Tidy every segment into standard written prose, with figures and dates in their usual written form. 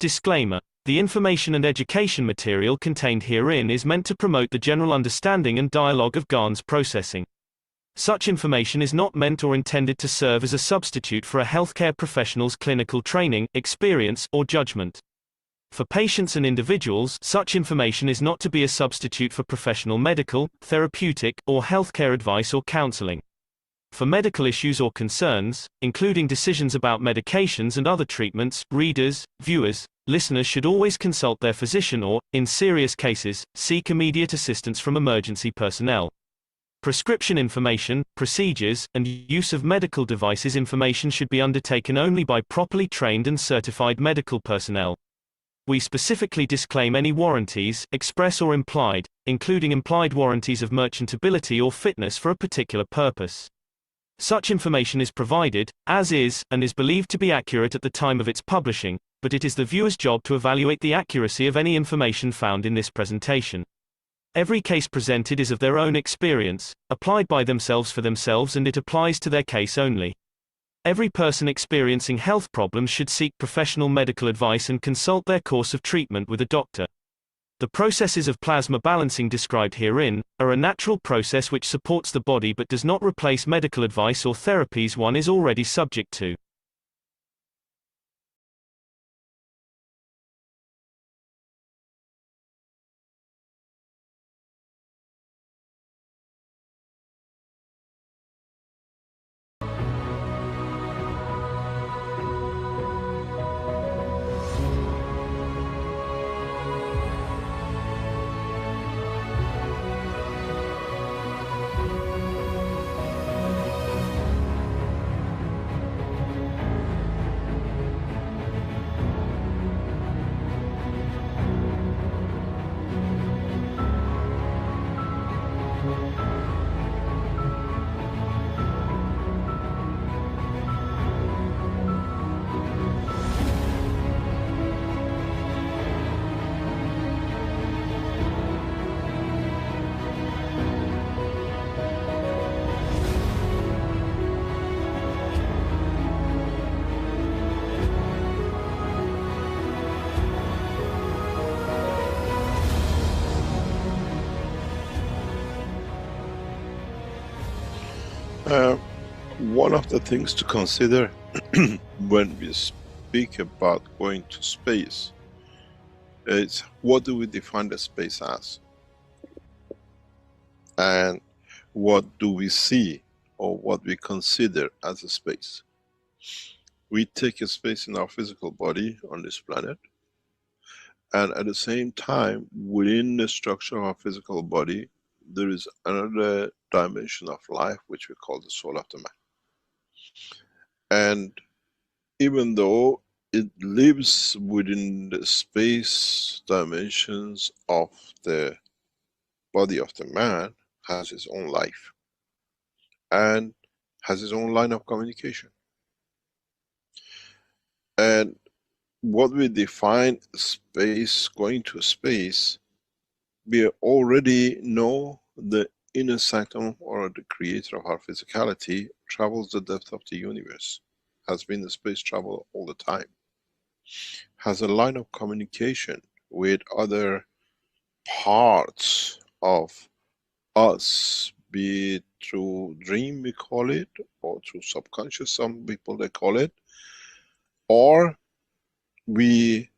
Disclaimer. The information and education material contained herein is meant to promote the general understanding and dialogue of GAN's processing. Such information is not meant or intended to serve as a substitute for a healthcare professional's clinical training, experience, or judgment. For patients and individuals, such information is not to be a substitute for professional medical, therapeutic, or healthcare advice or counseling. For medical issues or concerns, including decisions about medications and other treatments, readers, viewers, listeners should always consult their physician or, in serious cases, seek immediate assistance from emergency personnel. Prescription information, procedures, and use of medical devices information should be undertaken only by properly trained and certified medical personnel. We specifically disclaim any warranties, express or implied, including implied warranties of merchantability or fitness for a particular purpose. Such information is provided, as is, and is believed to be accurate at the time of its publishing, but it is the viewer's job to evaluate the accuracy of any information found in this presentation. Every case presented is of their own experience, applied by themselves for themselves, and it applies to their case only. Every person experiencing health problems should seek professional medical advice and consult their course of treatment with a doctor. The processes of plasma balancing described herein are a natural process which supports the body but does not replace medical advice or therapies one is already subject to. One of the things to consider when we speak about going to space is what do we define the space as? And what do we see or what we consider as a space? We take a space in our physical body on this planet, and at the same time, within the structure of our physical body, there is another dimension of life which we call the soul of the man. And even though it lives within the space dimensions of the body of the man, has its own life and has its own line of communication. And what we define space, going to space, we already know the inner sanctum or the creator of our physicality travels the depth of the universe, has been the space travel all the time, has a line of communication with other parts of us, be it through dream we call it, or through subconscious, some people they call it, or we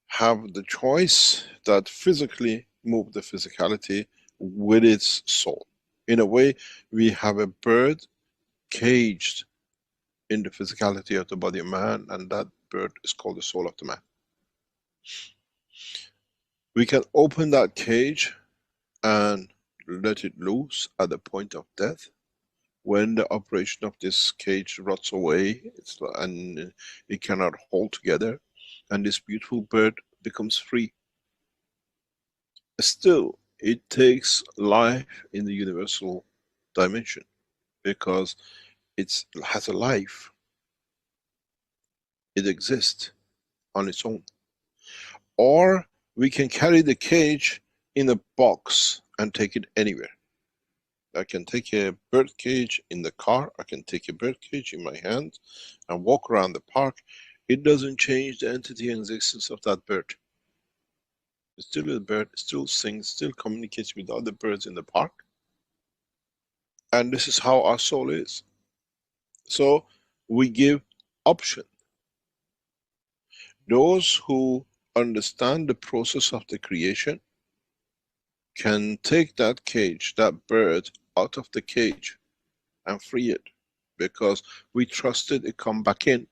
have the choice that physically move the physicality with its soul. In a way, we have a bird caged in the physicality of the body of man, and that bird is called the soul of the man. We can open that cage and let it loose at the point of death. When the operation of this cage rots away, and it cannot hold together, and this beautiful bird becomes free. Still, it takes life in the universal dimension, because it has a life. It exists on its own. Or we can carry the cage in a box and take it anywhere. I can take a bird cage in the car, I can take a bird cage in my hand and walk around the park. it doesn't change the entity and existence of that bird. It's still a bird, still sings, still communicates with other birds in the park. And this is how our soul is. So we give option. Those who understand the process of the creation can take that cage, that bird, out of the cage and free it, because we trusted it come back in.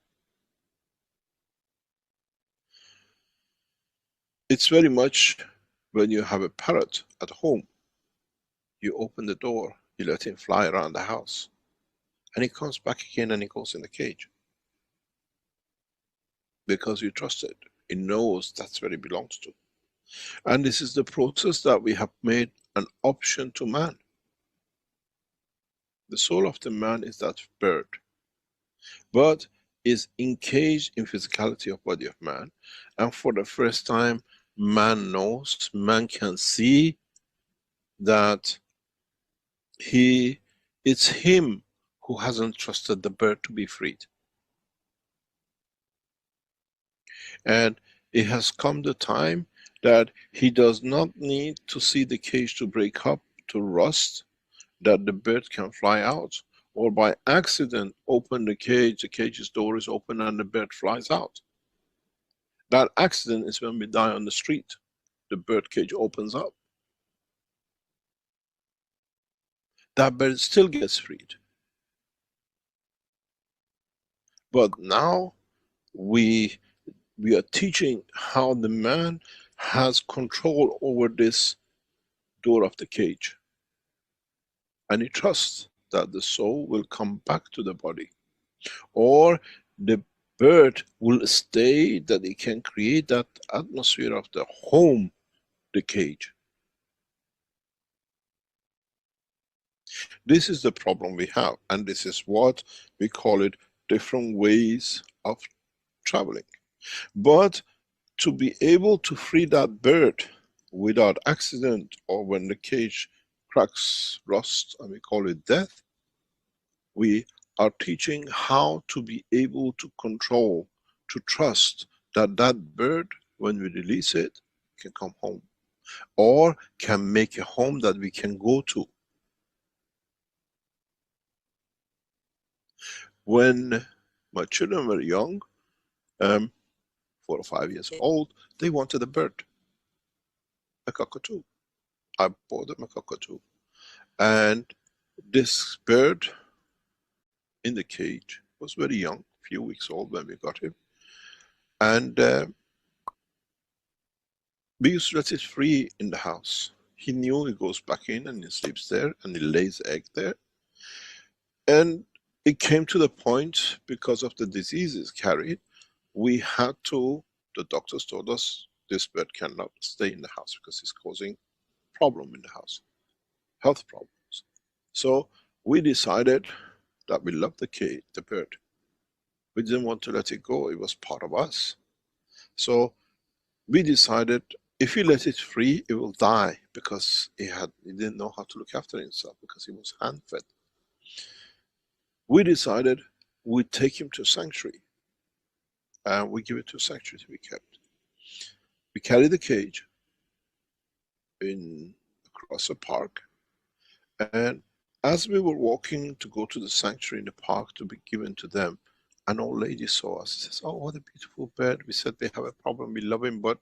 It's very much when you have a parrot at home, you open the door, you let him fly around the house, and he comes back again and he goes in the cage. Because you trust it. It knows that's where it belongs to. And this is the process that we have made an option to man. The soul of the man is that bird, but is encaged in physicality of body of man. And for the first time, man knows, man can see that it's him who hasn't trusted the bird to be freed. And it has come the time that he does not need to see the cage to break up, to rust, that the bird can fly out, or by accident open the cage's door is open and the bird flies out. That accident is when we die on the street. The bird cage opens up. That bird still gets freed. But now we are teaching how the man has control over this door of the cage. And he trusts that the soul will come back to the body. Or the bird will stay, that it can create that atmosphere of the home, the cage. This is the problem we have, and this is what we call it different ways of traveling. But to be able to free that bird without accident, or when the cage cracks, rust, and we call it death, we are teaching how to be able to control, to trust that that bird, when we release it, can come home, or can make a home that we can go to. When my children were young, 4 or 5 years old, they wanted a bird, a cockatoo. I bought them a cockatoo. And this bird in the cage was very young, few weeks old when we got him. And we used to let it free in the house. He knew he goes back in and he sleeps there and he lays egg there. And it came to the point, because of the diseases carried, we had to, the doctors told us, this bird cannot stay in the house because it's causing problem in the house, health problems. So we decided that we loved the bird. We didn't want to let it go, it was part of us. So we decided, if we let it free, it will die, because he didn't know how to look after himself, because he was hand-fed. We decided we'd take him to a sanctuary, and we give it to a sanctuary to be kept. We carried the cage across a park, and as we were walking to go to the sanctuary in the park to be given to them, an old lady saw us. She says, "Oh, what a beautiful bird. We said they have a problem, we love him, but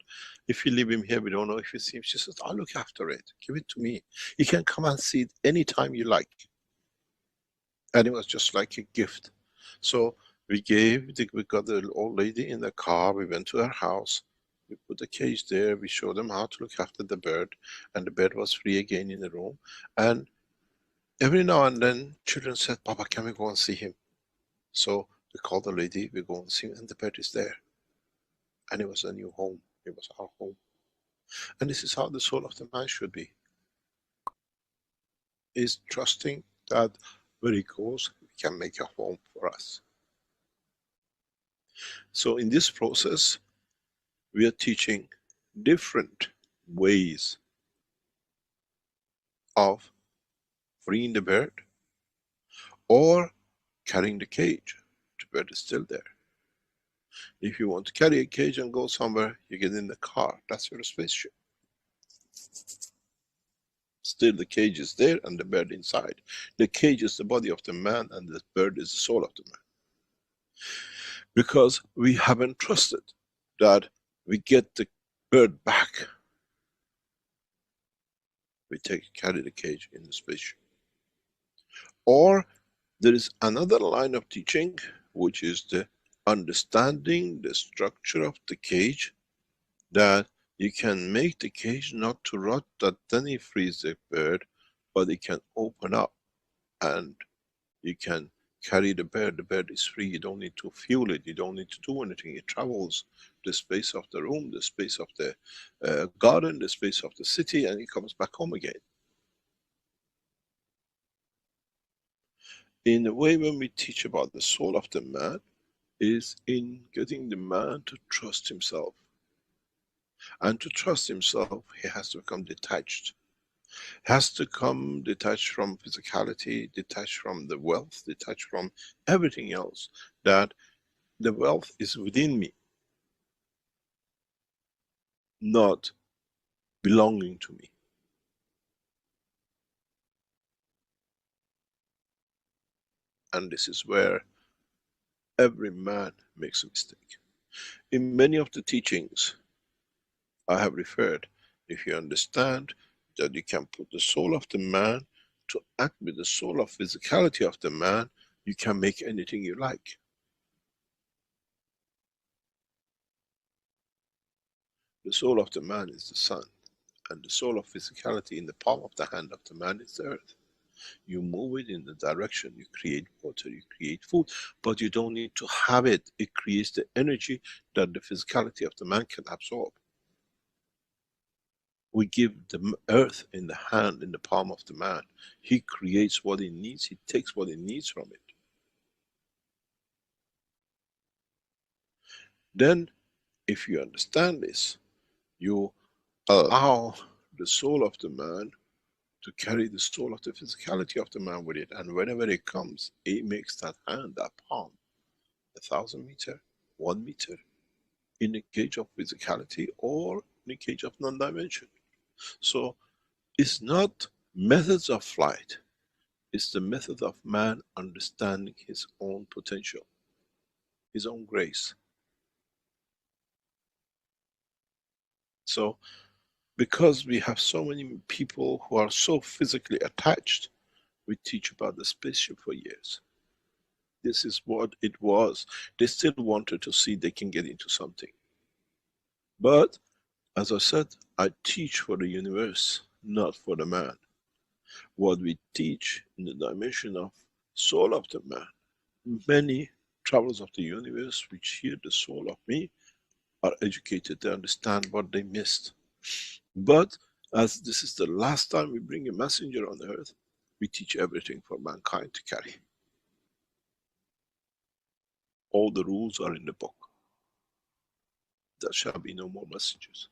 if you leave him here, we don't know if you see him." She says, "I'll look after it. Give it to me. You can come and see it anytime you like." And it was just like a gift. So we got the old lady in the car, we went to her house, we put the cage there, we showed them how to look after the bird, and the bird was free again in the room. And every now and then, children said, "Papa, can we go and see him?" So we called the lady, we go and see him, and the bird is there. And it was a new home, it was our home. And this is how the soul of the man should be. Is trusting that where he goes, he can make a home for us. So in this process, we are teaching different ways of freeing the bird, or carrying the cage. The bird is still there. If you want to carry a cage and go somewhere, you get in the car. That's your spaceship. Still the cage is there and the bird inside. The cage is the body of the man and the bird is the soul of the man. Because we haven't trusted that we get the bird back. We carry the cage in the spaceship. Or there is another line of teaching, which is the understanding the structure of the cage, that you can make the cage not to rot, that then it frees the bird, but it can open up and you can carry the bird is free, you don't need to fuel it, you don't need to do anything, it travels the space of the room, the space of the garden, the space of the city, and it comes back home again. In a way, when we teach about the soul of the man, is in getting the man to trust himself. And to trust himself, he has to become detached. Has to come detached from physicality, detached from the wealth, detached from everything else. That the wealth is within me, not belonging to me. And this is where every man makes a mistake. In many of the teachings I have referred, if you understand that you can put the soul of the man to act with the soul of physicality of the man, you can make anything you like. The soul of the man is the sun, and the soul of physicality in the palm of the hand of the man is the earth. You move it in the direction, you create water, you create food, but you don't need to have it. It creates the energy that the physicality of the man can absorb. We give the earth in the hand, in the palm of the man. He creates what he needs, he takes what he needs from it. Then, if you understand this, you allow the soul of the man to carry the soul of the physicality of the man with it, and whenever it comes, it makes that hand, that palm, 1,000 meter, 1 meter, in a cage of physicality or in a cage of non-dimension. So, it's not methods of flight, it's the method of man understanding his own potential, his own grace. So, because we have so many people who are so physically attached, we teach about the spaceship for years. This is what it was. They still wanted to see they can get into something. But, as I said, I teach for the universe, not for the man. What we teach in the dimension of soul of the man, many travelers of the universe which hear the soul of me are educated, they understand what they missed. But as this is the last time we bring a messenger on earth, we teach everything for mankind to carry. All the rules are in the book. There shall be no more messengers.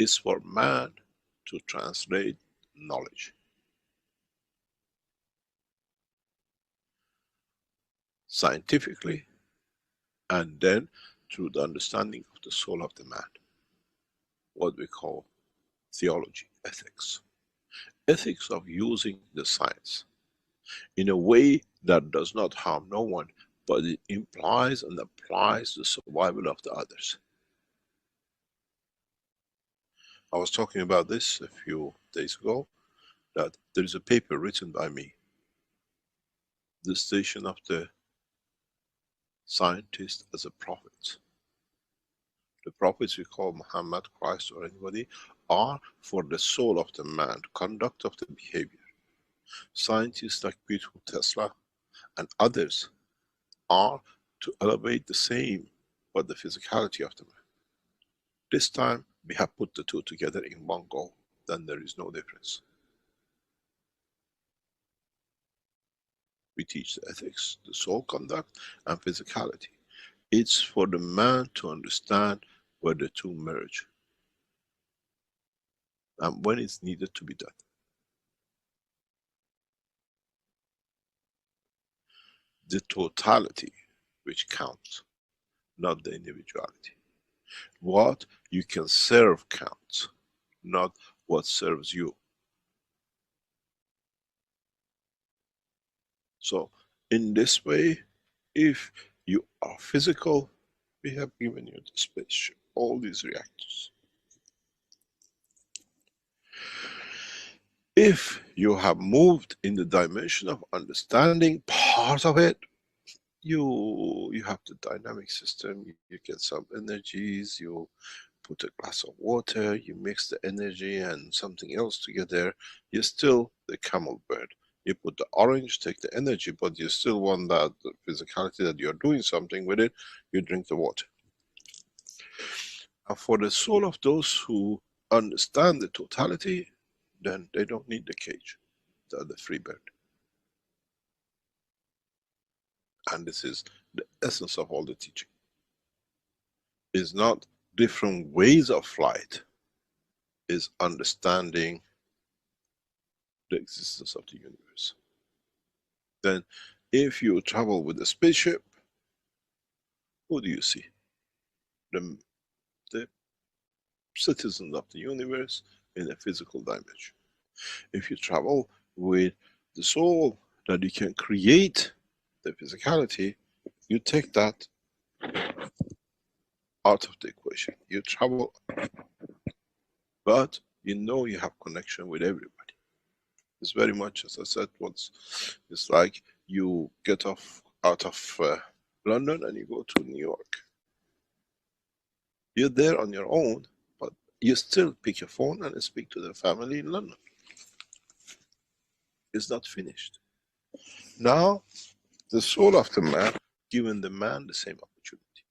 It's for man to translate knowledge. Scientifically, and then through the understanding of the soul of the man. What we call theology, ethics. Ethics of using the science in a way that does not harm no one, but it implies and applies the survival of the others. I was talking about this a few days ago, that there is a paper written by me, the station of the scientist as a prophet. The prophets we call Muhammad, Christ or anybody, are for the soul of the man, conduct of the behavior. Scientists like beautiful Tesla and others are to elevate the same, but the physicality of the man. This time we have put the two together in one go, then there is no difference. We teach the ethics, the soul conduct and physicality. It's for the man to understand where the two merge and when it's needed to be done. the totality which counts, not the individuality. What you can serve counts, not what serves you. So in this way, if you are physical, we have given you the spaceship, all these reactors. If you have moved in the dimension of understanding part of it, you have the dynamic system, you get some energies, you put a glass of water, you mix the energy and something else together, you're still the camel bird. You put the orange, take the energy, but you still want that the physicality that you're doing something with it, you drink the water. And for the soul of those who understand the totality, then they don't need the cage. They're the free bird. And this is the essence of all the teaching. It's not different ways of flight, is understanding the existence of the universe. Then if you travel with a spaceship, who do you see? The citizens of the universe in a physical dimension. If you travel with the soul that you can create the physicality, you take that out of the equation. You travel, but you know you have connection with everybody. It's very much, as I said once, it's like you get out of London and you go to New York. You're there on your own, but you still pick your phone and speak to the family in London. It's not finished. Now, the soul of the man, given the man the same opportunity.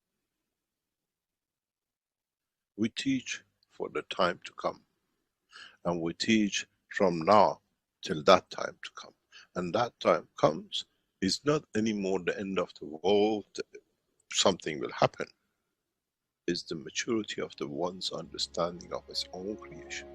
We teach for the time to come. And we teach from now till that time to come. And that time comes, is not anymore the end of the world, something will happen. Is the maturity of the one's understanding of his own creation.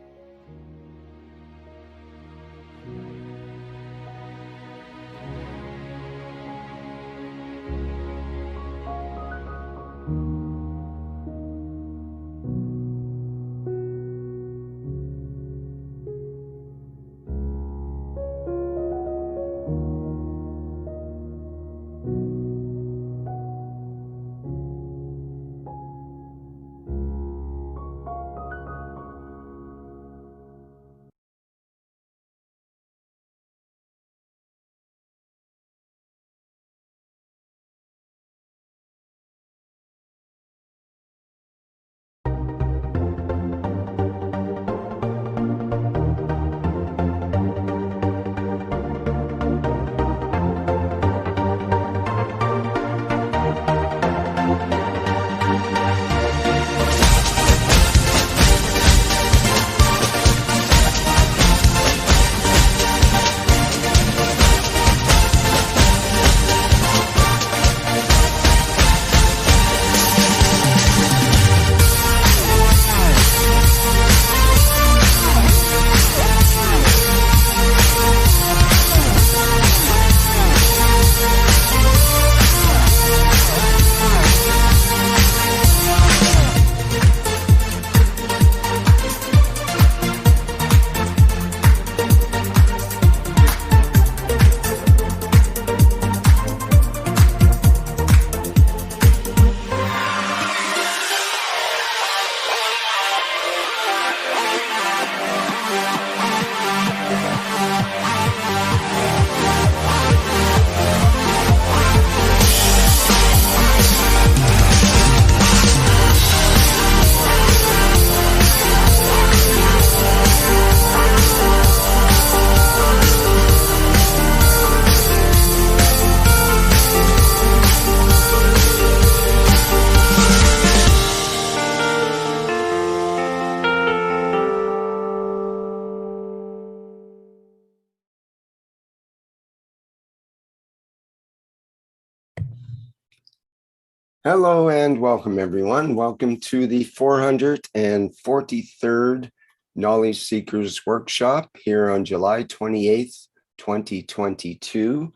Hello and welcome everyone. Welcome to the 443rd Knowledge Seekers Workshop here on July 28th, 2022.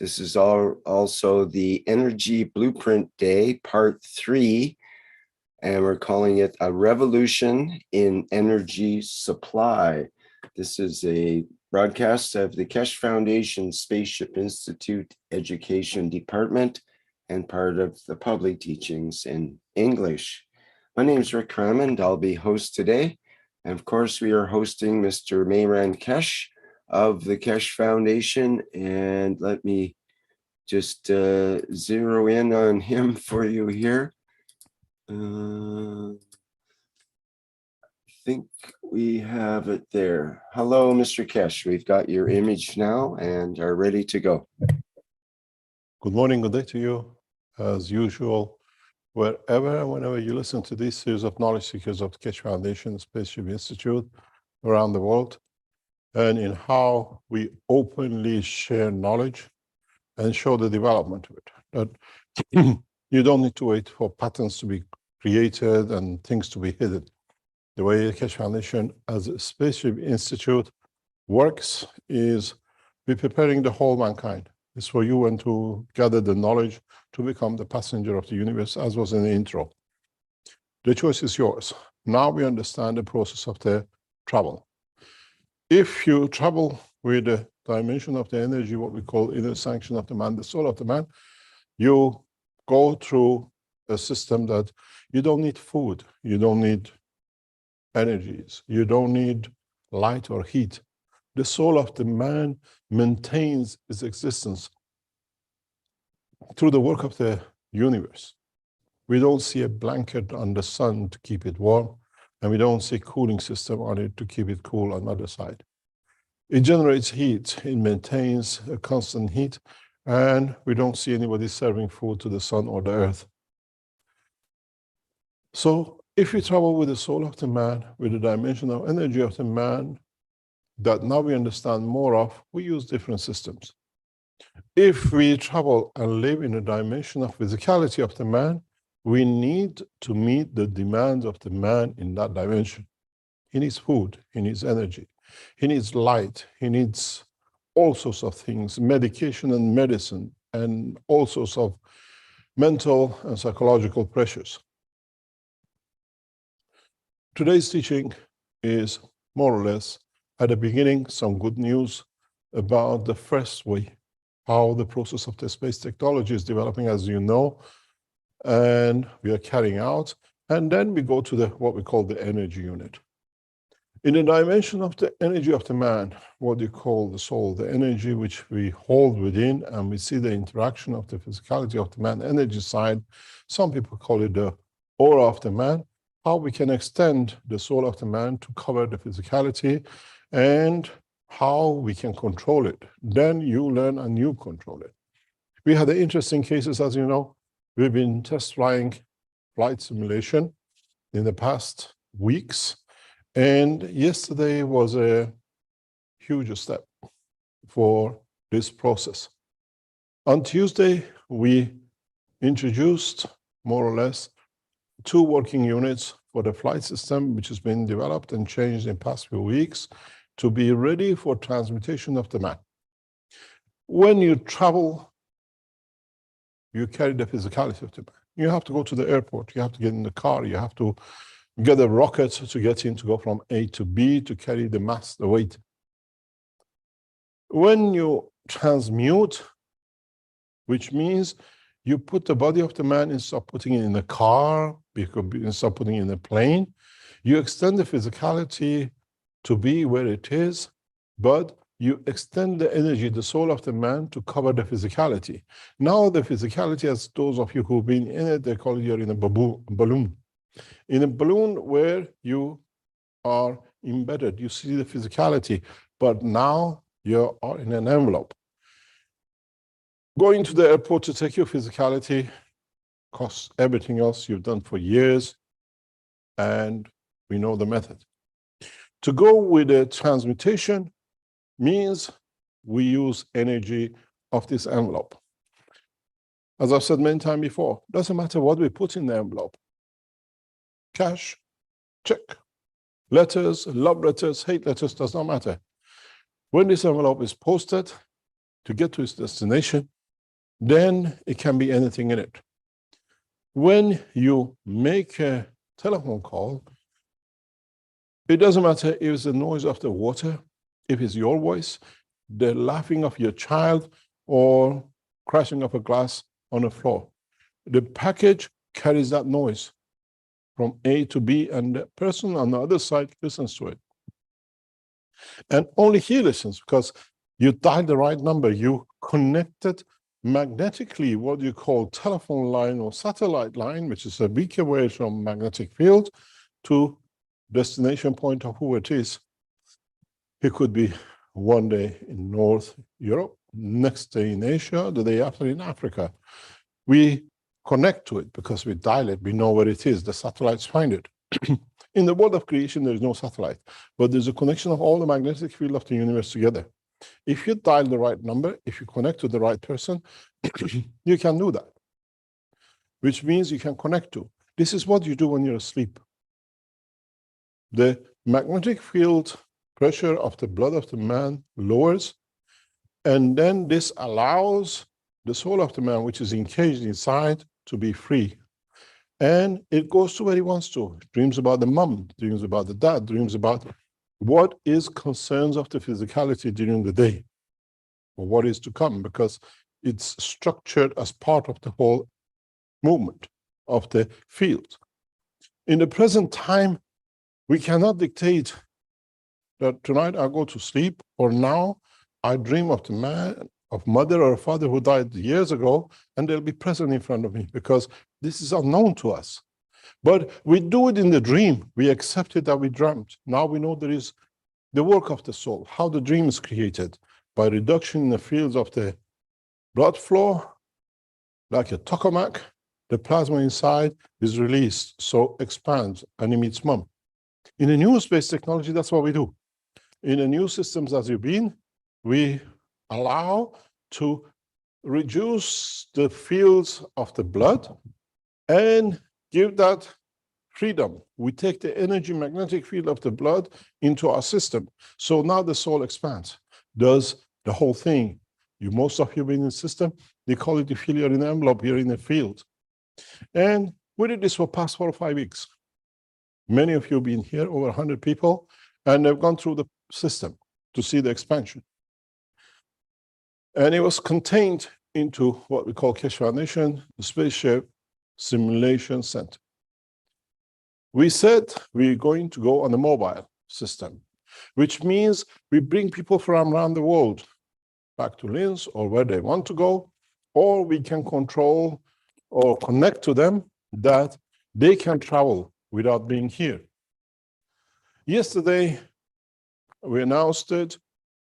This is also the Energy Blueprint Day, Part 3, and we're calling it A Revolution in Energy Supply. This is a broadcast of the Keshe Foundation Spaceship Institute Education Department and part of the public teachings in English. My name is Rick Crammond. I'll be host today. And of course, we are hosting Mr. Mayran Keshe of the Keshe Foundation. And let me just zero in on him for you here. I think we have it there. Hello, Mr. Keshe. We've got your image now and are ready to go. Good morning, good day to you. As usual, wherever and whenever you listen to this series of knowledge seekers of the Keshe Foundation Spaceship Institute around the world, and in how we openly share knowledge and show the development of it. That you don't need to wait for patterns to be created and things to be hidden. The way the Keshe Foundation as a Spaceship Institute works is we're preparing the whole mankind. It's for you and to gather the knowledge to become the passenger of the universe, as was in the intro. The choice is yours. Now we understand the process of the travel. If you travel with the dimension of the energy, what we call inner sanction of the man, the soul of the man, you go through a system that you don't need food, you don't need energies, you don't need light or heat. The soul of the man maintains its existence through the work of the universe. We don't see a blanket on the sun to keep it warm, and we don't see a cooling system on it to keep it cool on the other side. It generates heat, it maintains a constant heat, and we don't see anybody serving food to the sun or the earth. So if we travel with the soul of the man, with the dimensional energy of the man, that now we understand more of, we use different systems. If we travel and live in a dimension of physicality of the man, we need to meet the demands of the man in that dimension. He needs food, he needs energy, he needs light, he needs all sorts of things, medication and medicine, and all sorts of mental and psychological pressures. Today's teaching is more or less, at the beginning, some good news about the first way, how the process of the space technology is developing, as you know, and we are carrying out. And then we go to what we call the energy unit. In the dimension of the energy of the man, what you call the soul, the energy which we hold within, and we see the interaction of the physicality of the man energy side. Some people call it the aura of the man, how we can extend the soul of the man to cover the physicality, and how we can control it. Then you learn and you control it. We had interesting cases, as you know. We've been test flying flight simulation in the past weeks. And yesterday was a huge step for this process. On Tuesday, we introduced more or less 2 working units for the flight system, which has been developed and changed in the past few weeks to be ready for transmutation of the man. When you travel, you carry the physicality of the man. You have to go to the airport, you have to get in the car, you have to get a rocket to get in to go from A to B to carry the mass, the weight. When you transmute, which means you put the body of the man instead of putting it in a car, instead of putting it in a plane, you extend the physicality to be where it is, but you extend the energy, the soul of the man, to cover the physicality. Now the physicality, as those of you who've been in it, they call it you're in a balloon. In a balloon where you are embedded, you see the physicality, but now you are in an envelope. Going to the airport to take your physicality costs everything else you've done for years, and we know the method. To go with the transmutation means we use energy of this envelope. As I've said many times before, doesn't matter what we put in the envelope. Cash, check. Letters, love letters, hate letters, does not matter. When this envelope is posted, to get to its destination, then it can be anything in it. When you make a telephone call, it doesn't matter if it's the noise of the water, if it's your voice, the laughing of your child, or crashing of a glass on the floor. The package carries that noise from A to B, and the person on the other side listens to it. And only he listens because you dialed the right number. You connected magnetically what you call telephone line or satellite line, which is a weak away from magnetic field, to destination point of who it is. It could be one day in North Europe, next day in Asia, the day after in Africa. We connect to it because we dial it, we know where it is, the satellites find it. In the world of creation, there is no satellite, but there's a connection of all the magnetic field of the universe together. If you dial the right number, if you connect to the right person, you can do that, which means you can connect to. This is what you do when you're asleep. The magnetic field pressure of the blood of the man lowers, and then this allows the soul of the man, which is encaged inside, to be free. And it goes to where he wants to. Dreams about the mom, dreams about the dad, dreams about what is concerns of the physicality during the day, or what is to come, because it's structured as part of the whole movement of the field. In the present time, we cannot dictate that tonight I go to sleep, or now I dream of the man, of mother or father who died years ago, and they'll be present in front of me, because this is unknown to us. But we do it in the dream. We accept it that we dreamt. Now we know there is the work of the soul, how the dream is created by reduction in the fields of the blood flow, like a tokamak. The plasma inside is released, so expands and emits mum. In the new space technology, that's what we do. In the new systems as you've been, we allow to reduce the fields of the blood and give that freedom. We take the energy magnetic field of the blood into our system. So now the soul expands, does the whole thing. Most of you been in the system, they call it, you feel you're in an envelope, you're in the field. And we did this for the past 4 or 5 weeks. Many of you have been here, over 100 people, and they've gone through the system to see the expansion. And it was contained into what we call Keshe Foundation, the Spaceship Simulation Center. We said we're going to go on a mobile system, which means we bring people from around the world back to Linz or where they want to go, or we can control or connect to them that they can travel without being here. Yesterday, we announced it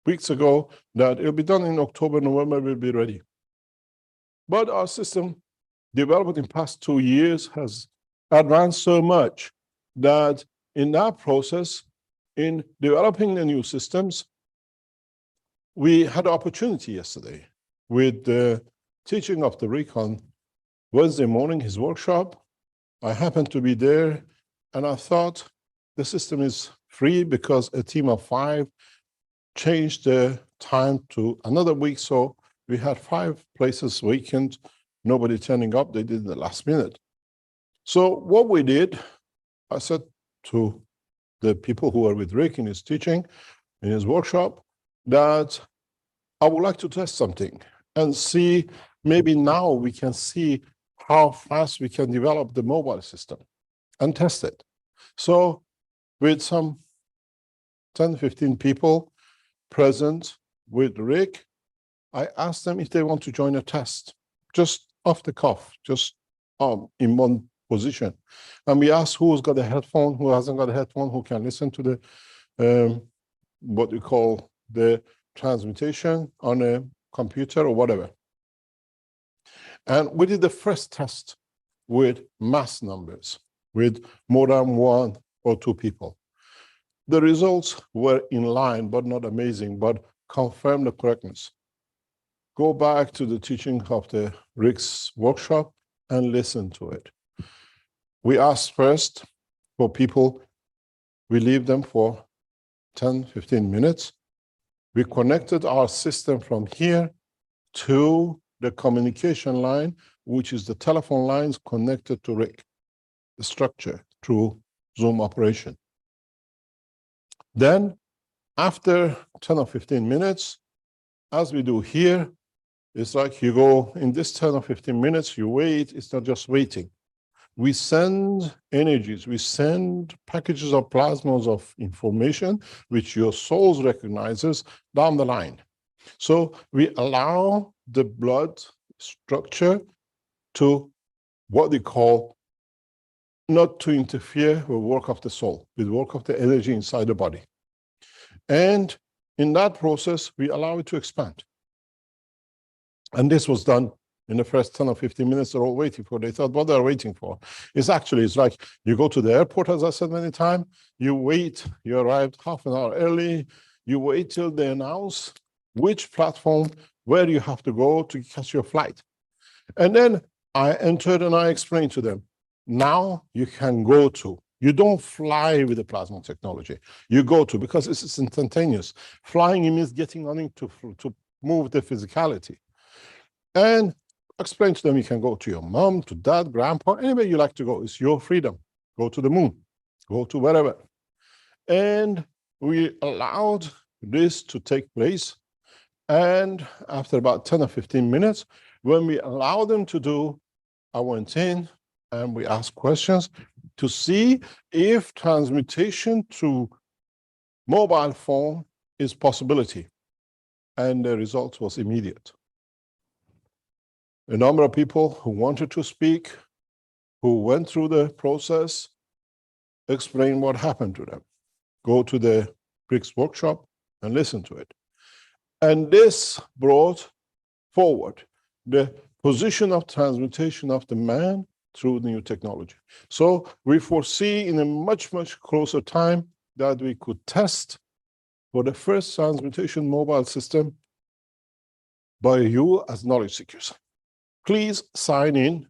weeks ago that it'll be done in October, November, we'll be ready. But our system, developed in past 2 years, has advanced so much that in that process, in developing the new systems, we had an opportunity yesterday with the teaching of the Rick on Wednesday morning, his workshop. I happened to be there, and I thought the system is free because a team of 5 changed the time to another week. So we had 5 places vacant, nobody turning up. They did the last minute. So what we did, I said to the people who are with Rick in his teaching, in his workshop, that I would like to test something and see, maybe now we can see how fast we can develop the mobile system and test it. So with some 10, 15 people present with Rick, I asked them if they want to join a test, just off the cuff, just in one position. And we asked who's got a headphone, who hasn't got a headphone, who can listen to the, what we call the transmutation on a computer or whatever. And we did the first test with mass numbers, with more than 1 or 2 people. The results were in line, but not amazing, but confirmed the correctness. Go back to the teaching of the Rick's workshop and listen to it. We asked first for people, we leave them for 10, 15 minutes. We connected our system from here to the communication line, which is the telephone lines connected to RIC, the structure through Zoom operation. Then after 10 or 15 minutes, as we do here, it's like you go in this 10 or 15 minutes, you wait, it's not just waiting. We send energies, we send packages of plasmas of information, which your soul recognizes down the line. So we allow the blood structure to what they call not to interfere with work of the soul, with work of the energy inside the body. And in that process, we allow it to expand. And this was done in the first 10 or 15 minutes. They're all waiting for. They thought, what they're waiting for? It's like you go to the airport, as I said many times, you wait, you arrived half an hour early, you wait till they announce which platform, where you have to go to catch your flight. And then I entered and I explained to them, now you can go to. You don't fly with the plasma technology. You go to, because it's instantaneous. Flying means getting on it to move the physicality. And explain to them, you can go to your mom, to dad, grandpa, anywhere you like to go. It's your freedom. Go to the moon, go to wherever. And we allowed this to take place. And after about 10 or 15 minutes, when we allowed them to do, I went in and we asked questions to see if transmutation to mobile phone is possibility. And the result was immediate. A number of people who wanted to speak, who went through the process, explain what happened to them. Go to the BRICS workshop and listen to it. And this brought forward the position of transmutation of the man through new technology. So we foresee in a much, much closer time that we could test for the first transmutation mobile system by you as knowledge seekers. Please sign in,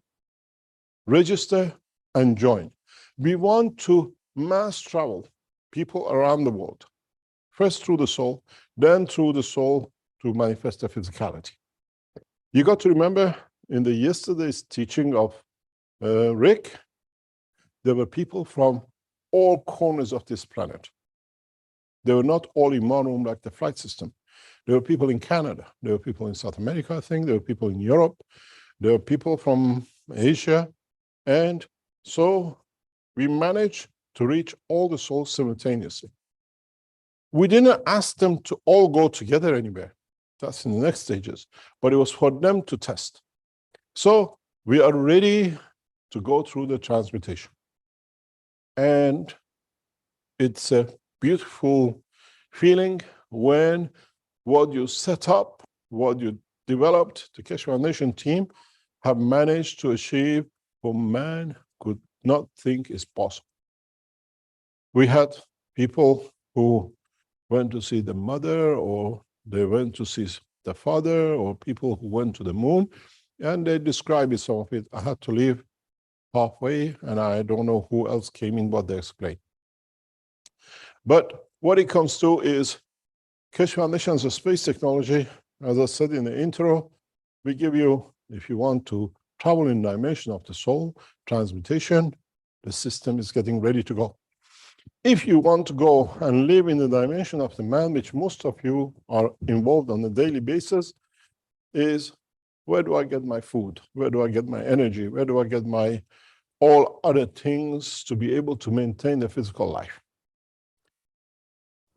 register, and join. We want to mass travel people around the world, first through the soul, then through the soul to manifest the physicality. You got to remember in the yesterday's teaching of Rick, there were people from all corners of this planet. They were not all in one room like the flight system. There were people in Canada. There were people in South America, I think. There were people in Europe. There were people from Asia. And so we managed to reach all the souls simultaneously. We didn't ask them to all go together anywhere. That's in the next stages. But it was for them to test. So we are ready to go through the transmutation. And it's a beautiful feeling when what you set up, what you developed, the Keshe Foundation team have managed to achieve what man could not think is possible. We had people who went to see the mother, or they went to see the father, or people who went to the moon, and they described it, some of it. I had to leave halfway, and I don't know who else came in, what they explained. But what it comes to is Keshe Foundation is a space technology. As I said in the intro, we give you, if you want to travel in the dimension of the soul, transmutation, the system is getting ready to go. If you want to go and live in the dimension of the man, which most of you are involved on a daily basis, is where do I get my food? Where do I get my energy? Where do I get my all other things to be able to maintain the physical life?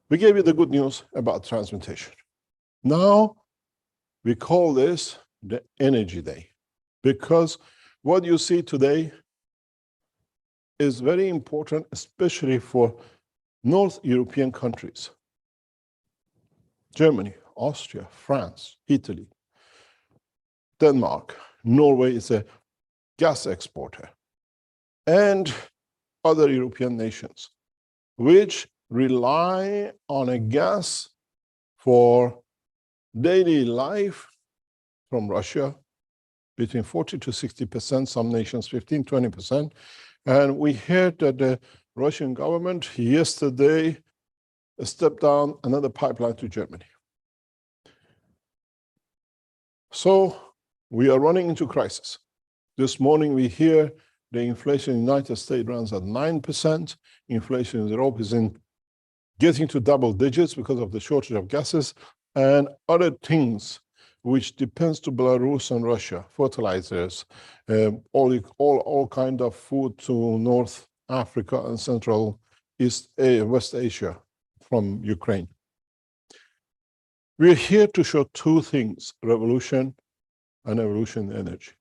We gave you the good news about transmutation. Now, we call this the Energy Day, because what you see today is very important, especially for North European countries. Germany, Austria, France, Italy, Denmark, Norway is a gas exporter, and other European nations, which rely on a gas for daily life from Russia, between 40 to 60%, some nations 15, 20%. And we heard that the Russian government yesterday stepped down another pipeline to Germany. So we are running into crisis. This morning we hear the inflation in the United States runs at 9%. Inflation in Europe is getting to double digits because of the shortage of gases and other things which depends to Belarus and Russia, fertilizers, all kind of food to North Africa and Central West Asia from Ukraine. We're here to show two things, revolution and evolution in energy.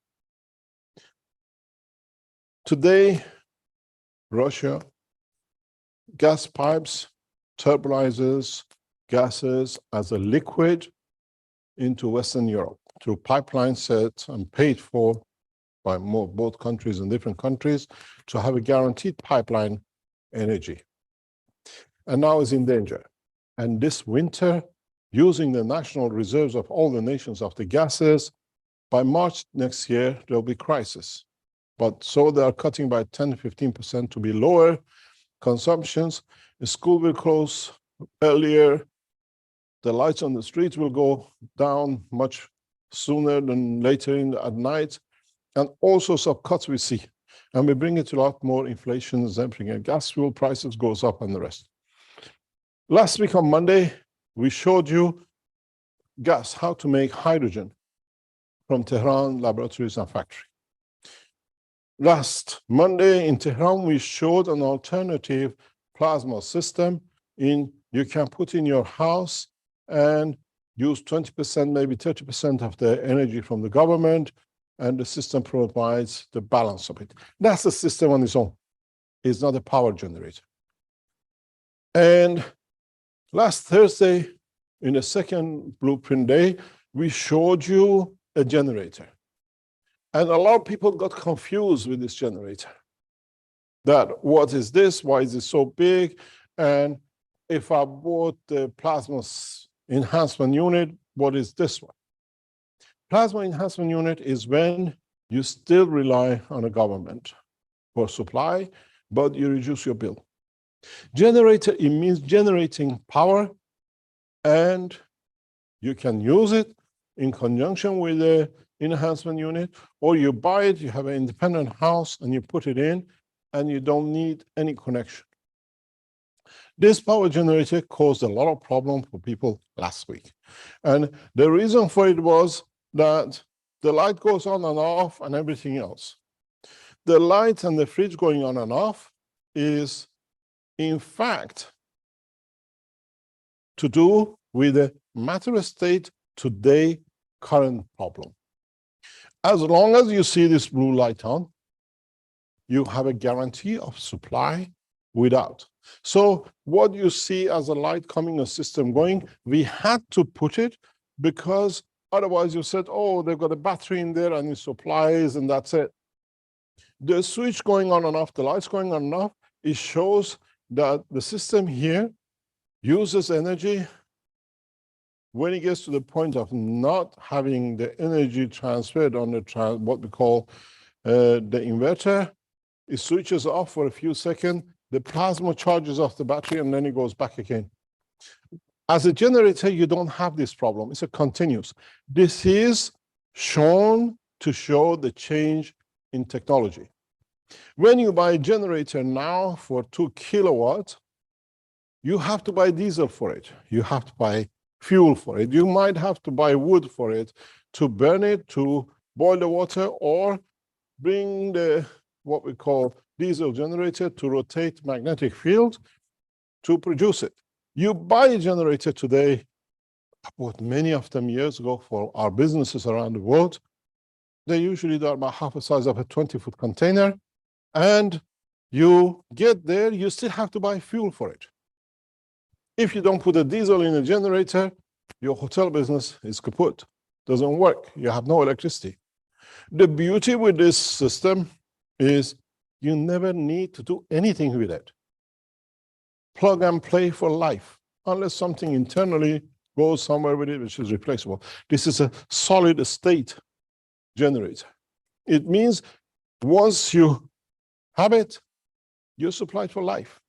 Today, Russia, gas pipes, turbulizers, gases as a liquid into Western Europe through pipelines set and paid for by both countries and different countries to have a guaranteed pipeline energy. And now is in danger. And this winter, using the national reserves of all the nations of the gases, by March next year, there'll be crisis. But so they are cutting by 10, 15% to be lower consumptions. The school will close earlier. The lights on the streets will go down much sooner than later at night. And all sorts of cuts we see. And we bring it to a lot more inflation and everything. And gas fuel prices goes up and the rest. Last week on Monday, we showed you gas, how to make hydrogen from Tehran laboratories and factory. Last Monday in Tehran, we showed an alternative plasma system you can put in your house and use 20%, maybe 30% of the energy from the government, and the system provides the balance of it. That's the system on its own. It's not a power generator. And last Thursday, in the second blueprint day, we showed you a generator. And a lot of people got confused with this generator. That what is this? Why is it so big? And if I bought the plasma enhancement unit, what is this one? Plasma enhancement unit is when you still rely on a government for supply, but you reduce your bill. Generator, it means generating power, and you can use it in conjunction with the enhancement unit, or you buy it, you have an independent house, and you put it in, and you don't need any connection. This power generator caused a lot of problem for people last week. And the reason for it was that the light goes on and off and everything else. The light and the fridge going on and off is, in fact, to do with the matter state today current problem. As long as you see this blue light on, you have a guarantee of supply without. So what you see as a light coming, a system going, we had to put it because otherwise you said, oh, they've got a battery in there and it supplies and that's it. The switch going on and off, the lights going on and off, it shows that the system here uses energy. When it gets to the point of not having the energy transferred on the what we call the inverter, it switches off for a few seconds, the plasma charges off the battery, and then it goes back again. As a generator, you don't have this problem. It's a continuous. This is shown to show the change in technology. When you buy a generator now for 2 kilowatts, you have to buy diesel for it. You have to buy fuel for it. You might have to buy wood for it to burn it, to boil the water, or bring the what we call diesel generator to rotate magnetic field to produce it. You buy a generator today, I bought many of them years ago for our businesses around the world. They usually are about half the size of a 20-foot container. And you get there, you still have to buy fuel for it. If you don't put a diesel in a generator, your hotel business is kaput. Doesn't work. You have no electricity. The beauty with this system is you never need to do anything with it. Plug and play for life, unless something internally goes somewhere with it, which is replaceable. This is a solid state generator. It means once you have it, you're supplied for life.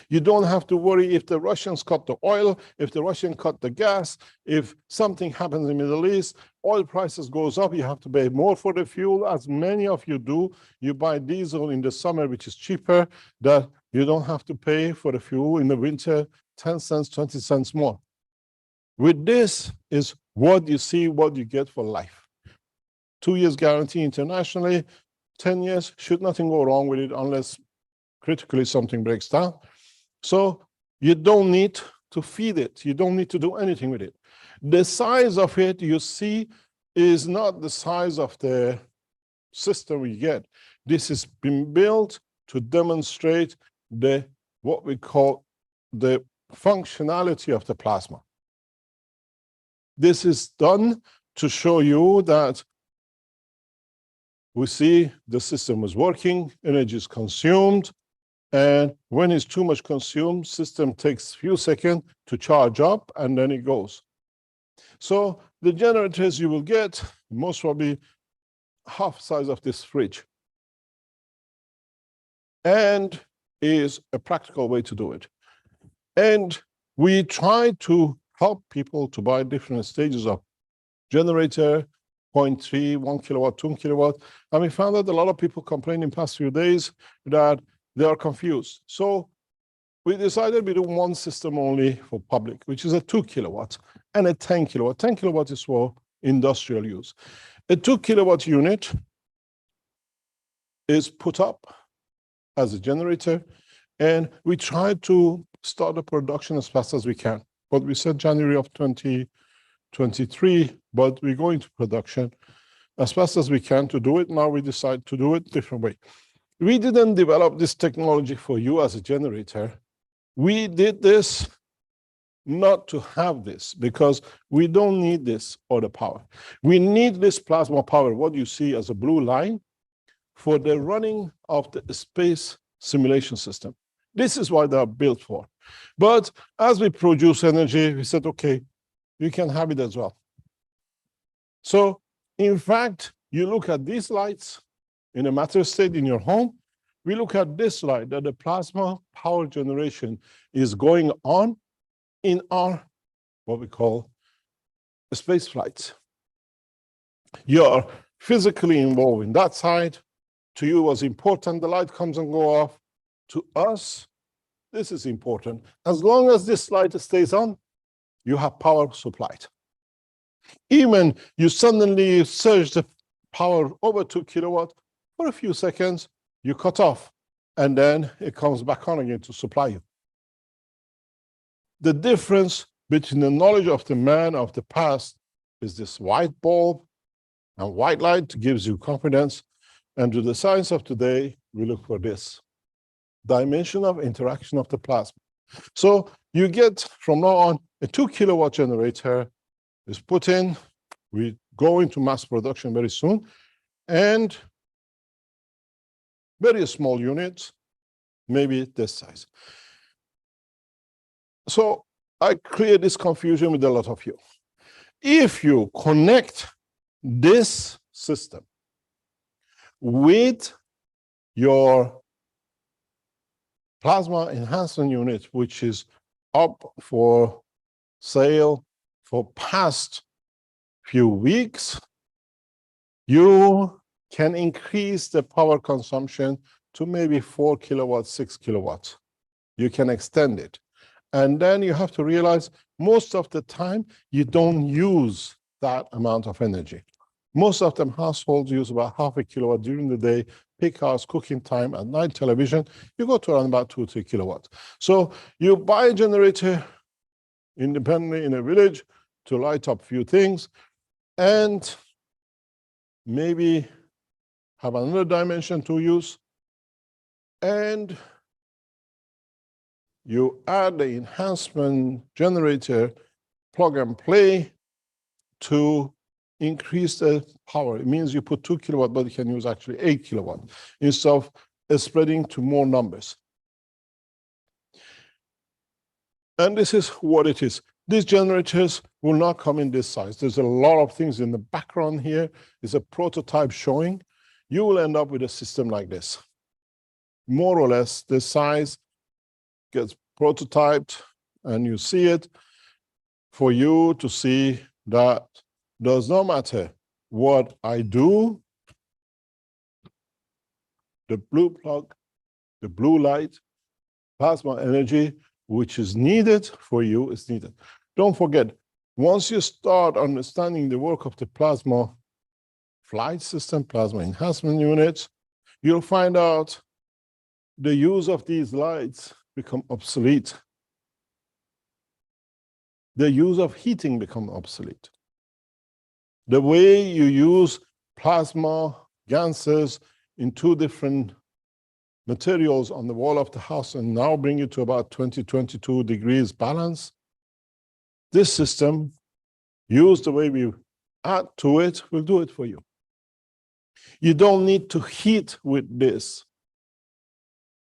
You don't have to worry if the Russians cut the oil, if the Russians cut the gas, if something happens in the Middle East, oil prices goes up, you have to pay more for the fuel, as many of you do. You buy diesel in the summer, which is cheaper, that you don't have to pay for the fuel in the winter, 10 cents, 20 cents more. With this is what you see, what you get for life. 2 years guarantee internationally, 10 years, should nothing go wrong with it unless critically something breaks down. So you don't need to feed it. You don't need to do anything with it. The size of it you see is not the size of the system we get. This has been built to demonstrate what we call the functionality of the plasma. This is done to show you that we see the system is working, energy is consumed, and when it's too much consumed, system takes a few seconds to charge up, and then it goes. So the generators you will get, most probably half size of this fridge, and is a practical way to do it. And we try to help people to buy different stages of generator, 0.3, 1 kilowatt, 2 kilowatt. And we found that a lot of people complain in the past few days that they are confused. So we decided we do one system only for public, which is a 2 kilowatt and a 10 kilowatt. 10 kilowatt is for industrial use. A 2 kilowatt unit is put up as a generator, and we try to start the production as fast as we can. But we said January of 2023, but we go into production as fast as we can to do it. Now we decide to do it a different way. We didn't develop this technology for you as a generator. We did this not to have this, because we don't need this other power. We need this plasma power, what you see as a blue line, for the running of the space simulation system. This is what they are built for. But as we produce energy, we said, okay, you can have it as well. So in fact, you look at these lights in a matter state in your home. We look at this light, that the plasma power generation is going on in our, what we call, space flights. You're physically involved in that side. To you, it was important, the light comes and goes off. To us, this is important. As long as this light stays on, you have power supplied. Even you suddenly surge the power over 2 kilowatt, for a few seconds, you cut off, and then it comes back on again to supply you. The difference between the knowledge of the man of the past is this white bulb and white light gives you confidence. And to the science of today, we look for this dimension of interaction of the plasma. So you get from now on a 2 kilowatt generator is put in. We go into mass production very soon, and very small units, maybe this size. So I create this confusion with a lot of you. If you connect this system with your plasma enhancement unit, which is up for sale for past few weeks, you can increase the power consumption to maybe 4 kilowatts, 6 kilowatts. You can extend it. And then you have to realize most of the time you don't use that amount of energy. Most of them households use about half a kilowatt during the day, peak hours, cooking time, at night television, you go to around about 2 or 3 kilowatts. So you buy a generator independently in a village to light up a few things, and maybe have another dimension to use, and you add the enhancement generator, plug and play to increase the power. It means you put 2 kilowatt, but you can use actually 8 kilowatt instead of spreading to more numbers. And this is what it is. These generators will not come in this size. There's a lot of things in the background here. It's a prototype showing. You will end up with a system like this. More or less, the size gets prototyped, and you see it for you to see that Does not matter what I do, the blue plug, the blue light, plasma energy, which is needed for you, is needed. Don't forget, once you start understanding the work of the plasma flight system, plasma enhancement units, you'll find out the use of these lights become obsolete. The use of heating become obsolete. The way you use plasma gases in two different materials on the wall of the house and now bring it to about 20, 22 degrees balance, this system, used the way we add to it, will do it for you. You don't need to heat with this.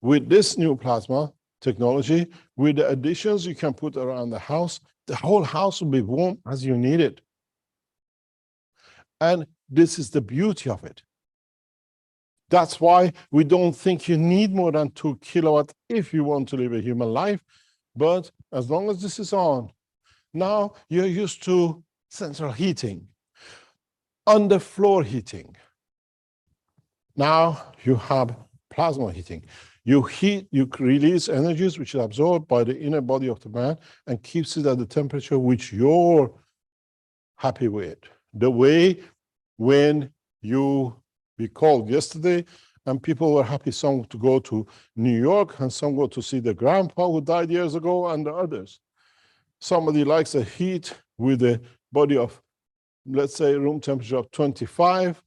With this new plasma technology, with the additions you can put around the house, the whole house will be warm as you need it. And this is the beauty of it. That's why we don't think you need more than 2 kilowatts if you want to live a human life. But as long as this is on, now you're used to central heating, underfloor heating. Now you have plasma heating. You heat, you release energies which are absorbed by the inner body of the man and keeps it at the temperature which you're happy with. The way when we called yesterday and people were happy, some to go to New York and some go to see the grandpa who died years ago and the others. Somebody likes the heat with a body of, let's say, room temperature of 25,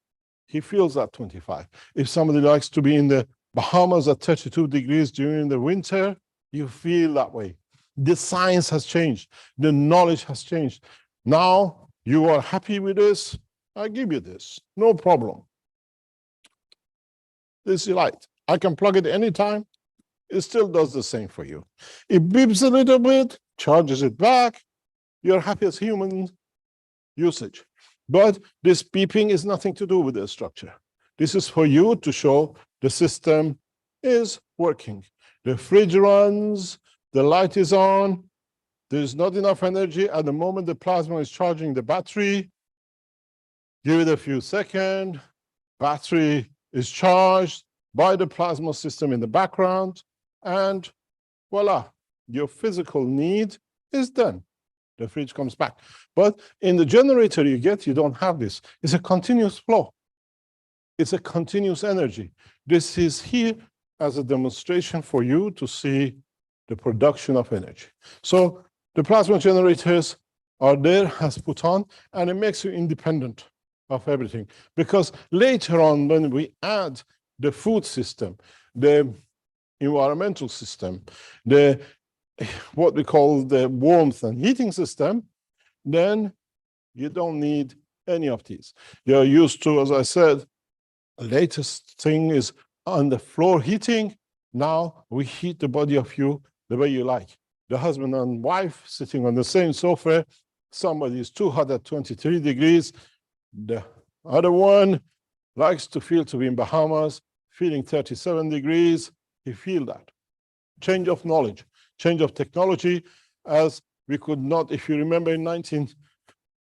he feels that 25. If somebody likes to be in the Bahamas at 32 degrees during the winter, you feel that way. The science has changed. The knowledge has changed. Now you are happy with this, I give you this, no problem. This is light. I can plug it anytime. It still does the same for you. It beeps a little bit, charges it back. You're happy as human usage. But this beeping is nothing to do with the structure. This is for you to show the system is working. The fridge runs, the light is on, there's not enough energy. At the moment the plasma is charging the battery, give it a few seconds, battery is charged by the plasma system in the background, and voila, your physical need is done. The fridge comes back. But in the generator you don't have this. It's a continuous flow. It's a continuous energy. This is here as a demonstration for you to see the production of energy. So the plasma generators are there as put on, and it makes you independent of everything. Because later on, when we add the food system, the environmental system, the what we call the warmth and heating system, then you don't need any of these. You're used to, as I said, the latest thing is underfloor heating. Now we heat the body of you the way you like. The husband and wife sitting on the same sofa, somebody is too hot at 23 degrees. The other one likes to feel to be in Bahamas, feeling 37 degrees. He feel that. Change of knowledge, change of technology, as we could not, if you remember in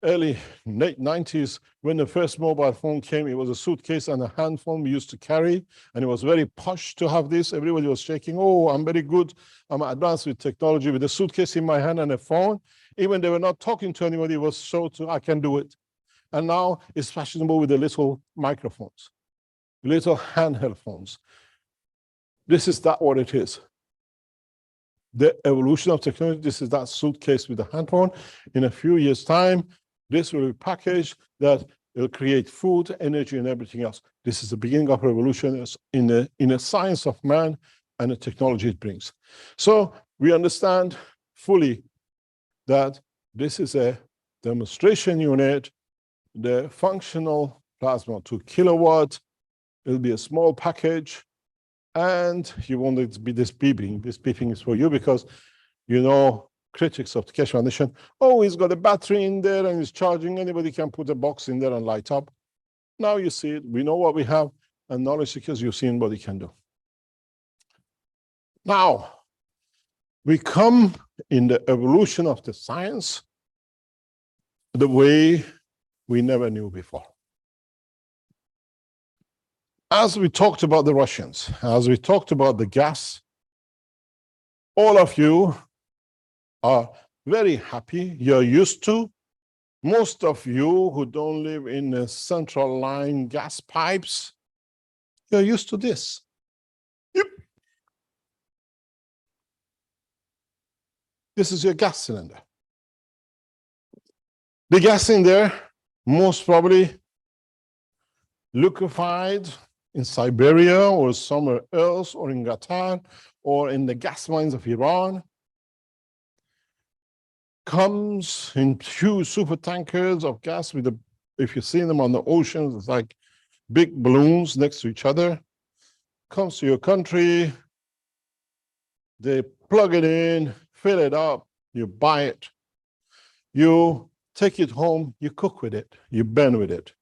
early 90s, when the first mobile phone came, it was a suitcase and a hand phone we used to carry, and it was very posh to have this. Everybody was shaking, oh, I'm very good, I'm advanced with technology, with a suitcase in my hand and a phone. Even they were not talking to anybody, it was so I can do it. And now it's fashionable with the little microphones, little handheld phones. This is that what it is. The evolution of technology, this is that suitcase with a hand phone. In a few years' time, this will be packaged that will create food, energy, and everything else. This is the beginning of revolution in the science of man and the technology it brings. So we understand fully that this is a demonstration unit, the functional plasma 2 kilowatt. It'll be a small package. And you want it to be this beeping. This beeping is for you because, you know, critics of the Keshe Foundation, oh, he's got a battery in there and he's charging. Anybody can put a box in there and light up. Now you see it. We know what we have, and knowledge seekers, you've seen what he can do. Now, we come in the evolution of the science, the way we never knew before. As we talked about the Russians, as we talked about the gas, all of you are very happy. You're used to. Most of you who don't live in the central line gas pipes, you're used to this. Yep. This is your gas cylinder. The gas in there, most probably liquefied in Siberia or somewhere else, or in Qatar, or in the gas mines of Iran, comes in huge super tankers of gas with the, if you see them on the oceans, it's like big balloons next to each other, comes to your country, they plug it in, fill it up, you buy it, you take it home, you cook with it, you burn with it.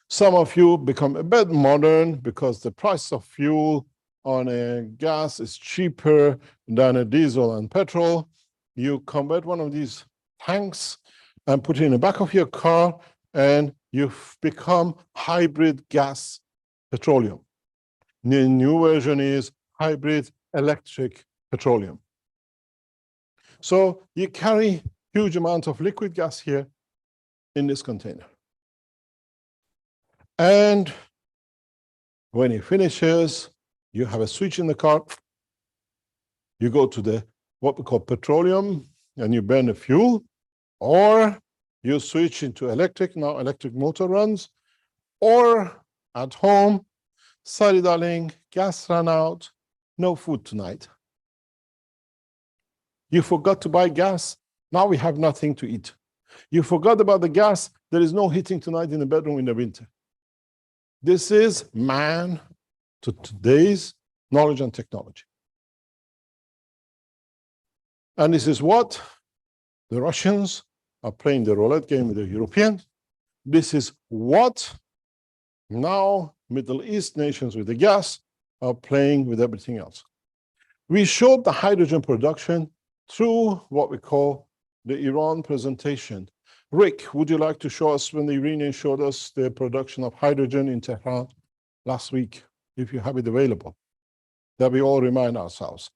Some of you become a bit modern because the price of fuel on a gas is cheaper than a diesel and petrol. You convert one of these tanks and put it in the back of your car, and you've become hybrid gas petroleum. The new version is hybrid electric petroleum. So you carry huge amount of liquid gas here in this container. And when it finishes, you have a switch in the car. You go to the what we call petroleum, and you burn the fuel, or you switch into electric. Now electric motor runs, or at home, sorry darling, gas ran out, no food tonight. You forgot to buy gas. Now we have nothing to eat. You forgot about the gas. There is no heating tonight in the bedroom in the winter. This is man to today's knowledge and technology. And this is what the Russians are playing the roulette game with the Europeans. This is what now Middle East nations with the gas are playing with everything else. We showed the hydrogen production through what we call the Iran presentation. Rick, would you like to show us when the Iranians showed us the production of hydrogen in Tehran last week, if you have it available, that we all remind ourselves.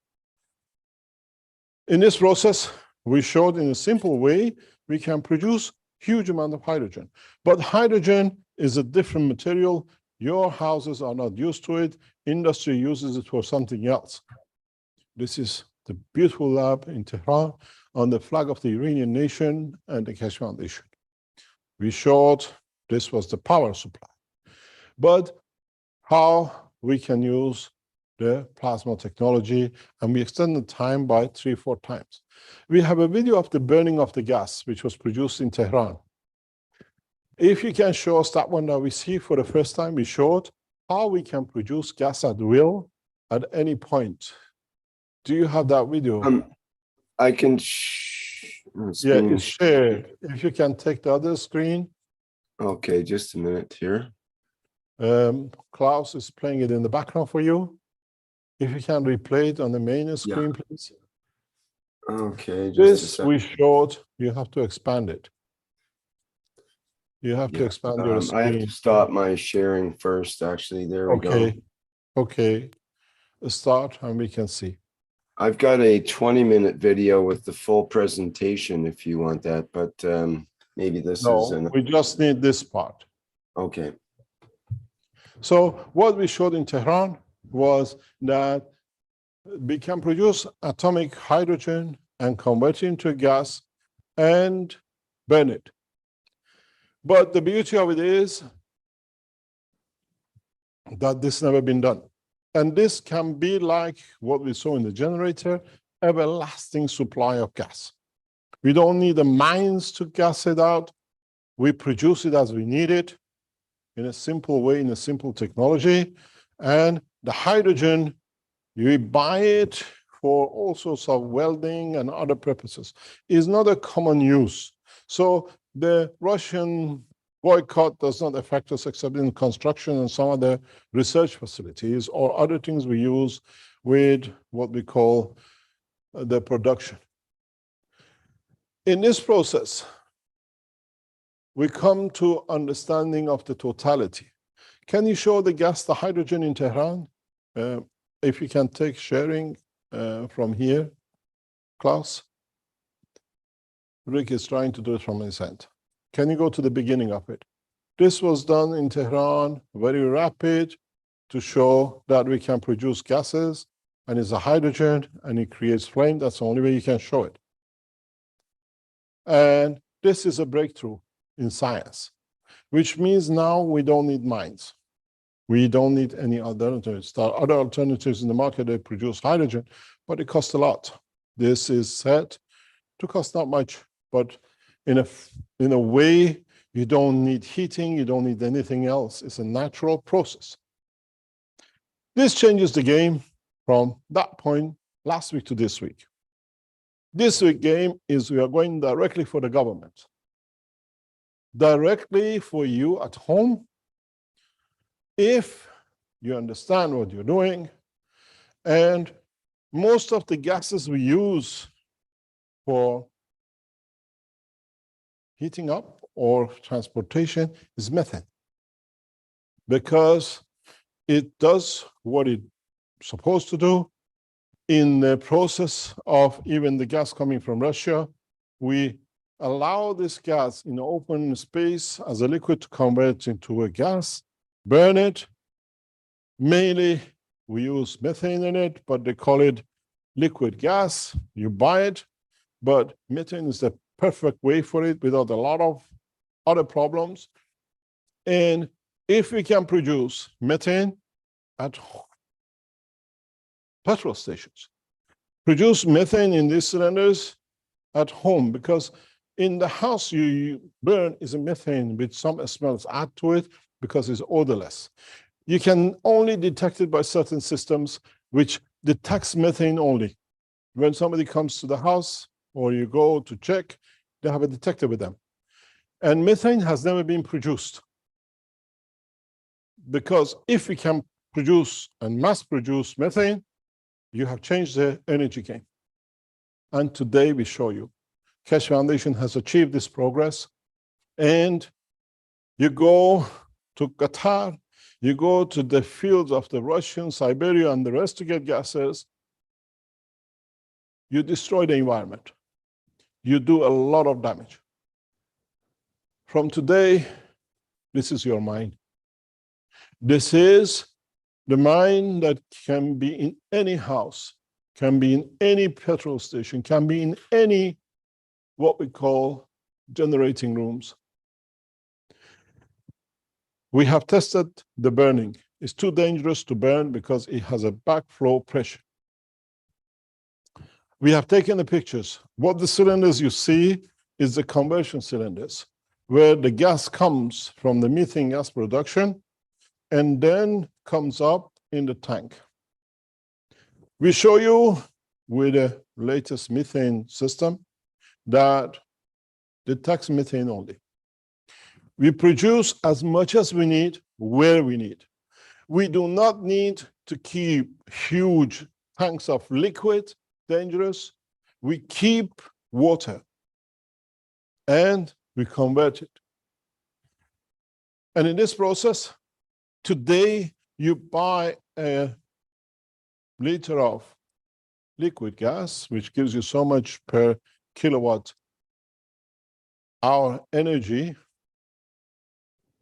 In this process, we showed in a simple way, we can produce huge amount of hydrogen. But hydrogen is a different material. Your houses are not used to it. Industry uses it for something else. This is the beautiful lab in Tehran on the flag of the Iranian nation and the Keshe Foundation. We showed this was the power supply, but how we can use the plasma technology, and we extend the time by 3-4 times. We have a video of the burning of the gas, which was produced in Tehran. If you can show us that one that we see for the first time, we showed how we can produce gas at will at any point. Do you have that video? I can. Yeah, it's shared. If you can take the other screen. Okay, just a minute here. Klaus is playing it in the background for you. If you can replay it on the main screen, please. Okay, just this a second. we showed. You have to expand it. You have to expand your screen. I have to stop my sharing first, actually. There we go. Okay. Start, and we can see. I've got a 20-minute video with the full presentation if you want that, but maybe this is enough. We just need this part. Okay. So what we showed in Tehran was that we can produce atomic hydrogen and convert it into gas and burn it. But the beauty of it is that this never been done. And this can be like what we saw in the generator, everlasting supply of gas. We don't need the mines to gas it out. We produce it as we need it in a simple way, in a simple technology. And the hydrogen, you buy it for all sorts of welding and other purposes. It's not a common use. So the Russian boycott does not affect us except in construction and some other research facilities or other things we use with what we call the production. In this process, we come to understanding of the totality. Can you show the gas, the hydrogen in Tehran? If you can take sharing from here, Klaus. Rick is trying to do it from his end. Can you go to the beginning of it? This was done in Tehran, very rapid, to show that we can produce gases, and it's a hydrogen, and it creates flame. That's the only way you can show it. And this is a breakthrough in science, which means now we don't need mines. We don't need any alternatives. There are other alternatives in the market that produce hydrogen, but it costs a lot. This is said to cost not much, but in a way, you don't need heating, you don't need anything else. It's a natural process. This changes the game from that point last week to this week. This week game is we are going directly for the government. Directly for you at home, if you understand what you're doing. And most of the gases we use for heating up or transportation is methane, because it does what it's supposed to do. In the process of even the gas coming from Russia, we allow this gas in open space as a liquid to convert into a gas, burn it. Mainly, we use methane in it, but they call it liquid gas. You buy it, but methane is the perfect way for it without a lot of other problems. And if we can produce methane at petrol stations, produce methane in these cylinders at home, because in the house you burn is a methane with some smells add to it because it's odorless. You can only detect it by certain systems which detects methane only. When somebody comes to the house or you go to check, they have a detector with them. And methane has never been produced. Because if we can produce and mass produce methane, you have changed the energy game. And today we show you. Keshe Foundation has achieved this progress. And you go to Qatar, you go to the fields of the Russian, Siberia, and the rest to get gases, you destroy the environment. You do a lot of damage. From today, this is your mind. This is the mine that can be in any house, can be in any petrol station, can be in any what we call generating rooms. We have tested the burning. It's too dangerous to burn because it has a backflow pressure. We have taken the pictures. What the cylinders you see is the conversion cylinders, where the gas comes from the methane gas production and then comes up in the tank. We show you with the latest methane system that detects methane only. We produce as much as we need, where we need. We do not need to keep huge tanks of liquid, dangerous. We keep water and we convert it. And in this process, today you buy a liter of liquid gas, which gives you so much per kilowatt hour energy,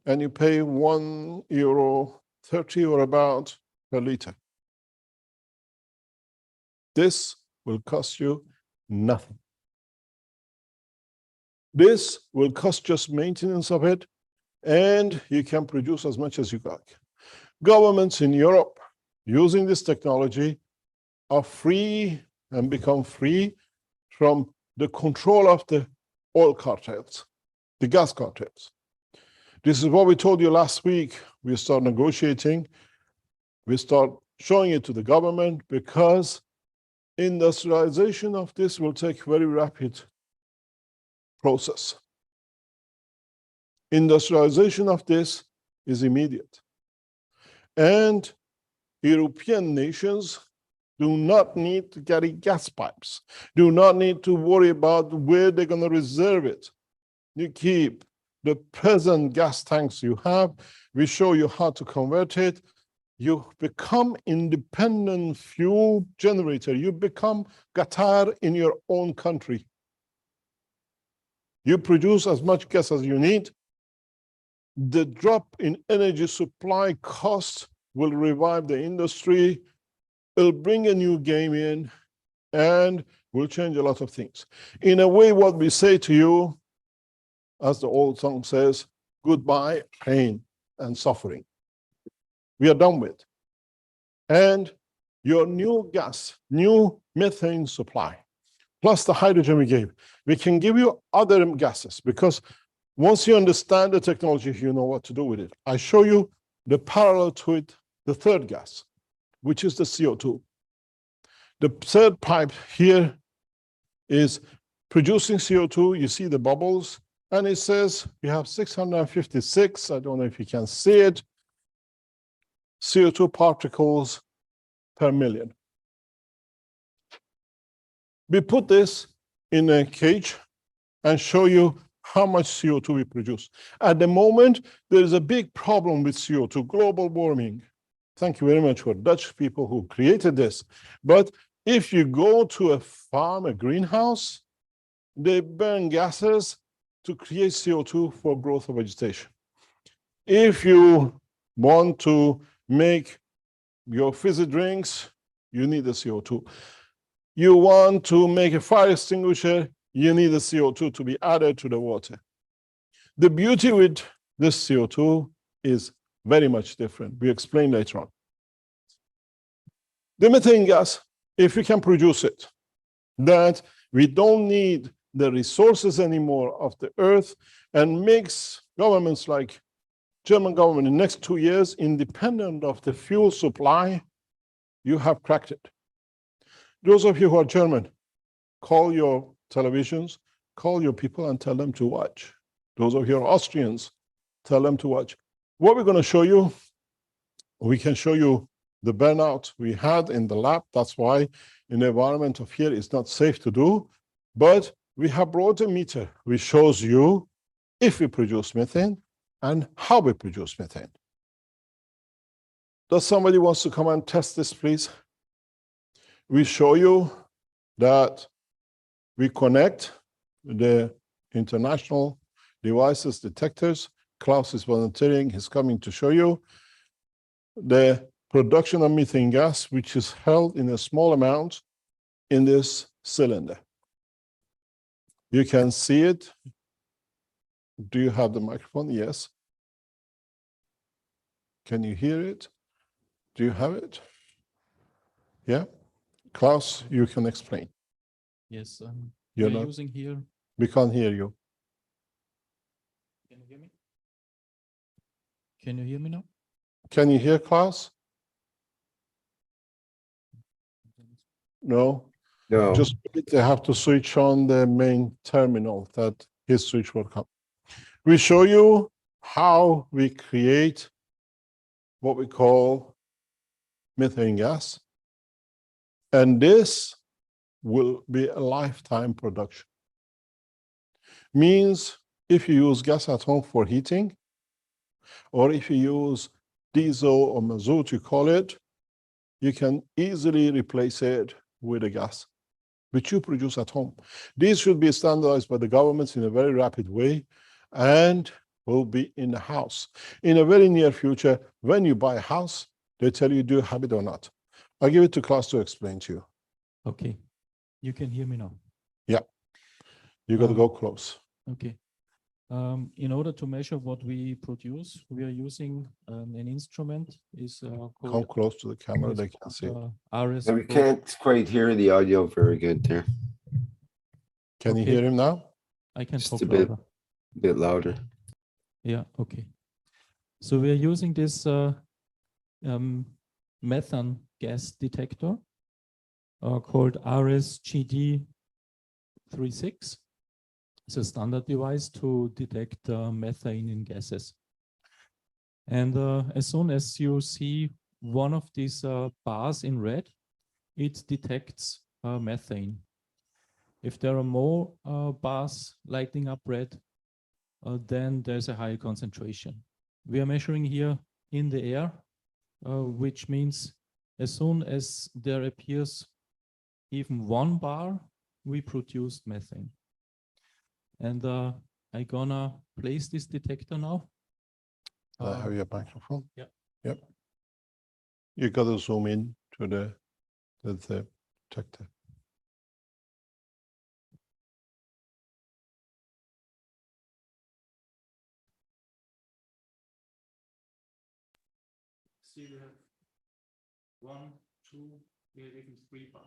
and you pay €1.30 or about per liter. This will cost you nothing. This will cost just maintenance of it, and you can produce as much as you like. Governments in Europe using this technology are free and become free from the control of the oil cartels, the gas cartels. This is what we told you last week. We start negotiating. We start showing it to the government, because industrialization of this will take very rapid process. Industrialization of this is immediate. And European nations do not need to carry gas pipes, do not need to worry about where they're going to reserve it. You keep the present gas tanks you have. We show you how to convert it. You become independent fuel generator. You become Qatar in your own country. You produce as much gas as you need. The drop in energy supply cost will revive the industry. It'll bring a new game in and will change a lot of things. In a way, what we say to you, as the old song says, goodbye, pain and suffering. We are done with. And your new gas, new methane supply, plus the hydrogen we gave, we can give you other gases, because once you understand the technology, you know what to do with it. I show you the parallel to it, the third gas, which is the CO2. The third pipe here is producing CO2. You see the bubbles, and it says we have 656, I don't know if you can see it, CO2 particles per million. We put this in a cage and show you how much CO2 we produce. At the moment, there is a big problem with CO2, global warming. Thank you very much for Dutch people who created this. But if you go to a farm, a greenhouse, they burn gases to create CO2 for growth of vegetation. If you want to make your fizzy drinks, you need the CO2. You want to make a fire extinguisher, you need the CO2 to be added to the water. The beauty with this CO2 is very much different. We explain later on. The methane gas, if we can produce it, that we don't need the resources anymore of the earth, and makes governments like German government in the next 2 years independent of the fuel supply, you have cracked it. Those of you who are German, call your televisions, call your people and tell them to watch. Those of you who are Austrians, tell them to watch. What we're going to show you, we can show you the burnout we had in the lab. That's why in the environment of here, it's not safe to do. But we have brought a meter which shows you if we produce methane and how we produce methane. Does somebody wants to come and test this, please? We show you that we connect the international devices, detectors. Klaus is volunteering, he's coming to show you the production of methane gas, which is held in a small amount in this cylinder. You can see it. Do you have the microphone? Yes. Can you hear it? Do you have it? Yeah? Klaus, you can explain. Yes, You're we're not, using here. we can't hear you. Can you hear me? Can you hear me now? Can you hear Klaus? No? No. Just they have to switch on the main terminal that his switch will come. We show you how we create what we call methane gas. And this will be a lifetime production. Means if you use gas at home for heating, or if you use diesel or mazout, you call it, you can easily replace it with a gas which you produce at home. These should be standardized by the governments in a very rapid way and will be in the house. In a very near future, when you buy a house, they tell you, do you have it or not? I'll give it to Klaus to explain to you. Okay, you can hear me now. Yeah, you got to go close. Okay. In order to measure what we produce, we are using an instrument. Is Come called close to the camera, they can see it. RS. And we can't quite hear the audio very good there. Can you Okay. hear him now? I can Just talk a bit. louder. Bit louder. Yeah. Okay. So we are using this methane gas detector called RSGD36. It's a standard device to detect methane in gases. And as soon as you see one of these bars in red, it detects methane. If there are more bars lighting up red, then there's a higher concentration. We are measuring here in the air, which means as soon as there appears even 1 bar, we produce methane. And I'm gonna place this detector now. I have your microphone. Yeah. Yep. You got to zoom in to the detector. See, we have 1, 2, we have even 3 bars.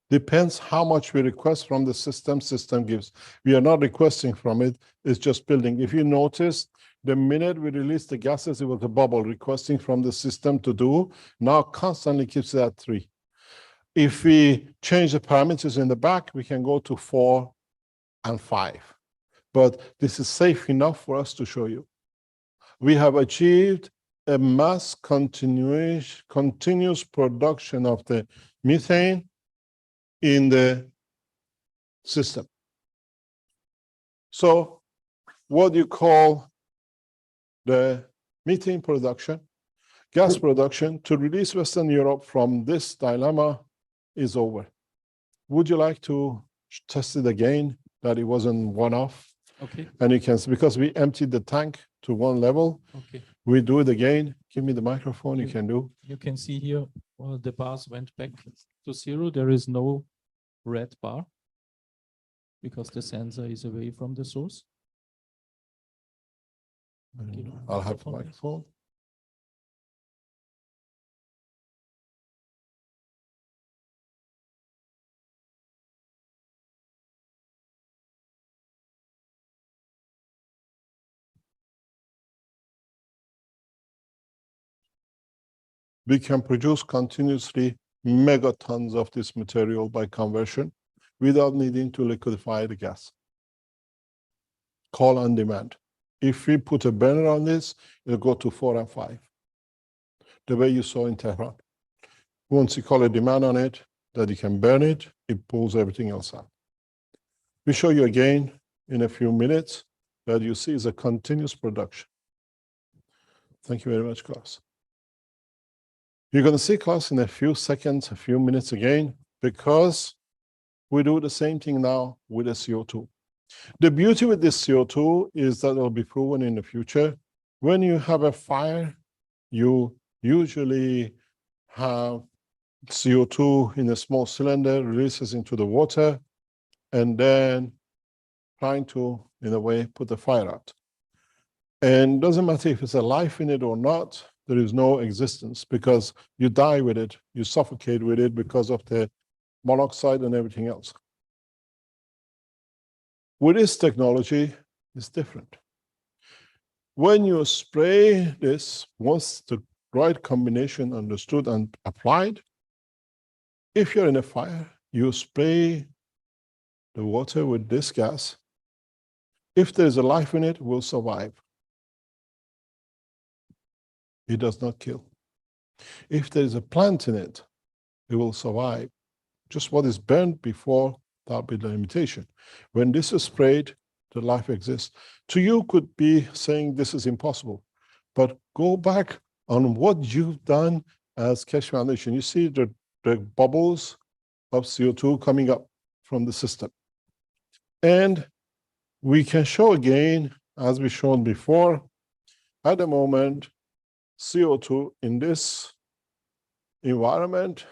Depends how much we request from the system gives. We are not requesting from it, it's just building. If you notice, the minute we release the gases, it was a bubble requesting from the system to do. Now constantly keeps it at 3. If we change the parameters in the back, we can go to 4 and 5. But this is safe enough for us to show you. We have achieved a mass continuous production of the methane in the system. So what you call the methane production, gas production to release Western Europe from this dilemma is over. Would you like to test it again, that it wasn't one-off? Okay. And you can, because we emptied the tank to 1 level, Okay. we do it again. Give me the microphone, you can do. You can see here, the bars went back to 0. There is no red bar because the sensor is away from the source. I'll have the microphone. We can produce continuously megatons of this material by conversion without needing to liquefy the gas. Call on demand. If we put a burner on this, it'll go to 4 and 5, the way you saw in Tehran. Once you call a demand on it, that you can burn it, it pulls everything else out. We show you again in a few minutes that you see is a continuous production. Thank you very much, Klaus. You're going to see Klaus in a few seconds, a few minutes again, because we do the same thing now with the CO2. The beauty with this CO2 is that it'll be proven in the future. When you have a fire, you usually have CO2 in a small cylinder, releases into the water, and then trying to, in a way, put the fire out. And doesn't matter if it's a life in it or not, there is no existence because you die with it, you suffocate with it because of the monoxide and everything else. With this technology, it's different. When you spray this, once the right combination understood and applied, if you're in a fire, you spray the water with this gas. If there's a life in it, it will survive. It does not kill. If there's a plant in it, it will survive. Just what is burned before, that'll be the limitation. When this is sprayed, the life exists. To you could be saying this is impossible, but go back on what you've done as Keshe Foundation. You see the bubbles of CO2 coming up from the system. And we can show again, as we shown before, at the moment, CO2 in this environment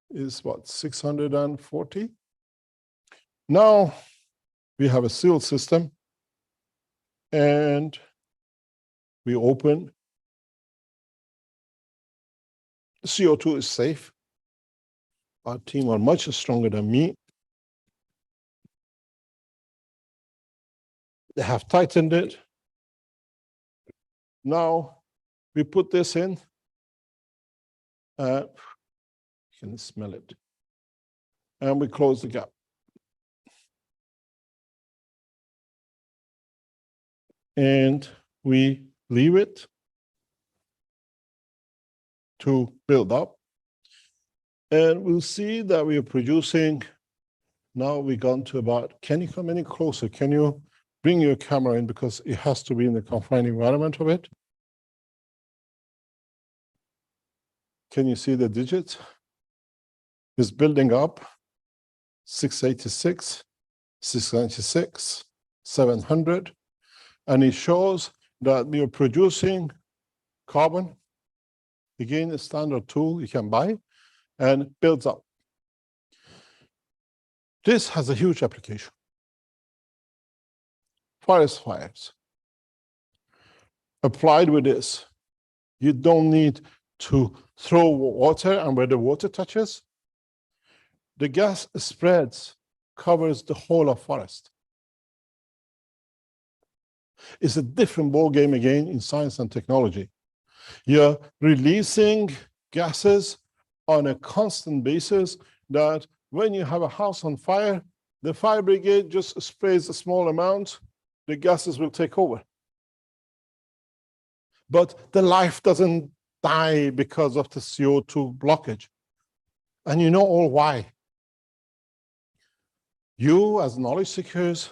is what, 640? Now we have a sealed system and we open. The CO2 is safe. Our team are much stronger than me. They have tightened it. Now we put this in. You can smell it. And we close the gap. And we leave it to build up. And we'll see that we are producing Now we've gone to about, can you come any closer? Can you bring your camera in, because it has to be in the confined environment of it? Can you see the digits? It's building up, 686, 696, 700, and it shows that we are producing carbon. Again, a standard tool you can buy, and builds up. This has a huge application. Forest fires. Applied with this, you don't need to throw water, and where the water touches, the gas spreads, covers the whole of forest. It's a different ballgame again in science and technology. You're releasing gases on a constant basis that when you have a house on fire, the fire brigade just sprays a small amount, the gases will take over. But the life doesn't die because of the CO2 blockage. And you know all why. You, as knowledge seekers,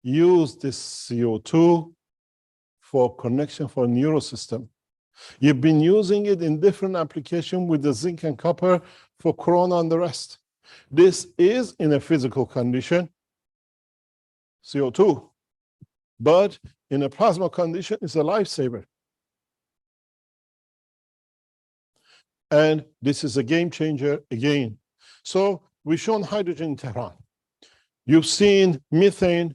use this CO2 for connection for a neural system. You've been using it in different applications with the zinc and copper for corona and the rest. This is in a physical condition, CO2, but in a plasma condition, it's a lifesaver. And this is a game changer again. So we've shown hydrogen in Tehran. You've seen methane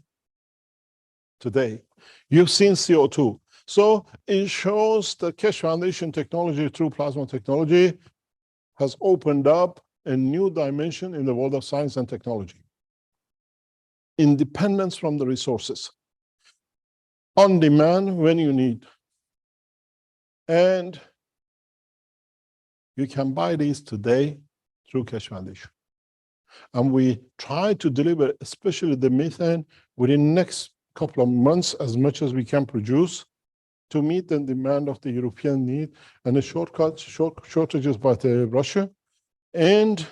today. You've seen CO2. So it shows the Keshe Foundation technology through plasma technology has opened up a new dimension in the world of science and technology. Independence from the resources. On demand when you need. And you can buy these today through Keshe Foundation. And we try to deliver, especially the methane, within the next couple of months, as much as we can produce to meet the demand of the European need and the shortages by Russia, and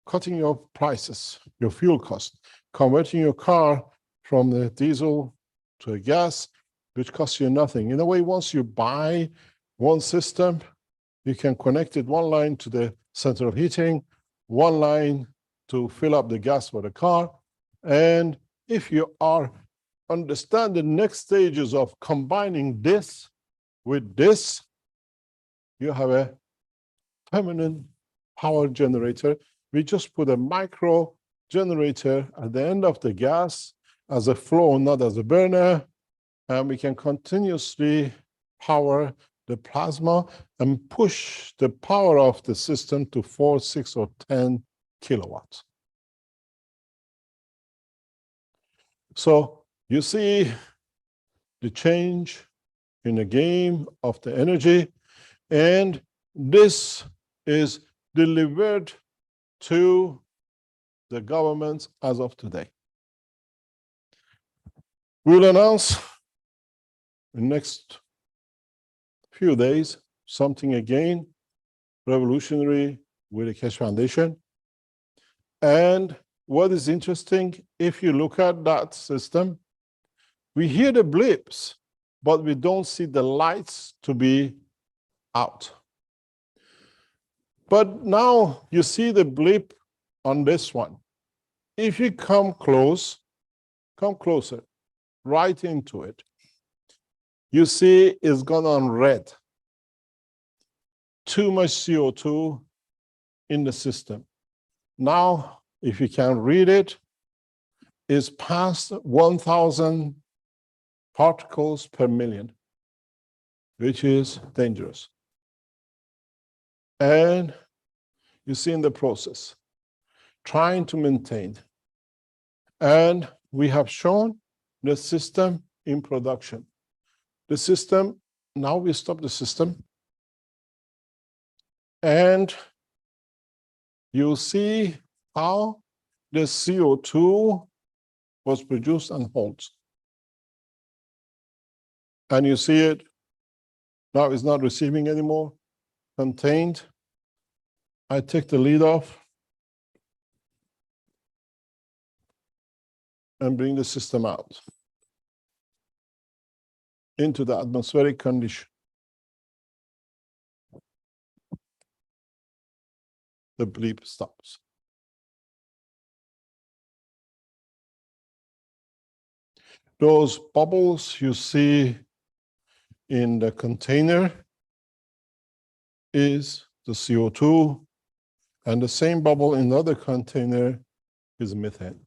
cutting your prices, your fuel cost, converting your car from the diesel to a gas, which costs you nothing. In a way, once you buy one system, you can connect it one line to the center of heating, one line to fill up the gas for the car. And if you understand the next stages of combining this with this, you have a permanent power generator. We just put a micro generator at the end of the gas as a flow, not as a burner, and we can continuously power the plasma and push the power of the system to 4, 6, or 10 kilowatts. So you see the change in the game of the energy, and this is delivered to the governments as of today. We'll announce in the next few days something again revolutionary with the Keshe Foundation. And what is interesting, if you look at that system, we hear the blips, but we don't see the lights to be out. But now you see the blip on this one. If you come closer, right into it, you see it's gone on red. Too much CO2 in the system. Now, if you can read it, it's past 1,000 particles per million, which is dangerous. And you see in the process, trying to maintain. And we have shown the system in production. The system, now we stop the system. And you see how the CO2 was produced and holds. And you see it, now it's not receiving anymore, contained. I take the lid off. and bring the system out into the atmospheric condition. The bleep stops. Those bubbles you see in the container is the CO2, and the same bubble in the other container is methane.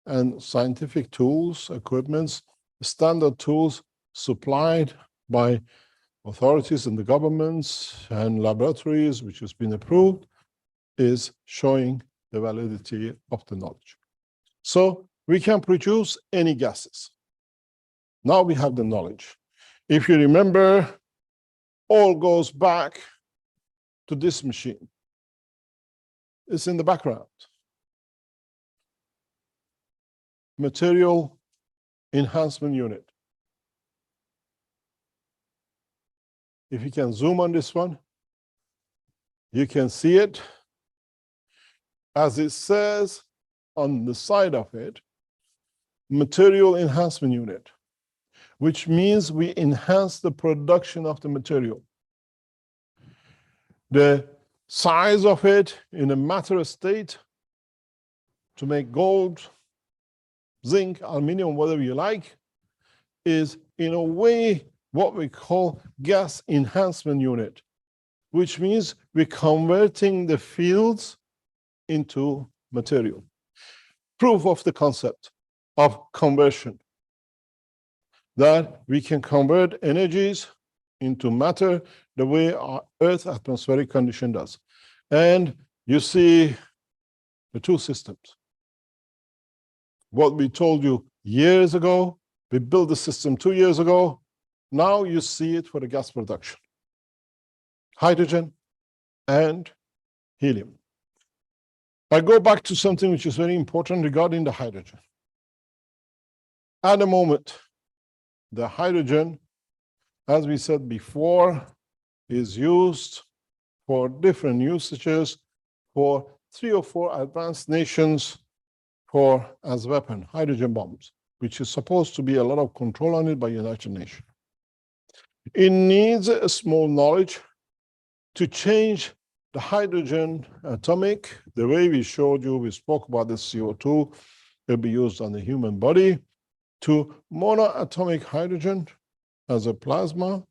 And scientific tools, equipments, standard tools supplied by authorities and the governments and laboratories, which has been approved, is showing the validity of the knowledge. So we can produce any gases. Now we have the knowledge. If you remember, all goes back to this machine. It's in the background. Material enhancement unit. If you can zoom on this one, you can see it. As it says on the side of it, material enhancement unit, which means we enhance the production of the material. The size of it in a matter state to make gold, zinc, aluminum, whatever you like, is in a way what we call gas enhancement unit, which means we're converting the fields into material. Proof of the concept of conversion, that we can convert energies into matter the way our Earth atmospheric condition does. And you see the two systems. What we told you years ago, we built the system 2 years ago. Now you see it for the gas production. Hydrogen and helium. I go back to something which is very important regarding the hydrogen. At the moment, the hydrogen, as we said before, is used for different usages for 3 or 4 advanced nations for as weapon, hydrogen bombs, which is supposed to be a lot of control on it by United Nations. It needs a small knowledge to change the hydrogen atomic, the way we showed you, we spoke about the CO2, will be used on the human body, to monoatomic hydrogen as a plasma.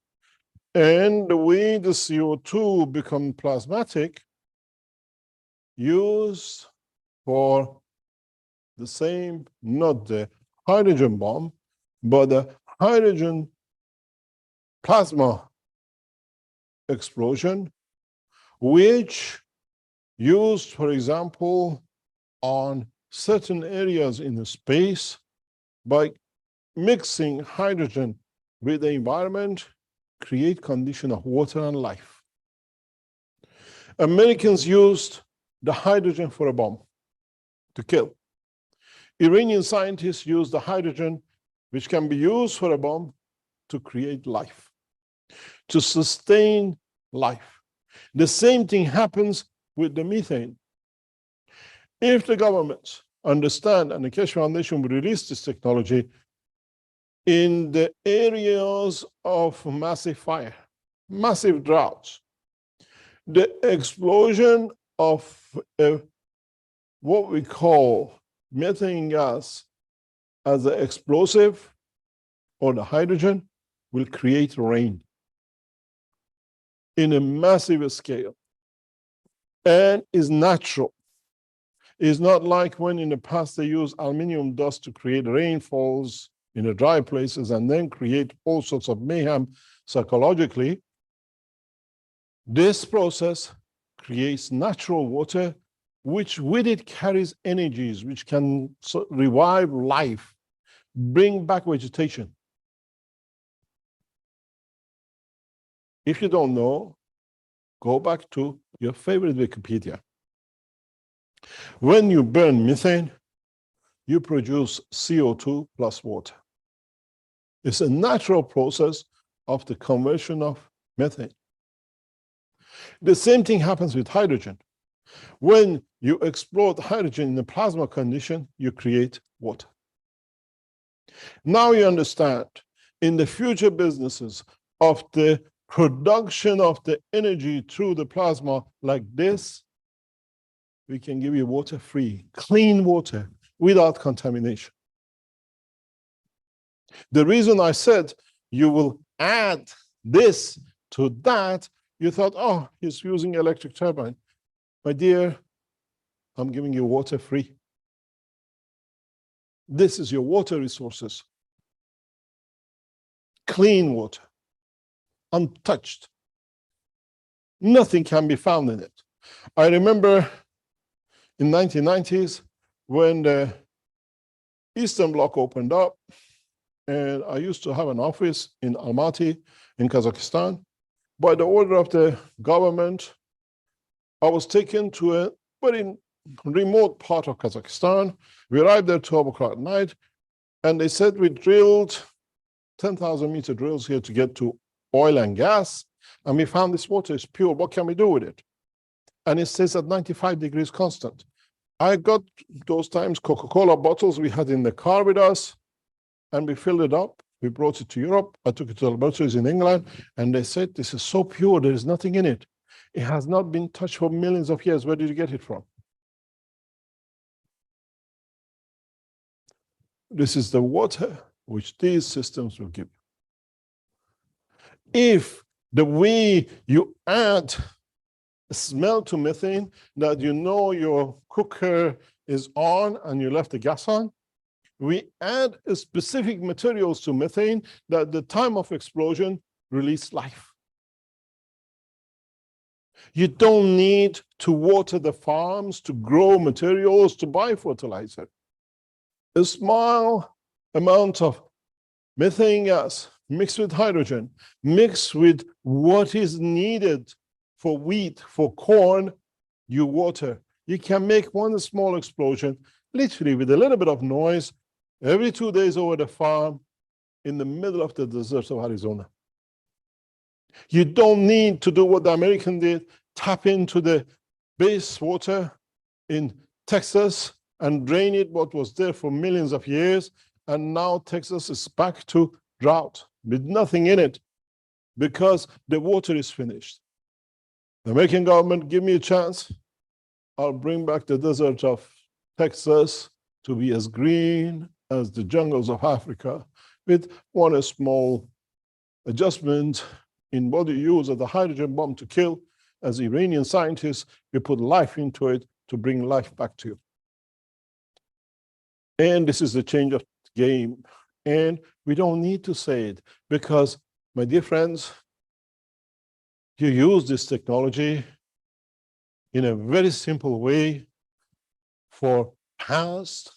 And the way the CO2 become plasmatic, used for the same, not the hydrogen bomb, but the hydrogen plasma explosion, which used, for example, on certain areas in the space by mixing hydrogen with the environment, create condition of water and life. Americans used the hydrogen for a bomb to kill. Iranian scientists used the hydrogen, which can be used for a bomb, to create life, to sustain life. The same thing happens with the methane. If the governments understand, and the Keshe Foundation will release this technology, in the areas of massive fire, massive droughts, the explosion of what we call methane gas as an explosive, or the hydrogen, will create rain in a massive scale and is natural. It's not like when in the past they used aluminum dust to create rainfalls in the dry places and then create all sorts of mayhem psychologically. This process creates natural water, which with it carries energies which can revive life, bring back vegetation. If you don't know, go back to your favorite Wikipedia. When you burn methane, you produce CO2 plus water. It's a natural process of the conversion of methane. The same thing happens with hydrogen. When you explode hydrogen in a plasma condition, you create water. Now you understand, in the future businesses of the production of the energy through the plasma like this, we can give you water free, clean water without contamination. The reason I said you will add this to that, you thought, oh, he's using electric turbine. My dear, I'm giving you water free. This is your water resources. Clean water, untouched. Nothing can be found in it. I remember in 1990s when the Eastern Bloc opened up, and I used to have an office in Almaty in Kazakhstan. By the order of the government, I was taken to a very remote part of Kazakhstan. We arrived there 12 o'clock at night, and they said we drilled 10,000 meter drills here to get to oil and gas, and we found this water is pure. What can we do with it? And it says at 95 degrees constant. I got those times Coca-Cola bottles we had in the car with us, and we filled it up. We brought it to Europe. I took it to the laboratories in England, and they said, this is so pure, there is nothing in it. It has not been touched for millions of years. Where did you get it from? This is the water which these systems will give you. If the way you add smell to methane, that you know your cooker is on and you left the gas on, we add specific materials to methane that at the time of explosion release life. You don't need to water the farms to grow materials to buy fertilizer. A small amount of methane gas mixed with hydrogen, mixed with what is needed for wheat, for corn, you water. You can make one small explosion, literally with a little bit of noise, every 2 days over the farm in the middle of the desert of Arizona. You don't need to do what the American did, tap into the base water in Texas and drain it, what was there for millions of years. And now Texas is back to drought with nothing in it because the water is finished. The American government, give me a chance, I'll bring back the desert of Texas to be as green as the jungles of Africa, with one small adjustment in what you use as a hydrogen bomb to kill. As Iranian scientists, we put life into it to bring life back to you. And this is the change of the game. And we don't need to say it because, my dear friends, you use this technology in a very simple way for past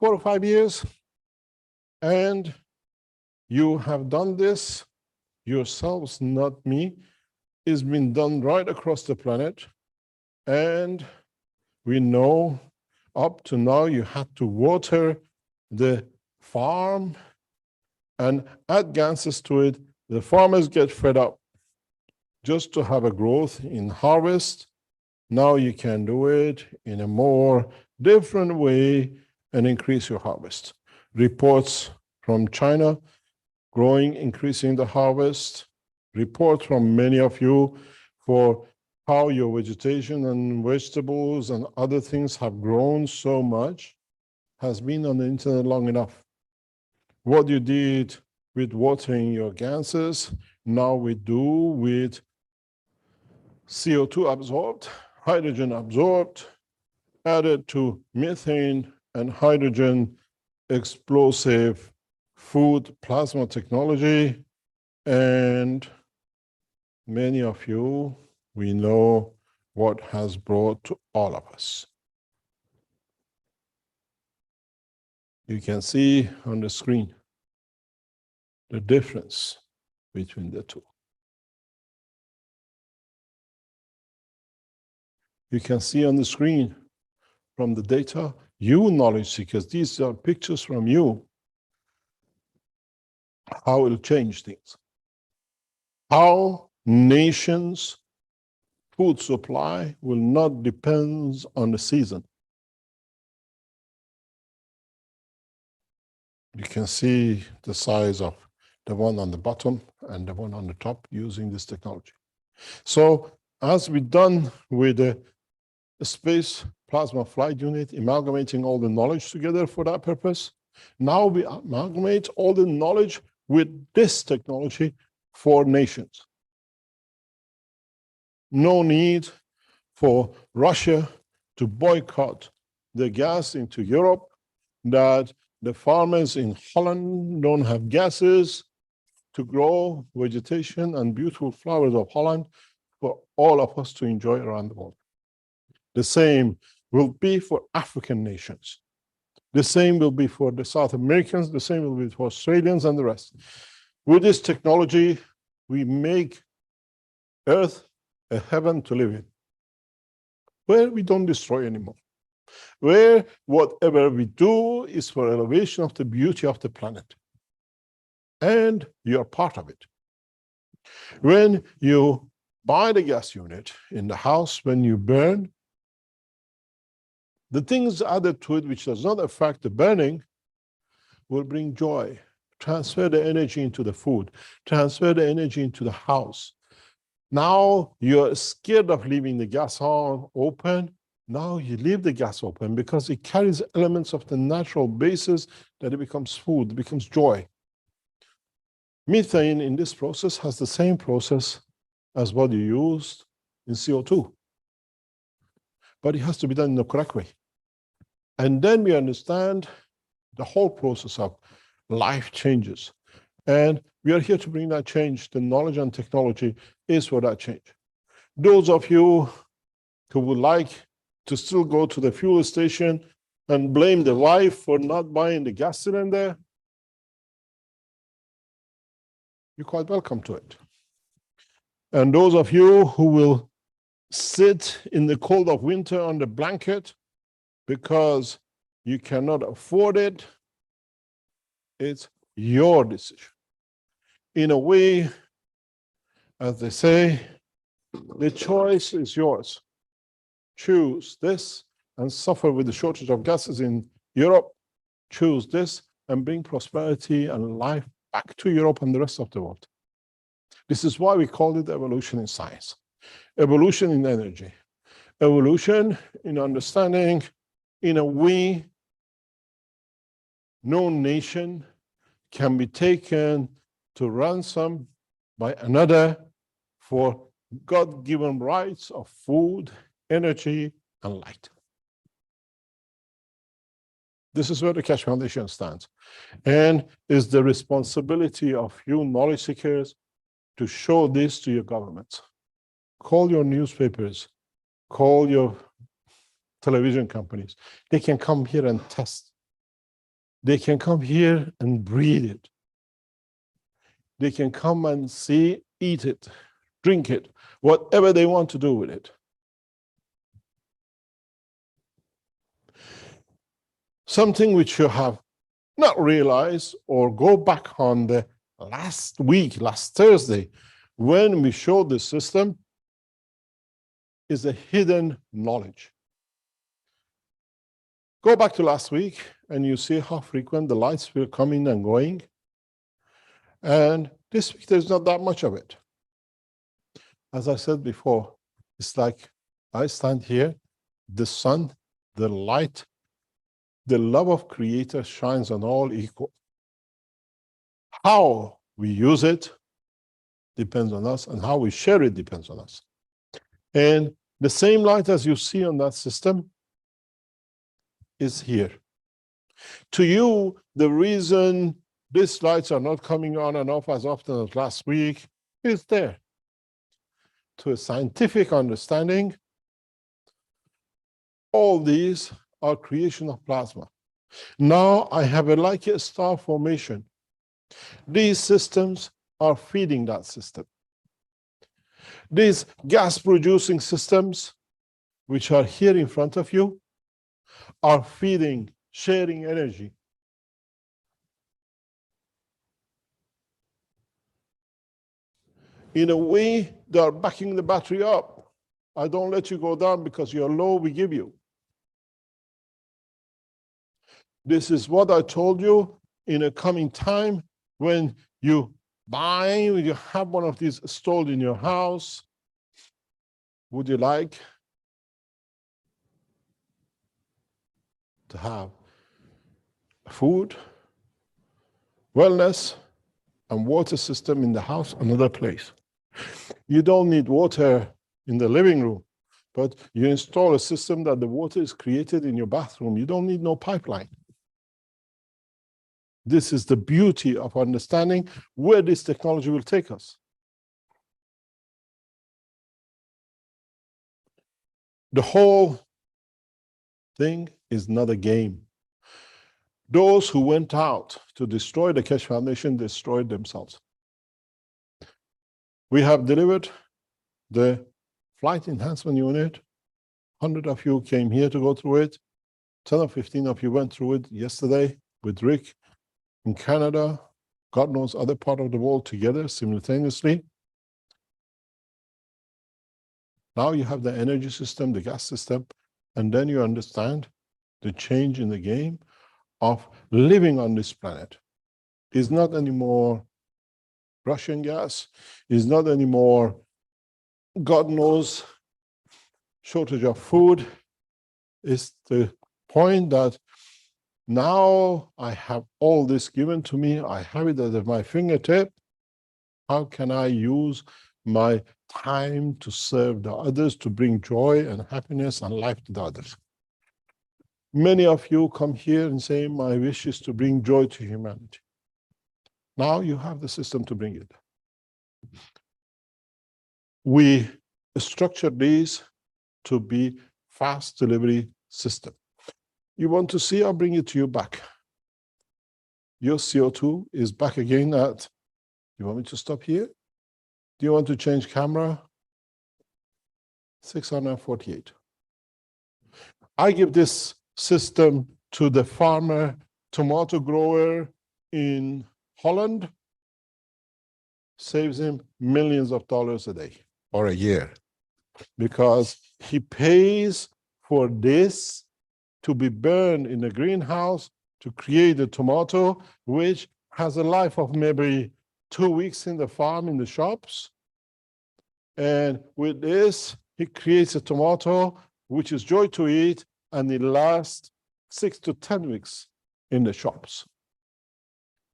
4 or 5 years, and you have done this yourselves, not me. It's been done right across the planet, and we know up to now you had to water the farm and add gases to it. The farmers get fed up just to have a growth in harvest. Now you can do it in a more different way and increase your harvest. Reports from China, growing, increasing the harvest. Reports from many of you for how your vegetation and vegetables and other things have grown so much has been on the internet long enough. What you did with watering your gases, now we do with CO2 absorbed, hydrogen absorbed, added to methane and hydrogen explosive food plasma technology. And many of you, we know what has brought to all of us. You can see on the screen the difference between the two. You can see on the screen from the data, you knowledge seekers, these are pictures from you, how it'll change things. How nations' food supply will not depend on the season. You can see the size of the one on the bottom and the one on the top using this technology. So as we've done with the space plasma flight unit, amalgamating all the knowledge together for that purpose, now we amalgamate all the knowledge with this technology for nations. No need for Russia to boycott the gas into Europe, that the farmers in Holland don't have gases to grow vegetation and beautiful flowers of Holland for all of us to enjoy around the world. The same will be for African nations. The same will be for the South Americans. The same will be for Australians and the rest. With this technology, we make Earth a heaven to live in, where we don't destroy anymore, where whatever we do is for elevation of the beauty of the planet. And you're part of it. When you buy the gas unit in the house, when you burn, the things added to it which does not affect the burning will bring joy. Transfer the energy into the food, transfer the energy into the house. Now you're scared of leaving the gas on open. Now you leave the gas open because it carries elements of the natural basis that it becomes food, it becomes joy. Methane in this process has the same process as what you used in CO2. But it has to be done in the correct way. And then we understand the whole process of life changes. And we are here to bring that change. The knowledge and technology is for that change. Those of you who would like to still go to the fuel station and blame the wife for not buying the gas cylinder, you're quite welcome to it. And those of you who will sit in the cold of winter on the blanket because you cannot afford it, it's your decision. In a way, as they say, the choice is yours. Choose this and suffer with the shortage of gases in Europe. Choose this and bring prosperity and life back to Europe and the rest of the world. This is why we call it evolution in science, evolution in energy, evolution in understanding. In a way, no nation can be taken to ransom by another for God-given rights of food, energy, and light. This is where the Keshe Foundation stands, and is the responsibility of you knowledge seekers to show this to your governments. Call your newspapers, call your television companies. They can come here and test. They can come here and breathe it. They can come and see, eat it, drink it, whatever they want to do with it. Something which you have not realized, or go back on the last week, last Thursday, when we showed the system, is a hidden knowledge. Go back to last week and you see how frequent the lights were coming and going. And this week, there's not that much of it. As I said before, it's like I stand here, the sun, the light, the love of Creator shines on all equal. How we use it depends on us, and how we share it depends on us. And the same light as you see on that system is here. To you, the reason these lights are not coming on and off as often as last week is there. To a scientific understanding, all these are creation of plasma. Now I have like a star formation. These systems are feeding that system. These gas-producing systems, which are here in front of you, are feeding, sharing energy. In a way, they are backing the battery up. I don't let you go down because you're low, we give you. This is what I told you in a coming time when you have one of these installed in your house, would you like to have food, wellness, and water system in the house, another place? You don't need water in the living room, but you install a system that the water is created in your bathroom. You don't need no pipeline. This is the beauty of understanding where this technology will take us. The whole thing is not a game. Those who went out to destroy the Keshe Foundation destroyed themselves. We have delivered the flight enhancement unit. 100 of you came here to go through it. 10 or 15 of you went through it yesterday with Rick in Canada, God knows other part of the world together simultaneously. Now you have the energy system, the gas system, and then you understand the change in the game of living on this planet. Is not anymore Russian gas, is not anymore, God knows, shortage of food. It's the point that now I have all this given to me, I have it at my fingertip. How can I use my time to serve the others, to bring joy and happiness and life to the others? Many of you come here and say, my wish is to bring joy to humanity. Now you have the system to bring it. We structure these to be fast delivery system. You want to see, I'll bring it to you back. Your CO2 is back again at, you want me to stop here? Do you want to change camera? 648. I give this system to the farmer, tomato grower in Holland, saves him millions of dollars a day or a year, because he pays for this to be burned in the greenhouse to create a tomato, which has a life of maybe 2 weeks in the farm, in the shops. And with this, he creates a tomato, which is joy to eat, and it lasts 6 to 10 weeks in the shops.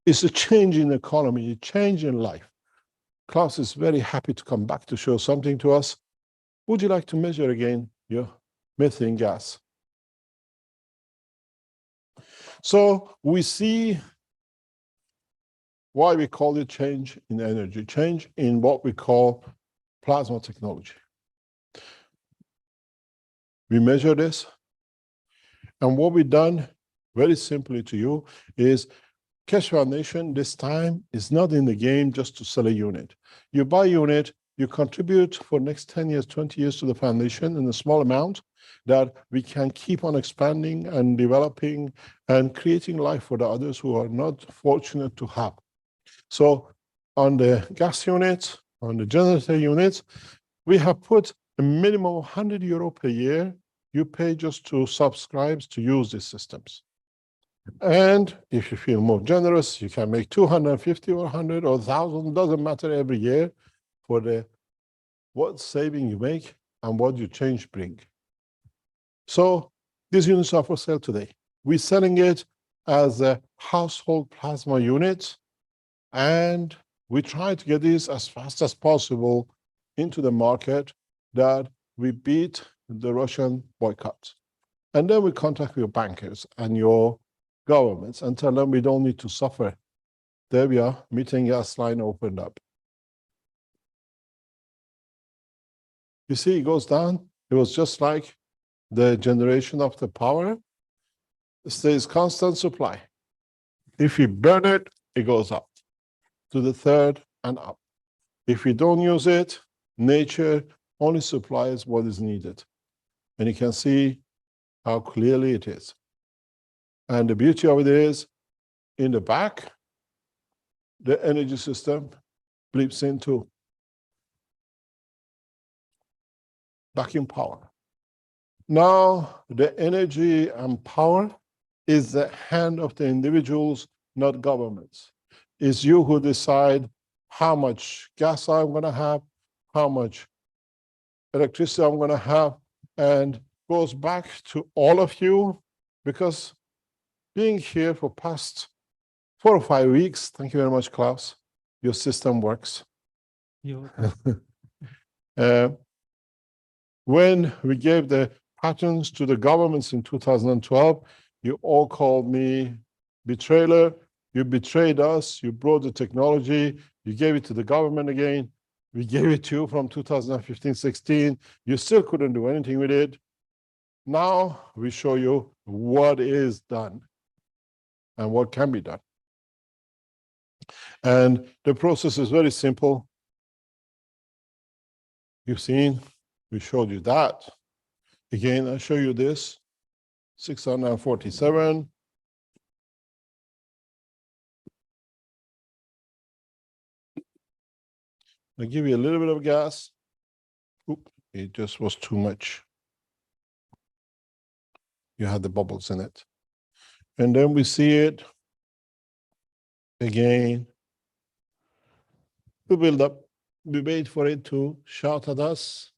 It's a change in the economy, a change in life. Klaus is very happy to come back to show something to us. Would you like to measure again your methane gas? So we see why we call it change in energy, change in what we call plasma technology. We measure this, and what we've done, very simply to you, is Keshe Foundation this time is not in the game just to sell a unit. You buy a unit, you contribute for next 10 years, 20 years to the foundation in a small amount that we can keep on expanding and developing and creating life for the others who are not fortunate to have. So on the gas units, on the generator units, we have put a minimum of 100 euro per year. You pay just to subscribe to use these systems. And if you feel more generous, you can make 250 or 100 or 1,000, doesn't matter, every year for the what saving you make and what your change bring. So these units are for sale today. We're selling it as a household plasma unit, and we try to get this as fast as possible into the market that we beat the Russian boycott. And then we contact your bankers and your governments and tell them we don't need to suffer. There we are, methane gas line opened up. You see, it goes down. It was just like the generation of the power. It stays constant supply. If you burn it, it goes up to the third and up. If we don't use it, nature only supplies what is needed. And you can see how clearly it is. And the beauty of it is, in the back, the energy system bleeps into vacuum power. Now, the energy and power is the hand of the individuals not governments. It's you who decide how much gas I'm going to have, how much electricity I'm going to have, and goes back to all of you, because being here for past 4 or 5 weeks, thank you very much, Klaus, your system works. You, When we gave the patents to the governments in 2012, you all called me betrayer. You betrayed us. You brought the technology. You gave it to the government again. We gave it to you from 2015-16. You still couldn't do anything with it. Now we show you what is done and what can be done. And the process is very simple. You've seen, we showed you that. Again, I'll show you this, 647. I'll give you a little bit of gas. Oop, it just was too much. You had the bubbles in it. And then we see it again. We build up, we wait for it to shout at us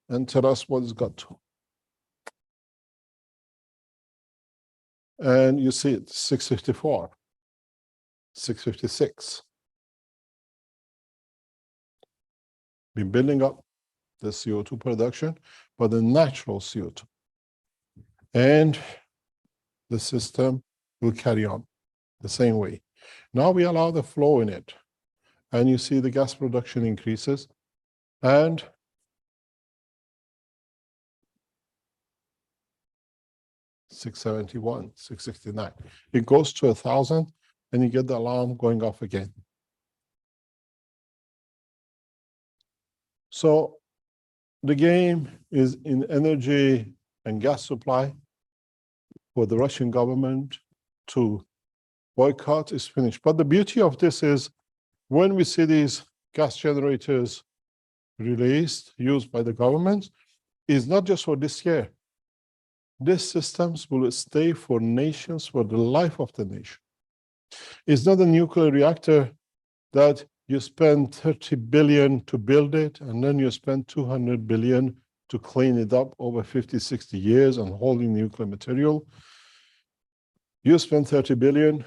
and tell us what it's got to. And you see it, 654, 656. We're building up the CO2 production, but the natural CO2. And the system will carry on the same way. Now we allow the flow in it, and you see the gas production increases, and $671, $669. It goes to 1,000, and you get the alarm going off again. So the game is in energy and gas supply for the Russian government to boycott is finished. But the beauty of this is when we see these gas generators released, used by the government, is not just for this year. These systems will stay for nations for the life of the nation. It's not a nuclear reactor that you spend 30 billion to build it, and then you spend 200 billion to clean it up over 50, 60 years and holding nuclear material. You spend 30 billion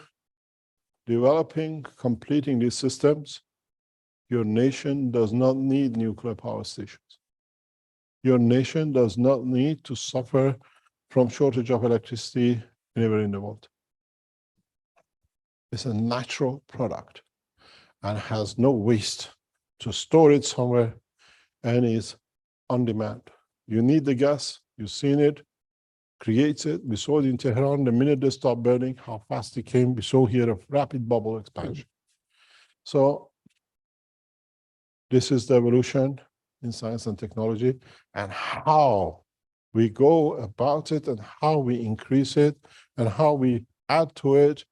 developing, completing these systems. Your nation does not need nuclear power stations. Your nation does not need to suffer from shortage of electricity anywhere in the world. It's a natural product and has no waste to store it somewhere, and is on demand. You need the gas, you've seen it, creates it. We saw it in Tehran, the minute they stopped burning, how fast it came. We saw here a rapid bubble expansion. So this is the evolution in science and technology, and how we go about it and how we increase it and how we add to it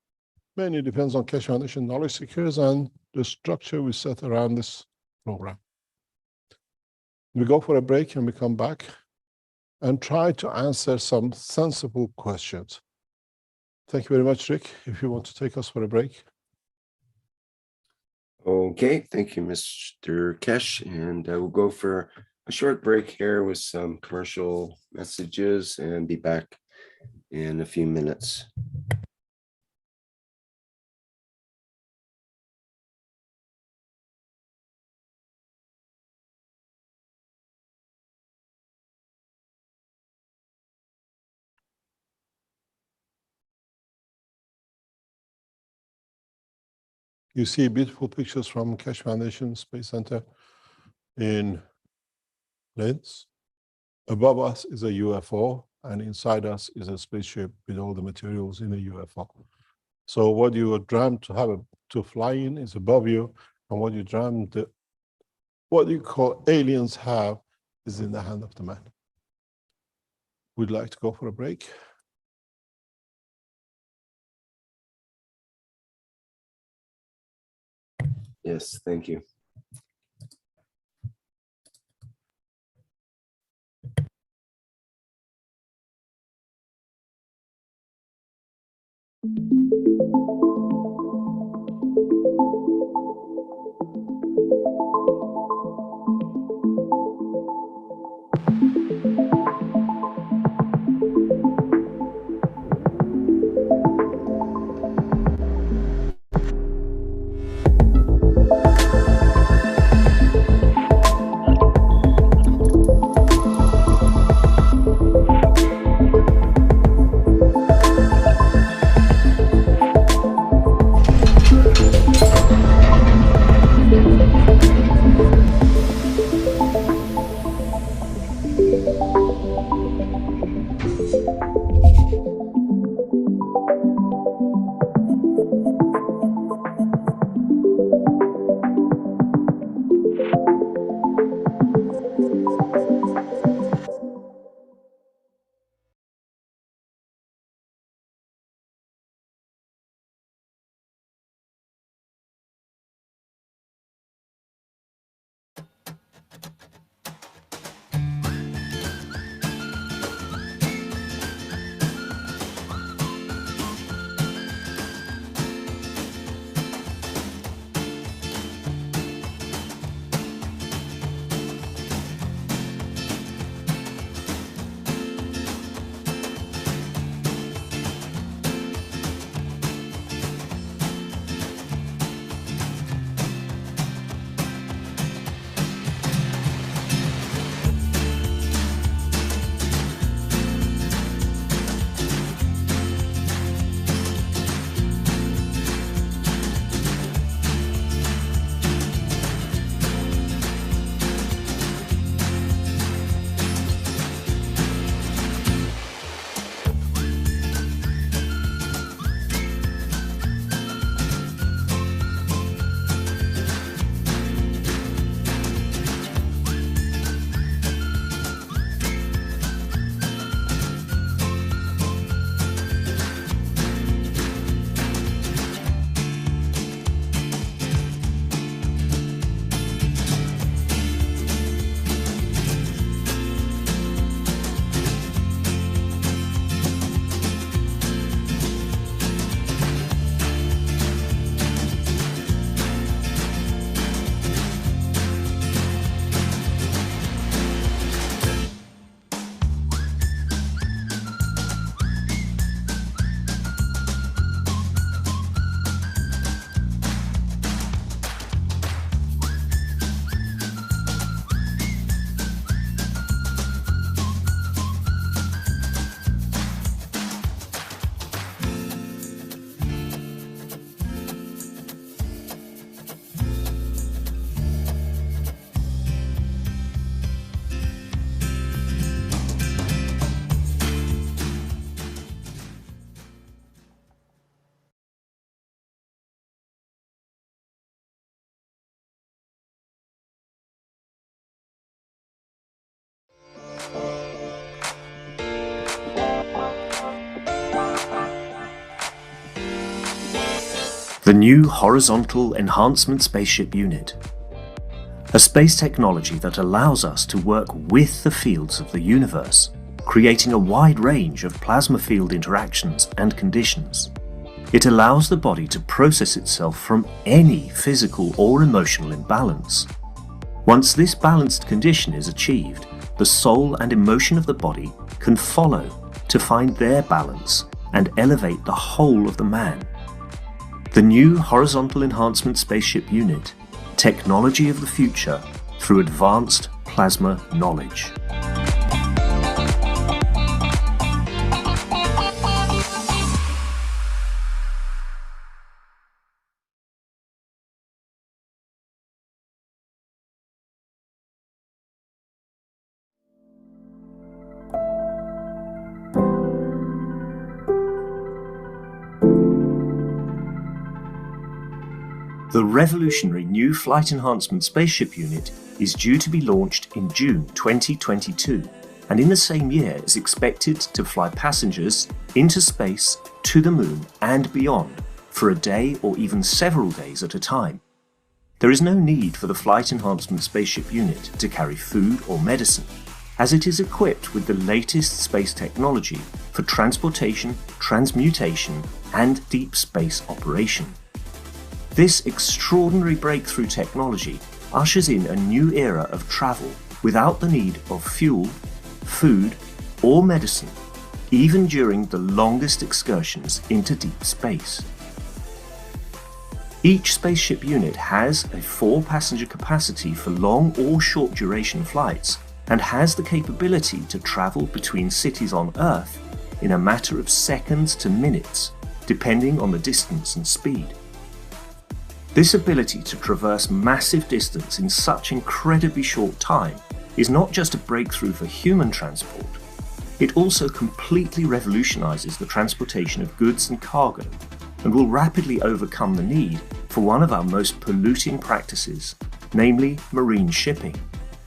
mainly depends on Keshe Foundation knowledge seekers and the structure we set around this program. We go for a break and we come back and try to answer some sensible questions. Thank you very much, Rick, if you want to take us for a break. Okay, thank you, Mr. Kesh. And we'll go for a short break here with some commercial messages and be back in a few minutes. You see beautiful pictures from Keshe Foundation Space Center in Linz. Above us is a UFO, and inside us is a spaceship with all the materials in a UFO. So what you dreamt to have to fly in is above you, and what you dreamt, what you call aliens have, is in the hand of the man. We'd like to go for a break. Yes, thank you. The new Horizontal Enhancement Spaceship Unit. A space technology that allows us to work with the fields of the universe, creating a wide range of plasma field interactions and conditions. It allows the body to process itself from any physical or emotional imbalance. Once this balanced condition is achieved, the soul and emotion of the body can follow to find their balance and elevate the whole of the man. The new Horizontal Enhancement Spaceship Unit, technology of the future through advanced plasma knowledge. The revolutionary new Flight Enhancement Spaceship Unit is due to be launched in June 2022, and in the same year is expected to fly passengers into space, to the moon and beyond for a day or even several days at a time. There is no need for the Flight Enhancement Spaceship Unit to carry food or medicine, as it is equipped with the latest space technology for transportation, transmutation and deep space operation. This extraordinary breakthrough technology ushers in a new era of travel without the need of fuel, food, or medicine, even during the longest excursions into deep space. Each spaceship unit has a 4-passenger capacity for long or short duration flights and has the capability to travel between cities on Earth in a matter of seconds to minutes, depending on the distance and speed. This ability to traverse massive distance in such incredibly short time is not just a breakthrough for human transport, it also completely revolutionizes the transportation of goods and cargo and will rapidly overcome the need for one of our most polluting practices, namely marine shipping,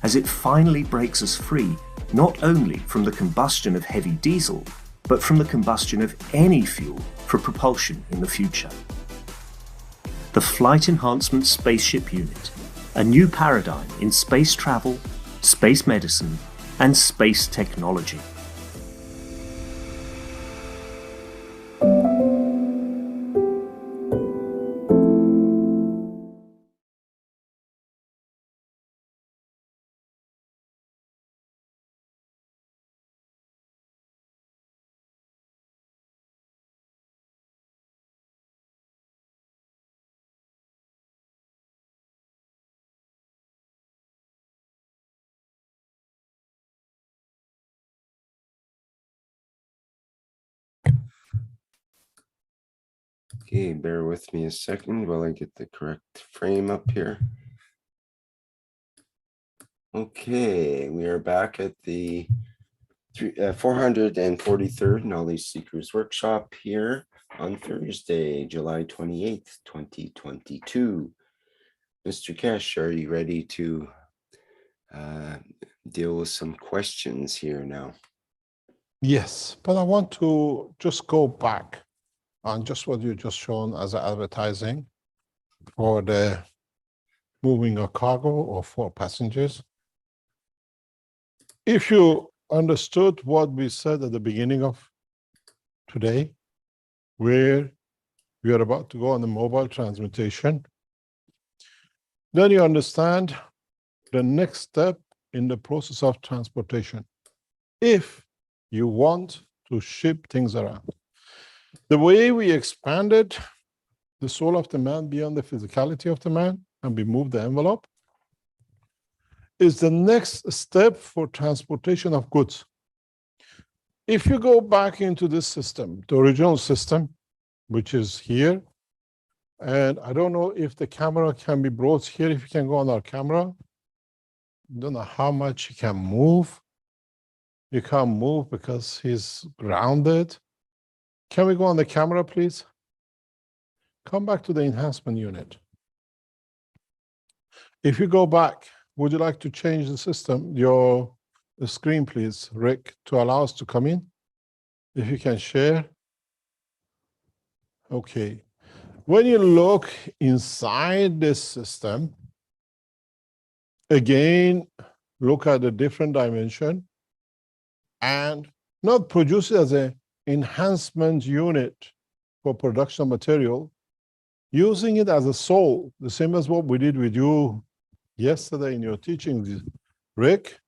as it finally breaks us free not only from the combustion of heavy diesel, but from the combustion of any fuel for propulsion in the future. The Flight Enhancement Spaceship Unit, a new paradigm in space travel, space medicine, and space technology. Okay, bear with me a second while I get the correct frame up here. Okay, we are back at the 443rd Knowledge Seekers Workshop here on Thursday, July 28th, 2022. Mr. Kesh, are you ready to deal with some questions here now? Yes, but I want to just go back on just what you just shown as advertising for the moving a cargo or 4 passengers. If you understood what we said at the beginning of today, where we are about to go on the mobile transmutation, then you understand the next step in the process of transportation. If you want to ship things around, the way we expanded the soul of the man beyond the physicality of the man and we move the envelope is the next step for transportation of goods. If you go back into this system, the original system, which is here, and I don't know if the camera can be brought here, if you can go on our camera. I don't know how much you can move. You can't move because he's grounded. Can we go on the camera, please? Come back to the enhancement unit. If you go back, would you like to change the system, the screen, please, Rick, to allow us to come in? If you can share. Okay. When you look inside this system, again, look at a different dimension and not produce it as an enhancement unit for production material, using it as a soul, the same as what we did with you yesterday in your teachings, Rick,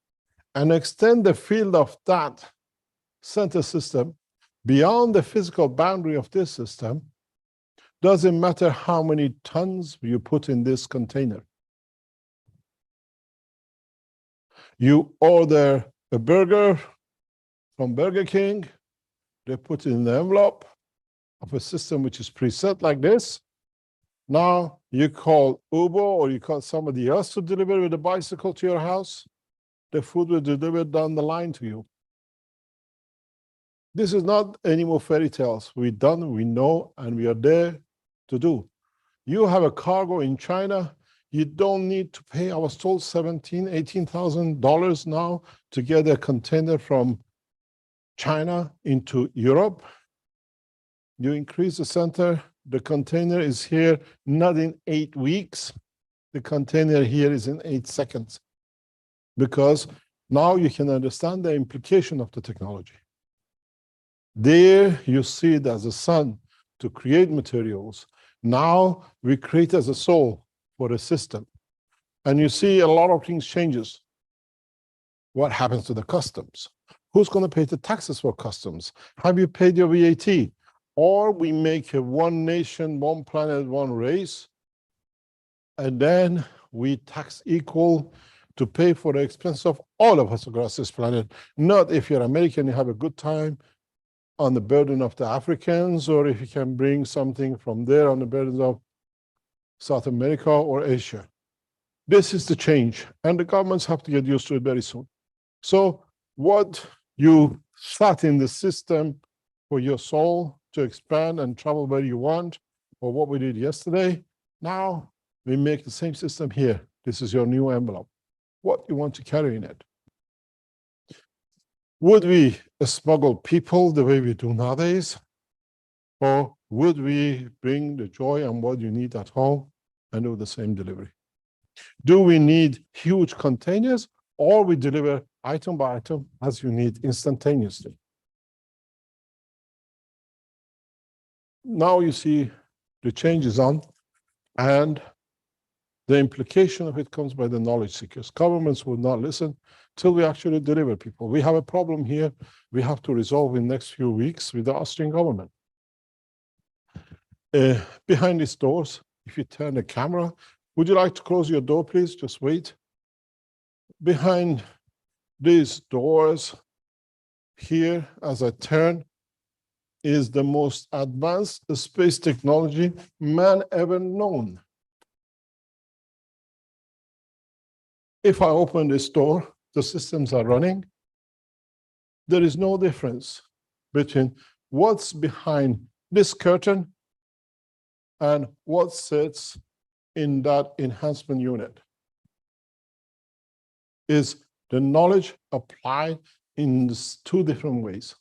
and extend the field of that center system beyond the physical boundary of this system. Doesn't matter how many tons you put in this container. You order a burger from Burger King, they put it in the envelope of a system which is preset like this. Now you call Uber or you call somebody else to deliver with a bicycle to your house, the food will deliver down the line to you. This is not any more fairy tales. We've done, we know, and we are there to do. You have a cargo in China, you don't need to pay, I was told $17,000, $18,000 now to get a container from China into Europe. You increase the center, the container is here not in 8 weeks. The container here is in 8 seconds. Because now you can understand the implication of the technology. There you see it as a sun to create materials. Now we create as a soul for a system. And you see a lot of things changes. What happens to the customs? Who's going to pay the taxes for customs? Have you paid your VAT? Or we make a one nation, one planet, one race, and then we tax equal to pay for the expense of all of us across this planet. Not if you're American, you have a good time on the burden of the Africans, or if you can bring something from there on the burdens of South America or Asia. This is the change, and the governments have to get used to it very soon. So what you thought in the system for your soul to expand and travel where you want, or what we did yesterday, now we make the same system here. This is your new envelope. What you want to carry in it. Would we smuggle people the way we do nowadays? Or would we bring the joy and what you need at home and do the same delivery? Do we need huge containers, or we deliver item by item as you need instantaneously? Now you see the change is on, and the implication of it comes by the knowledge seekers. Governments will not listen till we actually deliver people. We have a problem here we have to resolve in the next few weeks with the Austrian government. Behind these doors, if you turn the camera, would you like to close your door, please? Just wait. Behind these doors here, as I turn, is the most advanced space technology man ever known. If I open this door, the systems are running. There is no difference between what's behind this curtain and what sits in that enhancement unit. Is the knowledge applied in 2 different ways.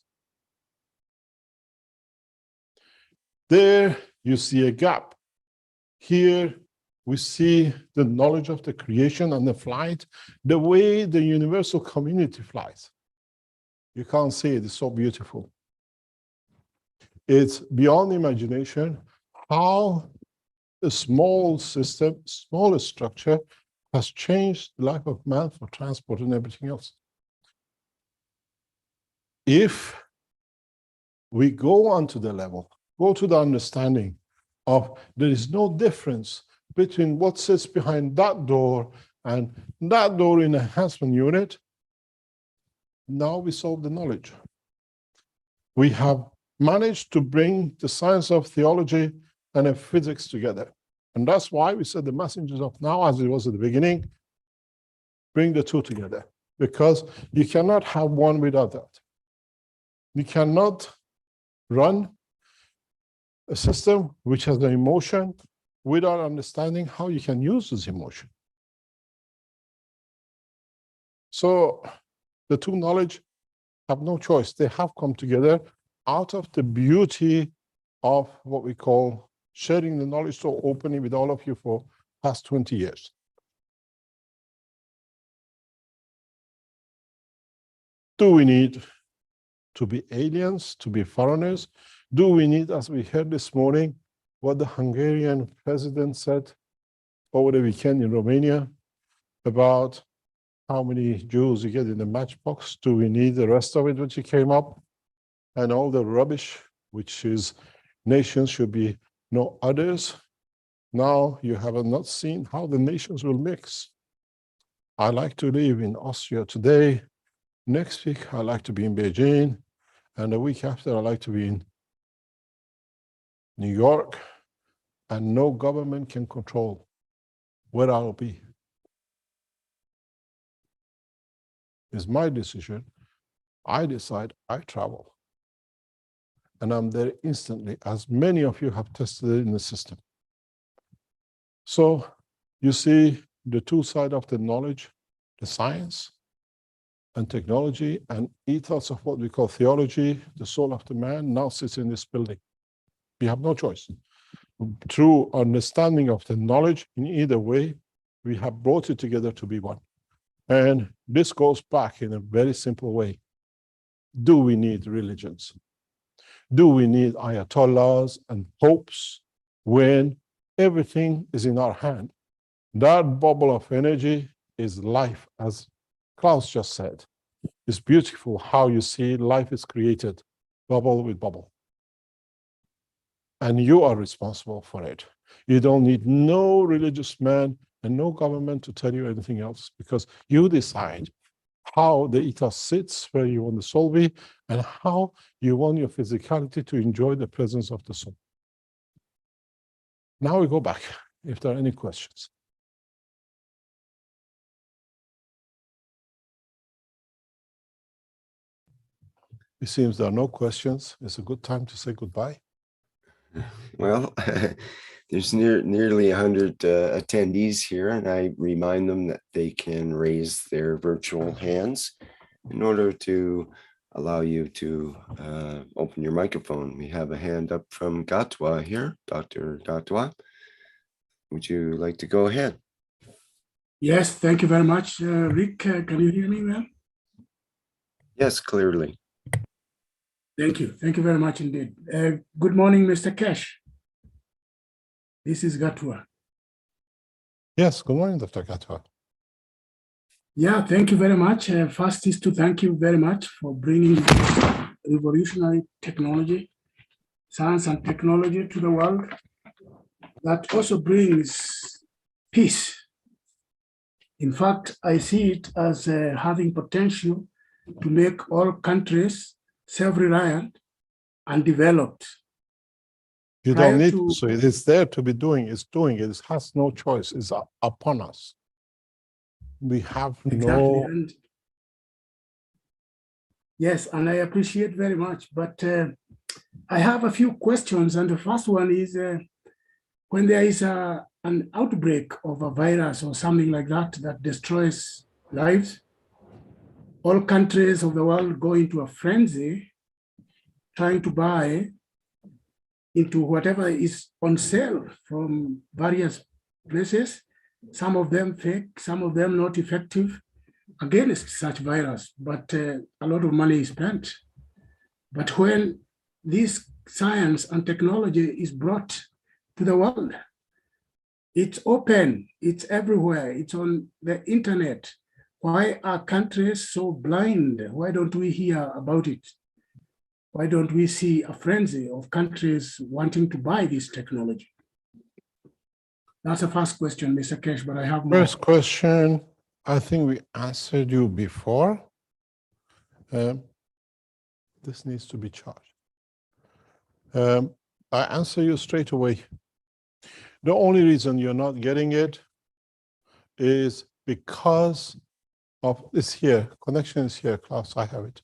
There you see a gap. Here we see the knowledge of the creation and the flight, the way the universal community flies. You can't see it, it's so beautiful. It's beyond imagination how a small system, small structure has changed the life of man for transport and everything else. If we go on to the level, go to the understanding of there is no difference between what sits behind that door and that door in the enhancement unit, now we solve the knowledge. We have managed to bring the science of theology and physics together. And that's why we said the messengers of now, as it was at the beginning, bring the 2 together. Because you cannot have one without that. You cannot run a system which has an emotion without understanding how you can use this emotion. So the 2 knowledge have no choice. They have come together out of the beauty of what we call sharing the knowledge so openly with all of you for past 20 years. Do we need to be aliens, to be foreigners? Do we need, as we heard this morning, what the Hungarian president said over the weekend in Romania about how many Jews you get in the matchbox? Do we need the rest of it, which he came up? And all the rubbish, which is nations should be no others. Now you have not seen how the nations will mix. I like to live in Austria today. Next week, I like to be in Beijing. And the week after, I like to be in New York. And no government can control where I'll be. It's my decision. I decide, I travel. And I'm there instantly, as many of you have tested it in the system. So you see the two sides of the knowledge, the science and technology and ethos of what we call theology, the soul of the man now sits in this building. We have no choice. Through understanding of the knowledge in either way, we have brought it together to be one. And this goes back in a very simple way. Do we need religions? Do we need ayatollahs and popes when everything is in our hand? That bubble of energy is life, as Klaus just said. It's beautiful how you see life is created, bubble with bubble. And you are responsible for it. You don't need no religious man and no government to tell you anything else, because you decide how the ethos sits, where you want the soul be, and how you want your physicality to enjoy the presence of the soul. Now we go back, if there are any questions. It seems there are no questions. It's a good time to say goodbye. Well, there's nearly 100 attendees here, and I remind them that they can raise their virtual hands in order to allow you to open your microphone. We have a hand up from Gatwa here. Dr. Gatwa, would you like to go ahead? Yes, thank you very much. Rick, can you hear me well? Yes, clearly. Thank you. Thank you very much indeed. Good morning, Mr. Kesh. This is Gatwa. Yes, good morning, Dr. Gatwa. Yeah, thank you very much. First is to thank you very much for bringing this revolutionary technology, science and technology to the world that also brings peace. In fact, I see it as having potential to make all countries self-reliant and developed. You don't need to, so it is there to be doing, it's doing it. It has no choice, it's upon us. We have Exactly. no... And yes, and I appreciate very much, but I have a few questions. And the first one is, when there is an outbreak of a virus or something like that that destroys lives, all countries of the world go into a frenzy trying to buy into whatever is on sale from various places, some of them fake, some of them not effective against such virus, but a lot of money is spent. But when this science and technology is brought to the world, it's open, it's everywhere, it's on the internet. Why are countries so blind? Why don't we hear about it? Why don't we see a frenzy of countries wanting to buy this technology? That's the first question, Mr. Kesh, but I have more. First question, I think we answered you before. This needs to be charged. I answer you straight away. The only reason you're not getting it is because of this here, connection is here, Klaus, I have it,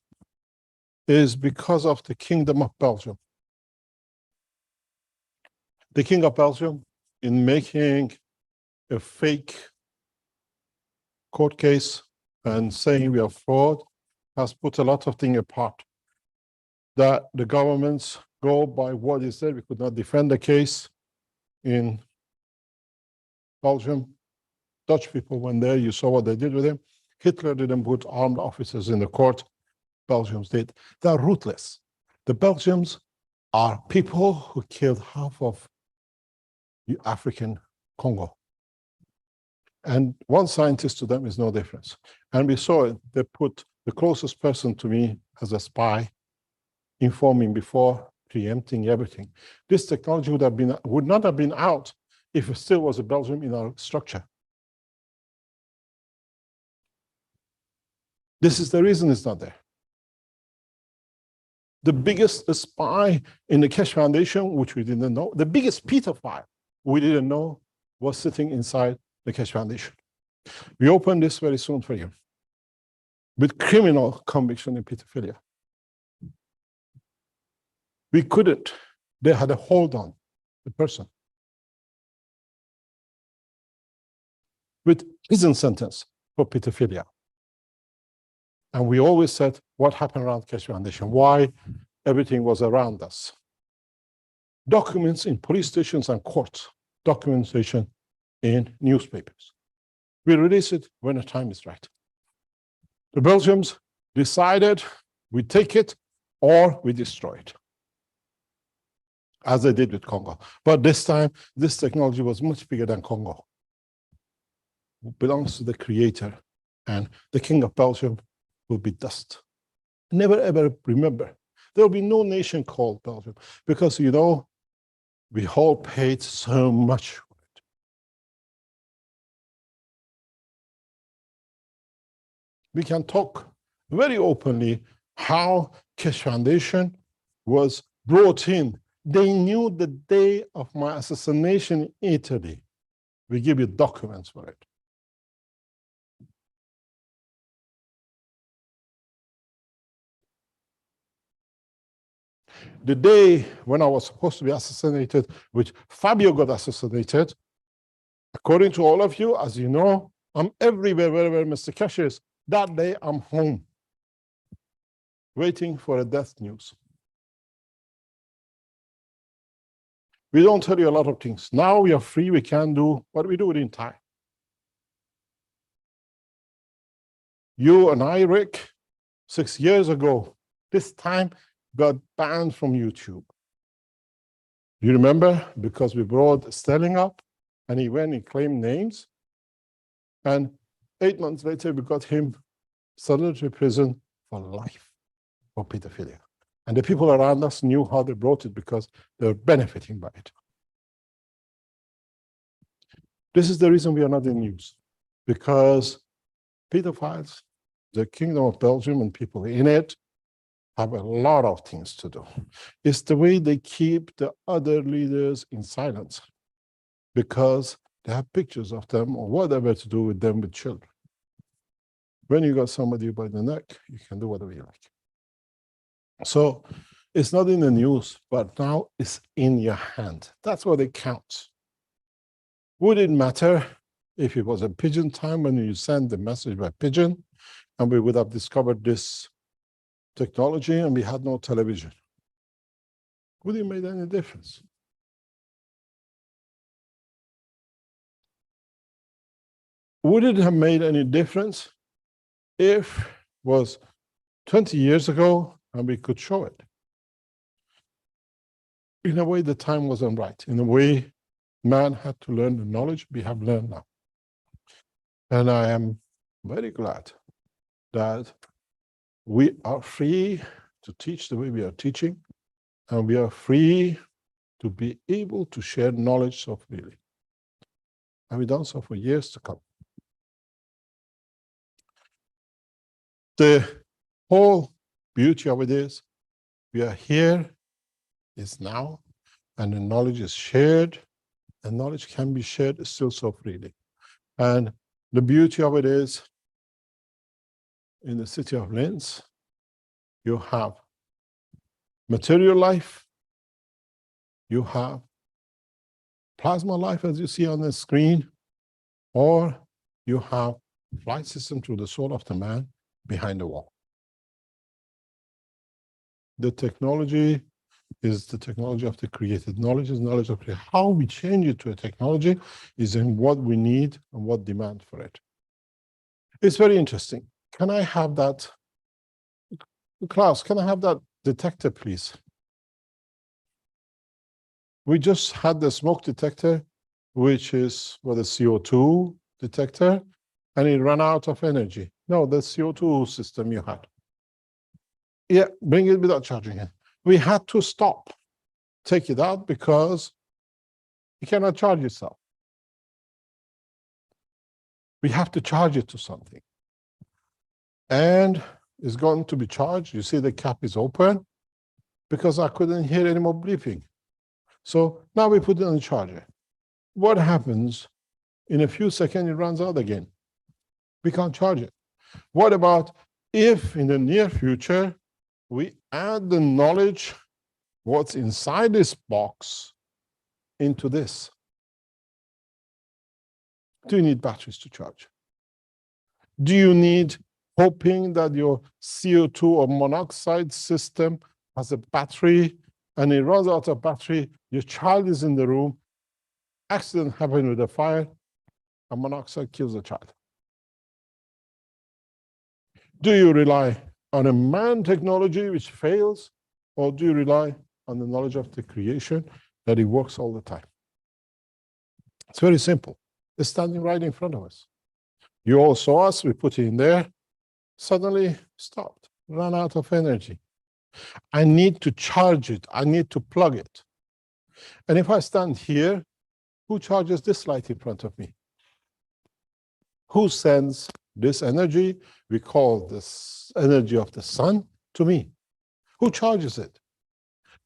is because of the Kingdom of Belgium. The King of Belgium, in making a fake court case and saying we are fraud, has put a lot of things apart. That the governments go by what is said, we could not defend the case, in Belgium. Dutch people went there, you saw what they did with him. Hitler didn't put armed officers in the court. Belgians did. They're ruthless. The Belgians are people who killed half of the African Congo. And one scientist to them is no difference. And we saw it. They put the closest person to me as a spy, informing before, preempting everything. This technology would not have been out if it still was a Belgium in our structure. This is the reason it's not there. The biggest spy in the Keshe Foundation, which we didn't know, the biggest pedophile we didn't know, was sitting inside the Keshe Foundation. We open this very soon for you with criminal conviction in pedophilia. We couldn't. They had a hold on the person with prison sentence for pedophilia. And we always said, what happened around Keshe Foundation? Why everything was around us? Documents in police stations and courts, documentation in newspapers. We release it when the time is right. The Belgians decided we take it or we destroy it, as they did with Congo. But this time, this technology was much bigger than Congo. It belongs to the creator, and the king of Belgium will be dust. Never ever remember. There will be no nation called Belgium because, you know, we all paid so much for it. We can talk very openly how Keshe Foundation was brought in. They knew the day of my assassination in Italy. We give you documents for it. The day when I was supposed to be assassinated, which Fabio got assassinated, according to all of you, as you know, I'm everywhere, wherever Mr. Keshe is. That day, I'm home, waiting for a death news. We don't tell you a lot of things. Now we are free, we can do what we do within time. You and I, Rick, 6 years ago, this time got banned from YouTube. You remember? Because we brought Sterling up and he went and claimed names. And 8 months later, we got him solitary prison for life for pedophilia. And the people around us knew how they brought it because they were benefiting by it. This is the reason we are not in news, because pedophiles, the Kingdom of Belgium and people in it, have a lot of things to do. It's the way they keep the other leaders in silence because they have pictures of them or whatever to do with them with children. When you got somebody by the neck, you can do whatever you like. So it's not in the news, but now it's in your hand. That's what it counts. Would it matter if it was a pigeon time when you send the message by pigeon and we would have discovered this technology and we had no television? Would it make any difference? Would it have made any difference if it was 20 years ago and we could show it? In a way, the time wasn't right. In a way, man had to learn the knowledge we have learned now. And I am very glad that we are free to teach the way we are teaching, and we are free to be able to share knowledge so freely. And we've done so for years to come. The whole beauty of it is we are here, is now, and the knowledge is shared, and knowledge can be shared still so freely. And the beauty of it is, in the city of Linz, you have material life, you have plasma life as you see on the screen, or you have flight system through the soul of the man behind the wall. The technology is the technology of the created. Knowledge is knowledge of created. How we change it to a technology is in what we need and what demand for it. It's very interesting. Can I have that? Klaus, can I have that detector, please? We just had the smoke detector, which is the CO2 detector, and it ran out of energy. No, the CO2 system you had. Yeah, bring it without charging it. We had to stop, take it out because you cannot charge yourself. We have to charge it to something. And it's going to be charged. You see the cap is open because I couldn't hear any more bleeping. So now we put it on the charger. What happens? In a few seconds, it runs out again. We can't charge it. What about if in the near future, we add the knowledge, what's inside this box, into this? Do you need batteries to charge? Do you need hoping that your CO2 or monoxide system has a battery and it runs out of battery, your child is in the room, accident happened with a fire, and monoxide kills the child? Do you rely on a man technology which fails, or do you rely on the knowledge of the creation that it works all the time? It's very simple. It's standing right in front of us. You all saw us, we put it in there, suddenly stopped, ran out of energy. I need to charge it, I need to plug it. And if I stand here, who charges this light in front of me? Who sends this energy, we call this energy of the sun, to me? Who charges it?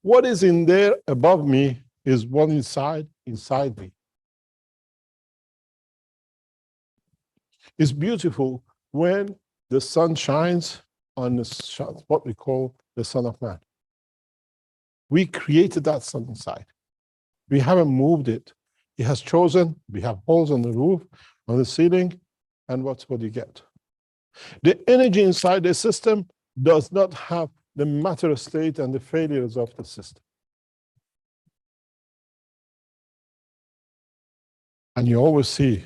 What is in there above me is one inside me. It's beautiful when the sun shines on what we call the Son of Man. We created that sun inside. We haven't moved it. It has chosen, we have holes on the roof, on the ceiling, and what you get. The energy inside the system does not have the matter state and the failures of the system. And you always see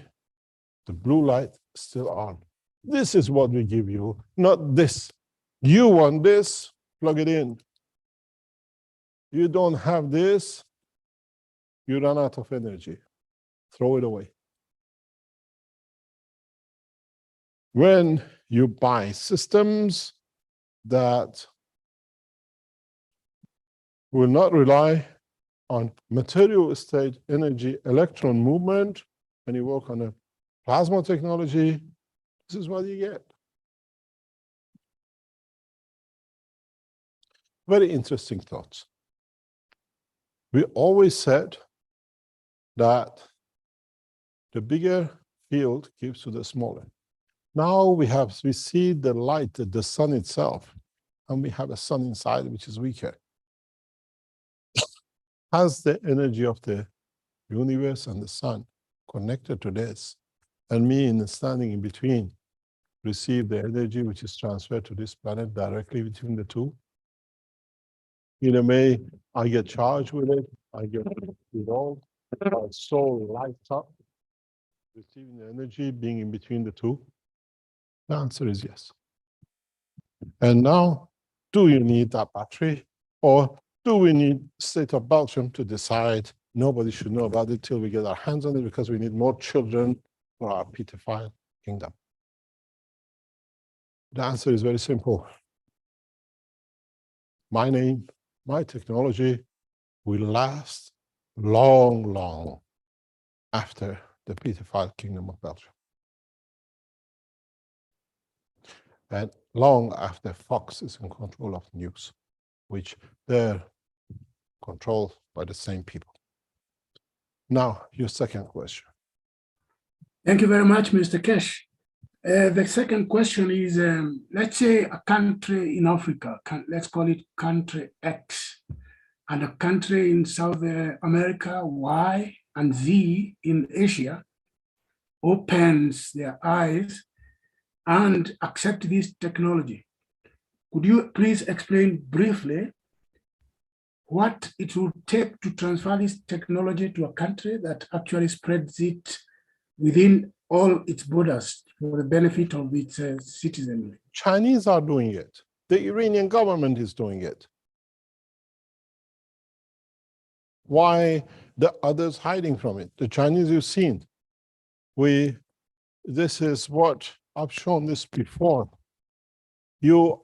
the blue light still on. This is what we give you, not this. You want this, plug it in. You don't have this, you run out of energy. Throw it away. When you buy systems that will not rely on material state energy electron movement, and you work on a plasma technology, this is what you get. Very interesting thoughts. We always said that the bigger field gives to the smaller. Now we see the light, the sun itself, and we have a sun inside which is weaker. Has the energy of the universe and the sun connected to this, and me standing in between receive the energy which is transferred to this planet directly between the two? In a way, I get charged with it, I get involved, my soul lights up, receiving the energy, being in between the two? The answer is yes. And now, do you need that battery? Or do we need State of Belgium to decide nobody should know about it till we get our hands on it because we need more children for our pedophile kingdom? The answer is very simple. My name, my technology will last long, long after the pedophile kingdom of Belgium. And long after Fox is in control of news, which they're controlled by the same people. Now, your second question. Thank you very much, Mr. Kesh. The second question is, let's say a country in Africa, let's call it country X, and a country in South America, Y, and Z in Asia, opens their eyes and accept this technology. Could you please explain briefly what it will take to transfer this technology to a country that actually spreads it within all its borders for the benefit of its citizenry. Chinese are doing it. The Iranian government is doing it. Why the others hiding from it? The Chinese you've seen. This is what I've shown this before. We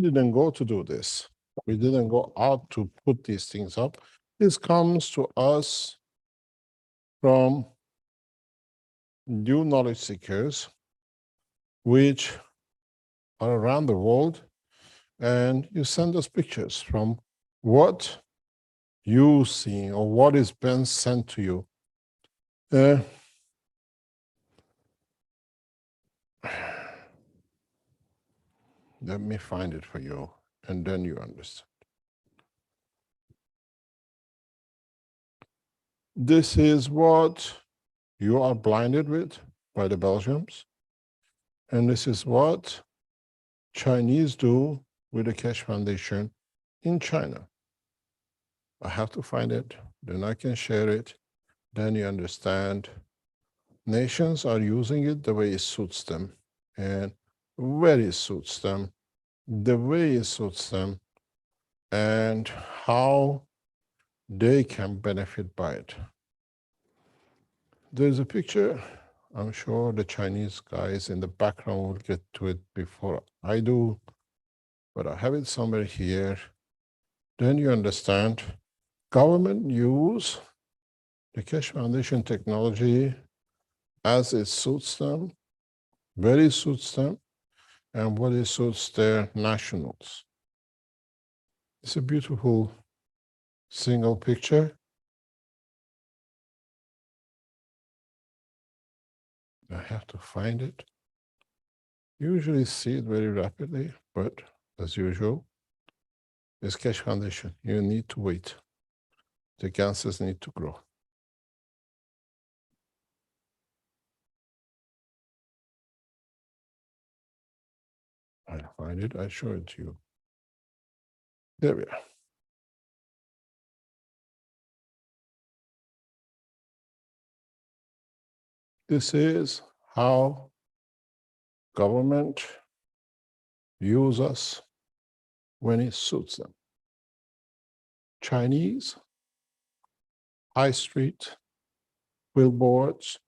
didn't go to do this. We didn't go out to put these things up. This comes to us from new knowledge seekers, which are around the world, and you send us pictures from what you see or what is been sent to you. Let me find it for you, and then you understand. This is what you are blinded with by the Belgians, and this is what Chinese do with the Keshe Foundation in China. I have to find it, then I can share it, then you understand. Nations are using it the way it suits them, and where it suits them, the way it suits them, and how they can benefit by it. There's a picture. I'm sure the Chinese guys in the background will get to it before I do, but I have it somewhere here. Then you understand, government use the Keshe Foundation technology as it suits them, where it suits them, and what it suits their nationals. It's a beautiful single picture. I have to find it. Usually see it very rapidly, but as usual, it's Keshe Foundation. You need to wait. The cancers need to grow. I'll find it, I'll show it to you. There we are. This is how government use us when it suits them. Chinese, high street, billboards,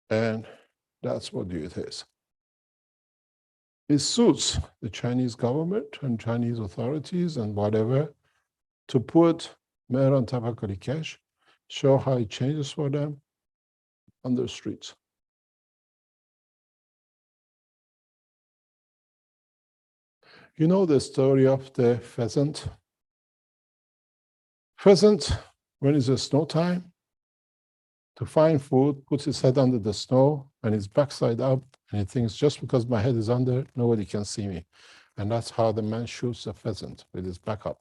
and that's what it is. It suits the Chinese government and Chinese authorities and whatever to put Mehran Tafakuri Keshe, show how it changes for them on the streets. You know the story of the pheasant? Pheasant, when it's a snow time, to find food, puts his head under the snow and his backside up, and he thinks, just because my head is under, nobody can see me. And that's how the man shoots a pheasant, with his back up.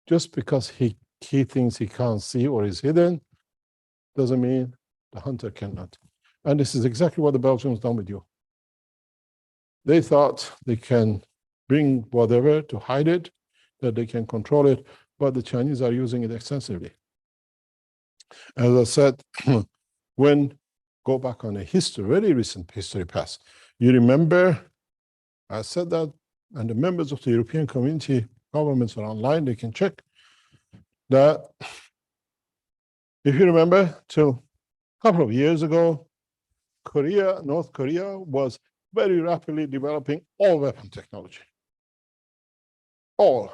Just because he thinks he can't see or is hidden, doesn't mean the hunter cannot. And this is exactly what the Belgians done with you. They thought they can bring whatever to hide it, that they can control it, but the Chinese are using it extensively. As I said, go back on a history, very recent history past. You remember, I said that, and the members of the European Community governments are online, they can check that. If you remember, till a couple of years ago, North Korea was very rapidly developing all weapon technology. All.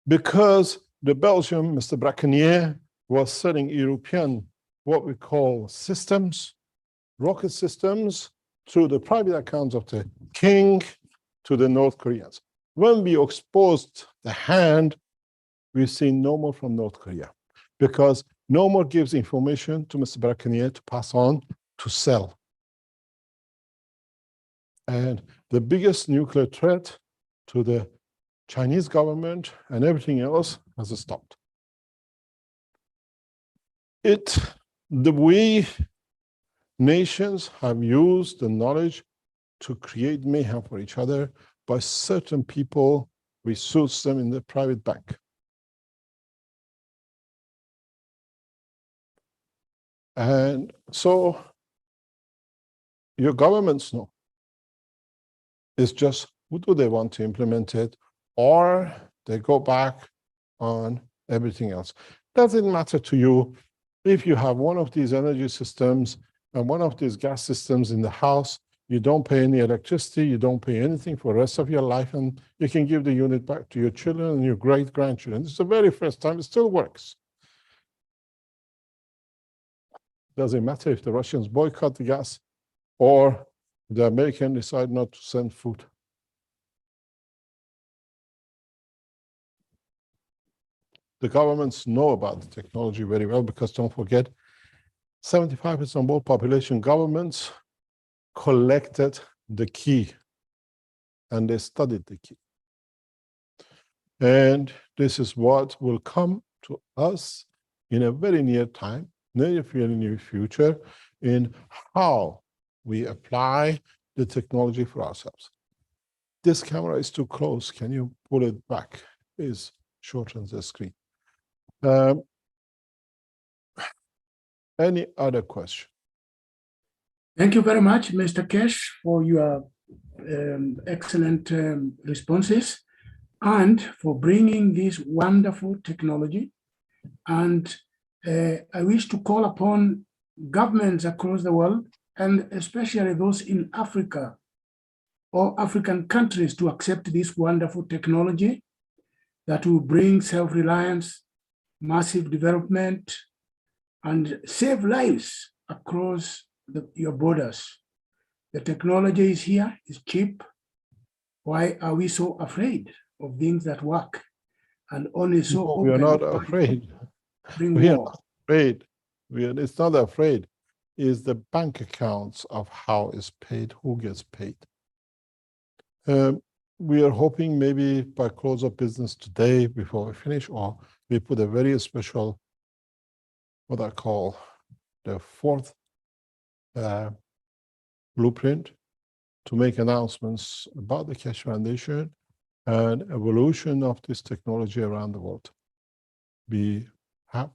Because the Belgian, Mr. Braconier, was selling European, what we call systems, rocket systems, through the private accounts of the king to the North Koreans. When we exposed the hand, we see no more from North Korea, because no more gives information to Mr. Braconier to pass on, to sell. And the biggest nuclear threat to the Chinese government and everything else has stopped. The way nations have used the knowledge to create mayhem for each other by certain people, resource them in the private bank. And so your governments know. It's just, who do they want to implement it? Or they go back on everything else. Doesn't matter to you if you have one of these energy systems and one of these gas systems in the house, you don't pay any electricity, you don't pay anything for the rest of your life, and you can give the unit back to your children and your great-grandchildren. This is the very first time it still works. Doesn't matter if the Russians boycott the gas or the Americans decide not to send food. The governments know about the technology very well, because don't forget, 75% of world population, governments collected the key and they studied the key. And this is what will come to us in a very near time, near future, in how we apply the technology for ourselves. This camera is too close. Can you pull it back? Please shorten the screen. Any other question? Thank you very much, Mr. Kesh, for your excellent responses and for bringing this wonderful technology. And I wish to call upon governments across the world, and especially those in Africa or African countries, to accept this wonderful technology that will bring self-reliance, massive development, and save lives across your borders. The technology is here, it's cheap. Why are we so afraid of things that work? And only so No, we are not afraid. We are not afraid. It's not afraid. It's the bank accounts of how it's paid, who gets paid. We are hoping maybe by close of business today, before we finish, or we put a very special, what I call the fourth blueprint, to make announcements about the Keshe Foundation and evolution of this technology around the world. We have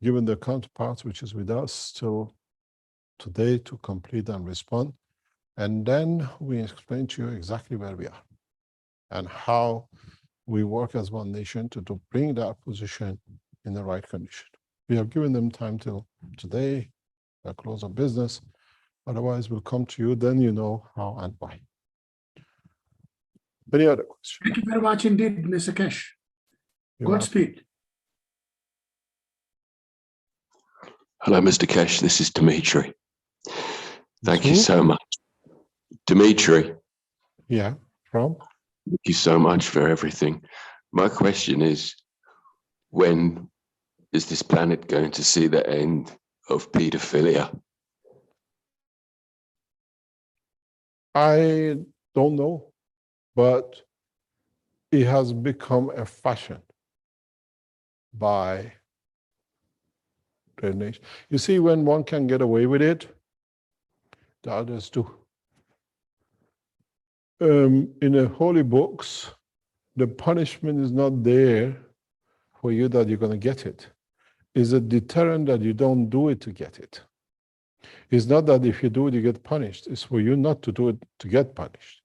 given the counterparts, which is with us till today, to complete and respond. And then we explain to you exactly where we are and how we work as one nation to bring that position in the right condition. We have given them time till today, a close of business. Otherwise, we'll come to you, then you know how and why. Any other questions? Thank you very much indeed, Mr. Kesh. Godspeed. Hello, Mr. Kesh. This is Dimitri. Thank you so much. Dimitri. Yeah, from? Thank you so much for everything. My question is, when is this planet going to see the end of pedophilia? I don't know, but it has become a fashion by the nation. You see, when one can get away with it, the others do. In the holy books, the punishment is not there for you that you're going to get it. It's a deterrent that you don't do it to get it. It's not that if you do it, you get punished. It's for you not to do it to get punished.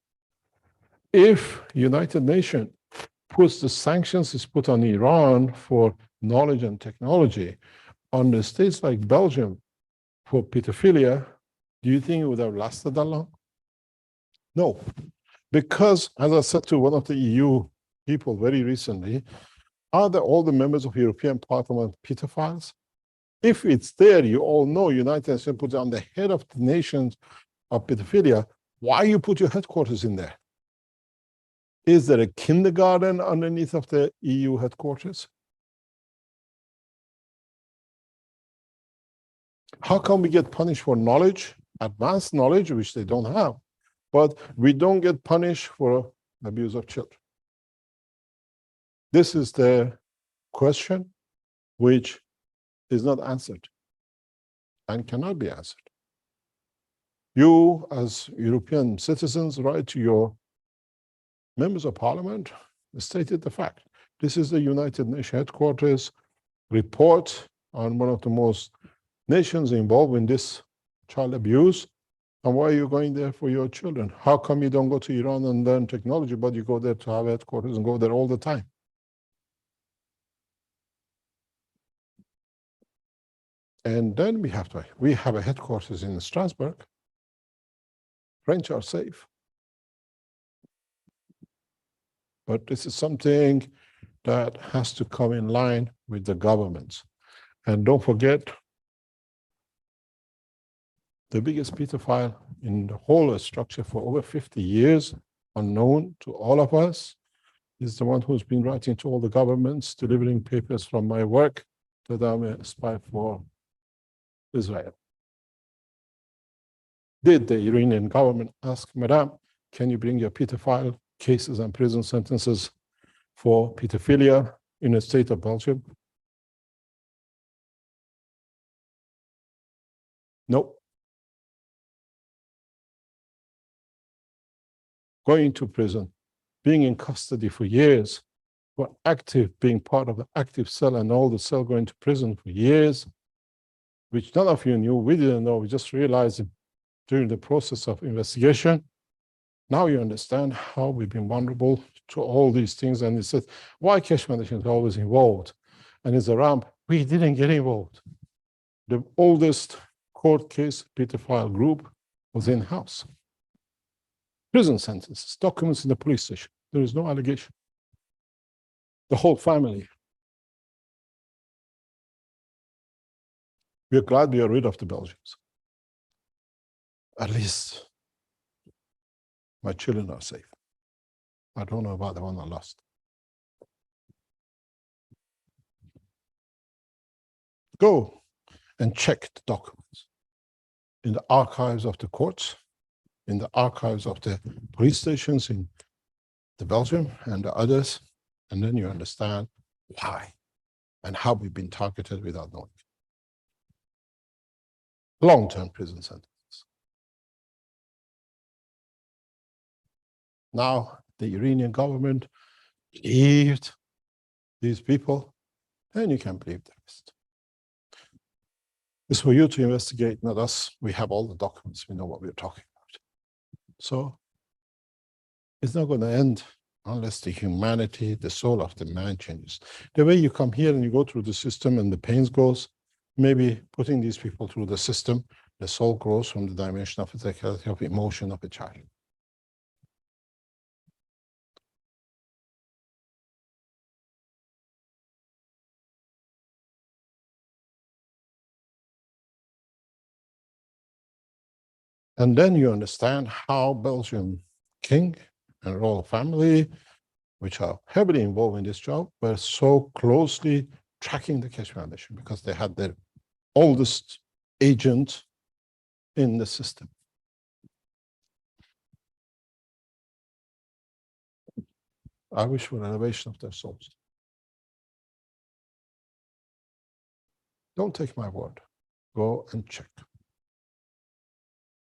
If United Nations puts the sanctions it's put on Iran for knowledge and technology on the states like Belgium for pedophilia, do you think it would have lasted that long? No. Because, as I said to one of the EU people very recently, are all the members of European Parliament pedophiles? If it's there, you all know United Nations put it on the head of the nations of pedophilia. Why you put your headquarters in there? Is there a kindergarten underneath of the EU headquarters? How come we get punished for knowledge, advanced knowledge, which they don't have, but we don't get punished for abuse of children? This is the question which is not answered and cannot be answered. You, as European citizens, write to your members of parliament, stated the fact. This is the United Nations headquarters report on one of the most nations involved in this child abuse. And why are you going there for your children? How come you don't go to Iran and learn technology, but you go there to have headquarters and go there all the time? And then we have a headquarters in Strasbourg. French are safe. But this is something that has to come in line with the governments. And don't forget, the biggest pedophile in the whole structure for over 50 years, unknown to all of us, is the one who's been writing to all the governments, delivering papers from my work that I'm a spy for Israel. Did the Iranian government ask, Madam, can you bring your pedophile cases and prison sentences for pedophilia in the state of Belgium? No. Going to prison, being in custody for years, for active, being part of the active cell and all the cell going to prison for years, which none of you knew, we didn't know, we just realized it during the process of investigation. Now you understand how we've been vulnerable to all these things. And he said, why Keshe Foundation is always involved? And it's a ramp. We didn't get involved. The oldest court case pedophile group was in-house. Prison sentences, documents in the police station. There is no allegation. The whole family. We are glad we are rid of the Belgians. At least my children are safe. I don't know about the one I lost. Go and check the documents in the archives of the courts, in the archives of the police stations in the Belgium and the others, and then you understand why and how we've been targeted without knowing. Long-term prison sentences. Now the Iranian government believed these people, and you can believe the rest. It's for you to investigate, not us. We have all the documents. We know what we're talking about. So it's not going to end unless the humanity, the soul of the man changes. The way you come here and you go through the system and the pains goes, maybe putting these people through the system, the soul grows from the dimension of physicality, of emotion of a child. And then you understand how Belgian king and royal family, which are heavily involved in this job, were so closely tracking the Keshe Foundation because they had their oldest agent in the system. I wish for an elevation of their souls. Don't take my word. Go and check.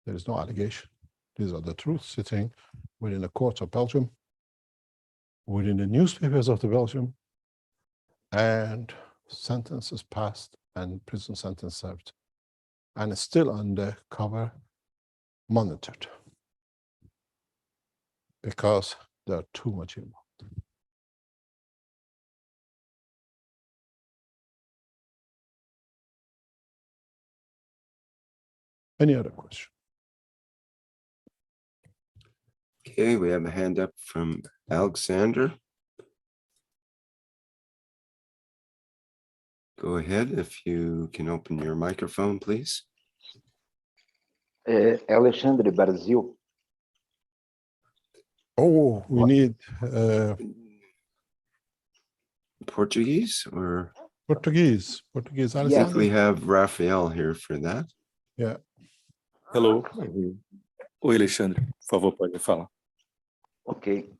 There is no allegation. These are the truth sitting within the courts of Belgium, within the newspapers of the Belgium, and sentences passed and prison sentence served. And it's still undercover monitored because there are too much involved. Any other question? Okay, we have a hand up from Alexander. Go ahead if you can open your microphone, please. Alexandre, Brasil. Oh, we need Portuguese or? Portuguese. If we have Rafael here for that. Yeah. Hello. Oi, Alexandre. Por favor, pode falar. Ok.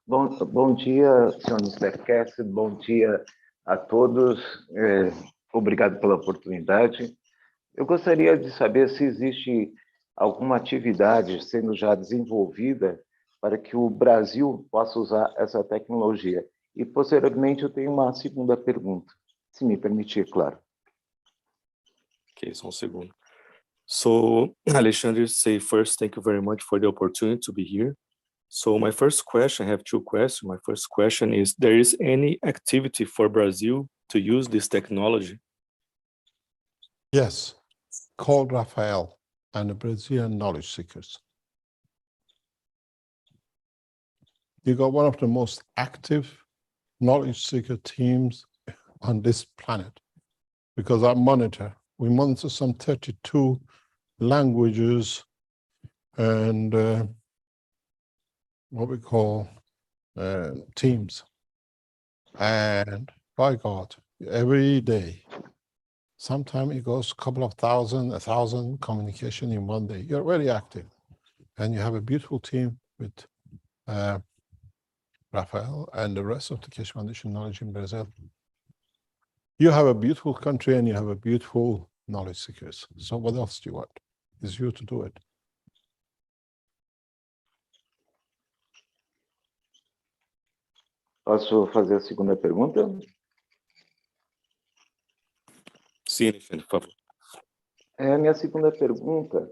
Bom dia, senhor Mr. Bom dia a todos. Obrigado pela oportunidade. Eu gostaria de saber se existe alguma atividade sendo já desenvolvida para que o Brasil possa usar essa tecnologia? E, posteriormente, eu tenho uma segunda pergunta, se me permitir, claro. Ok, só um segundo. So, Alexandre, say first, thank you very much for the opportunity to be here. So my first question, I have two questions. My first question is, there is any activity for Brazil to use this technology? Yes, called Rafael and the Brazilian knowledge seekers. You got one of the most active knowledge seeker teams on this planet, because we monitor some 32 languages and what we call teams. And by God, every day, sometimes it goes a couple of thousand, 1,000 communication in one day. You're very active. And you have a beautiful team with Rafael and the rest of the Keshe Foundation Knowledge in Brazil. You have a beautiful country and you have a beautiful knowledge seekers. So what else do you want? It's you to do it. Posso fazer a segunda pergunta? Sim, Alexandre, por favor. A minha segunda pergunta,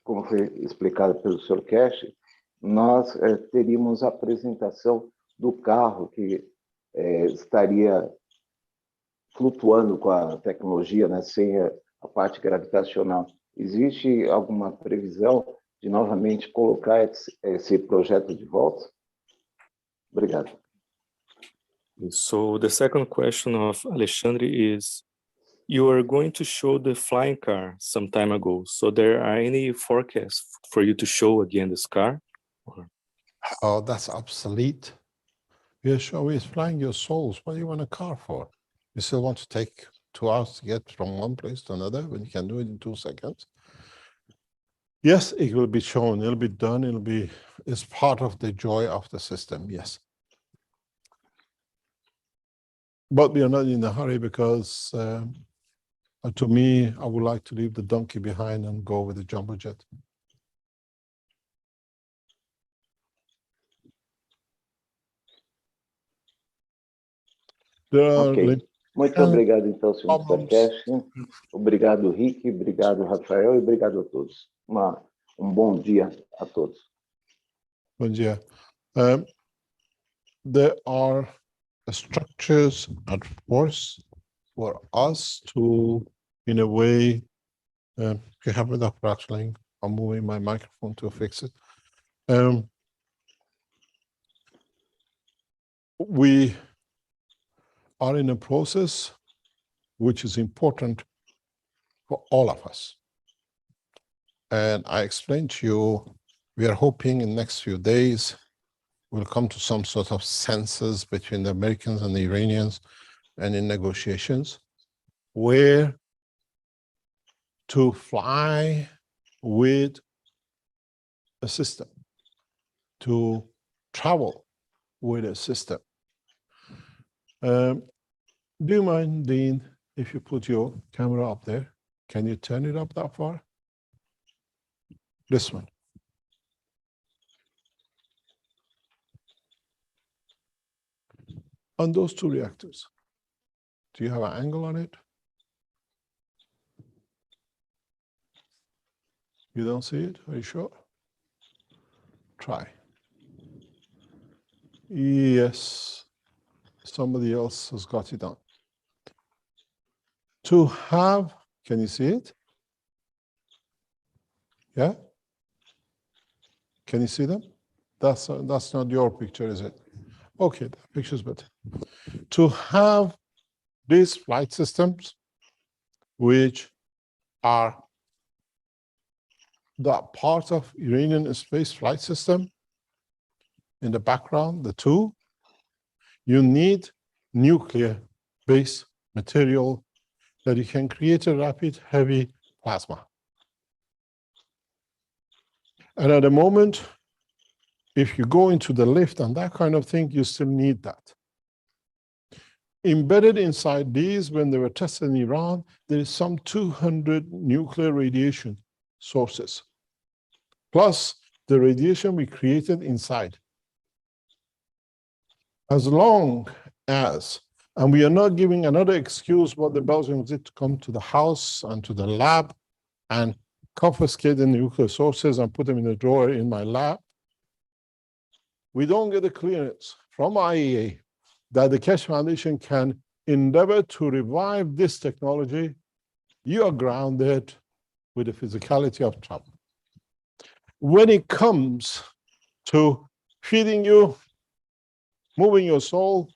como foi explicado pelo Sr. Keshe, nós teríamos a apresentação do carro que estaria flutuando com a tecnologia, né, sem a parte gravitacional. Existe alguma previsão de novamente colocar esse projeto de volta? Obrigado. So the second question of Alexandre is, you are going to show the flying car some time ago. So there are any forecasts for you to show again this car? Or? Oh, that's obsolete. You're flying your souls. What do you want a car for? You still want to take 2 hours to get from one place to another when you can do it in 2 seconds? Yes, it will be shown. It'll be done. It's part of the joy of the system. Yes. But we are not in a hurry because to me, I would like to leave the donkey behind and go with the jumbo jet. Ok. Muito obrigado, então, senhor Mr. Keshe. Obrigado, Rick. Obrigado, Rafael. E obrigado a todos. Bom dia a todos. Bom dia. There are structures at force for us to, in a way, you have it up, rattling. I'm moving my microphone to fix it. We are in a process which is important for all of us. And I explained to you, we are hoping in the next few days, we'll come to some sort of consensus between the Americans and the Iranians and in negotiations where to fly with a system, to travel with a system. Do you mind, Dean, if you put your camera up there? Can you turn it up that far? This one. On those 2 reactors, do you have an angle on it? You don't see it? Are you sure? Try. Yes. Somebody else has got it on. To have, can you see it? Yeah? Can you see them? That's not your picture, is it? Okay, that picture's better. To have these flight systems, which are the part of Iranian space flight system, in the background, the 2, you need nuclear-based material that you can create a rapid, heavy plasma. And at the moment, if you go into the lift and that kind of thing, you still need that. Embedded inside these, when they were tested in Iran, there is some 200 nuclear radiation sources, plus the radiation we created inside. As long as, and we are not giving another excuse what the Belgians did to come to the house and to the lab and confiscate the nuclear sources and put them in a drawer in my lab. We don't get a clearance from IAEA that the Keshe Foundation can endeavor to revive this technology. You are grounded with the physicality of trouble. When it comes to feeding you, moving your soul,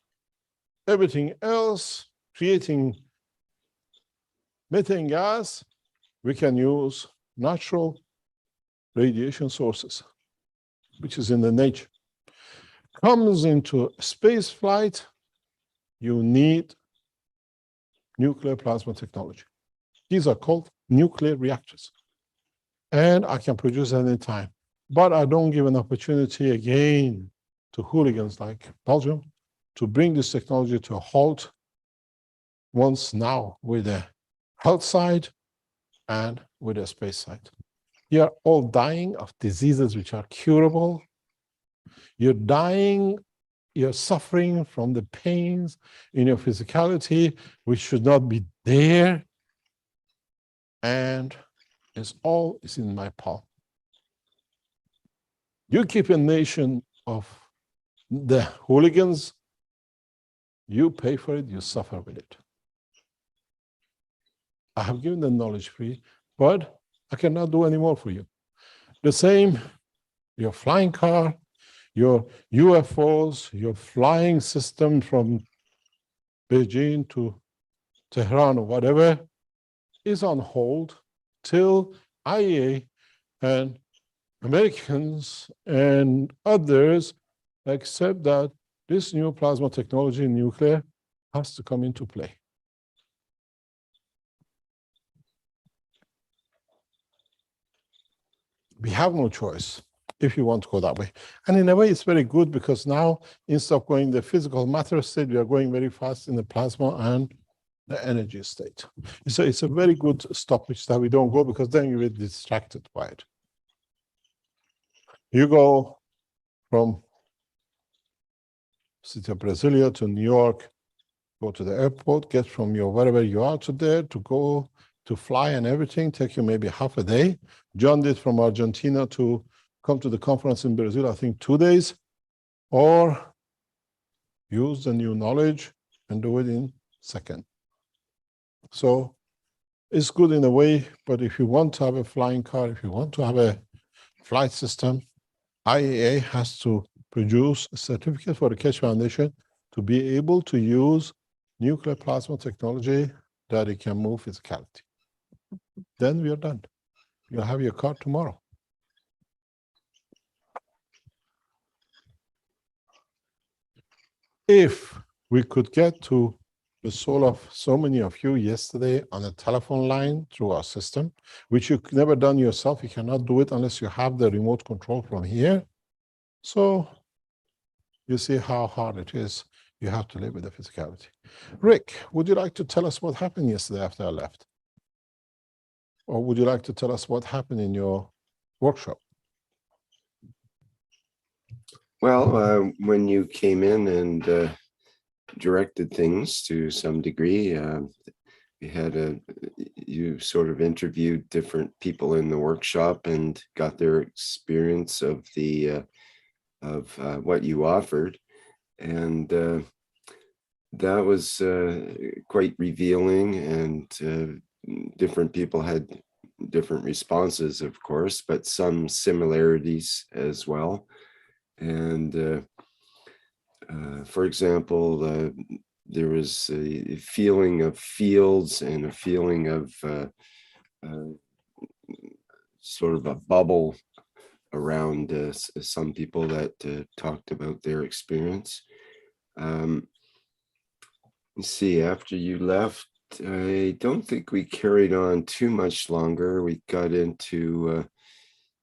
everything else, creating methane gas, we can use natural radiation sources, which is in the nature. Comes into space flight, you need nuclear plasma technology. These are called nuclear reactors. And I can produce any time. But I don't give an opportunity again to hooligans like Belgium to bring this technology to a halt once now with the health side and with the space side. You are all dying of diseases which are curable. You're dying, you're suffering from the pains in your physicality, which should not be there. And it's all is in my palm. You keep a nation of the hooligans, you pay for it, you suffer with it. I have given the knowledge free, but I cannot do any more for you. The same, your flying car, your UFOs, your flying system from Beijing to Tehran or whatever is on hold till IAEA and Americans and others accept that this new plasma technology in nuclear has to come into play. We have no choice if you want to go that way. And in a way, it's very good because now, instead of going the physical matter state, we are going very fast in the plasma and the energy state. So it's a very good stoppage that we don't go because then you get distracted by it. You go from city of Brasilia to New York, go to the airport, get from your wherever you are to there to go to fly and everything, take you maybe half a day. John did from Argentina to come to the conference in Brazil, I think 2 days, or use the new knowledge and do it in second. So it's good in a way, but if you want to have a flying car, if you want to have a flight system, IAEA has to produce a certificate for the Keshe Foundation to be able to use nuclear plasma technology that it can move physicality. Then we are done. You'll have your car tomorrow. If we could get to the soul of so many of you yesterday on a telephone line through our system, which you've never done yourself, you cannot do it unless you have the remote control from here. So you see how hard it is. You have to live with the physicality. Rick, would you like to tell us what happened yesterday after I left? Or would you like to tell us what happened in your workshop? Well, when you came in and directed things to some degree, we had you sort of interviewed different people in the workshop and got their experience of the what you offered, and that was quite revealing. And different people had different responses, of course, but some similarities as well. And for example, there was a feeling of fields and a feeling of sort of a bubble around some people that talked about their experience. You see, after you left, I don't think we carried on too much longer. We got into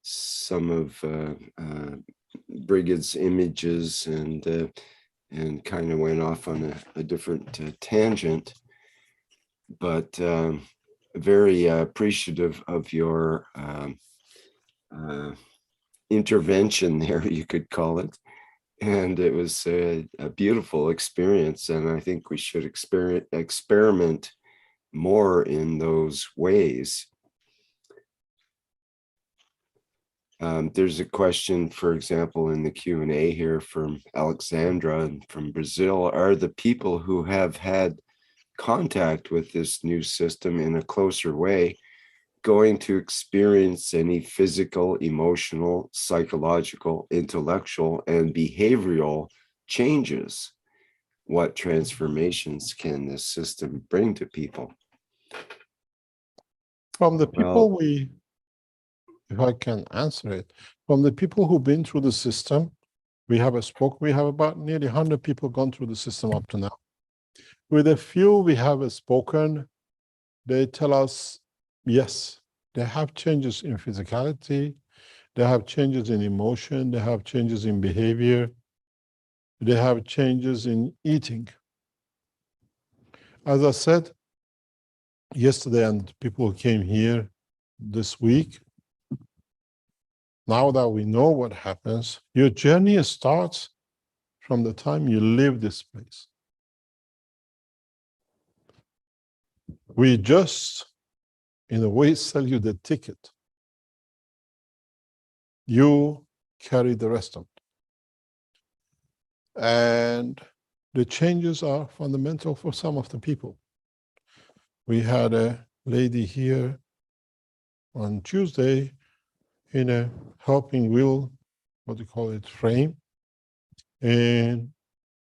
some of Brigid's images and kind of went off on a different tangent. But very appreciative of your intervention there, you could call it. And it was a beautiful experience. And I think we should experiment more in those ways. There's a question, for example, in the Q&A here from Alexandra from Brazil. Are the people who have had contact with this new system in a closer way going to experience any physical, emotional, psychological, intellectual, and behavioral changes? What transformations can this system bring to people? From the people if I can answer it, from the people who've been through the system, we have about nearly 100 people gone through the system up to now. With a few we have spoken, they tell us, yes, they have changes in physicality, they have changes in emotion, they have changes in behavior, they have changes in eating. As I said yesterday, and people who came here this week, now that we know what happens, your journey starts from the time you leave this place. We just, in a way, sell you the ticket. You carry the rest of it. And the changes are fundamental for some of the people. We had a lady here on Tuesday in a helping wheel, what do you call it, frame. And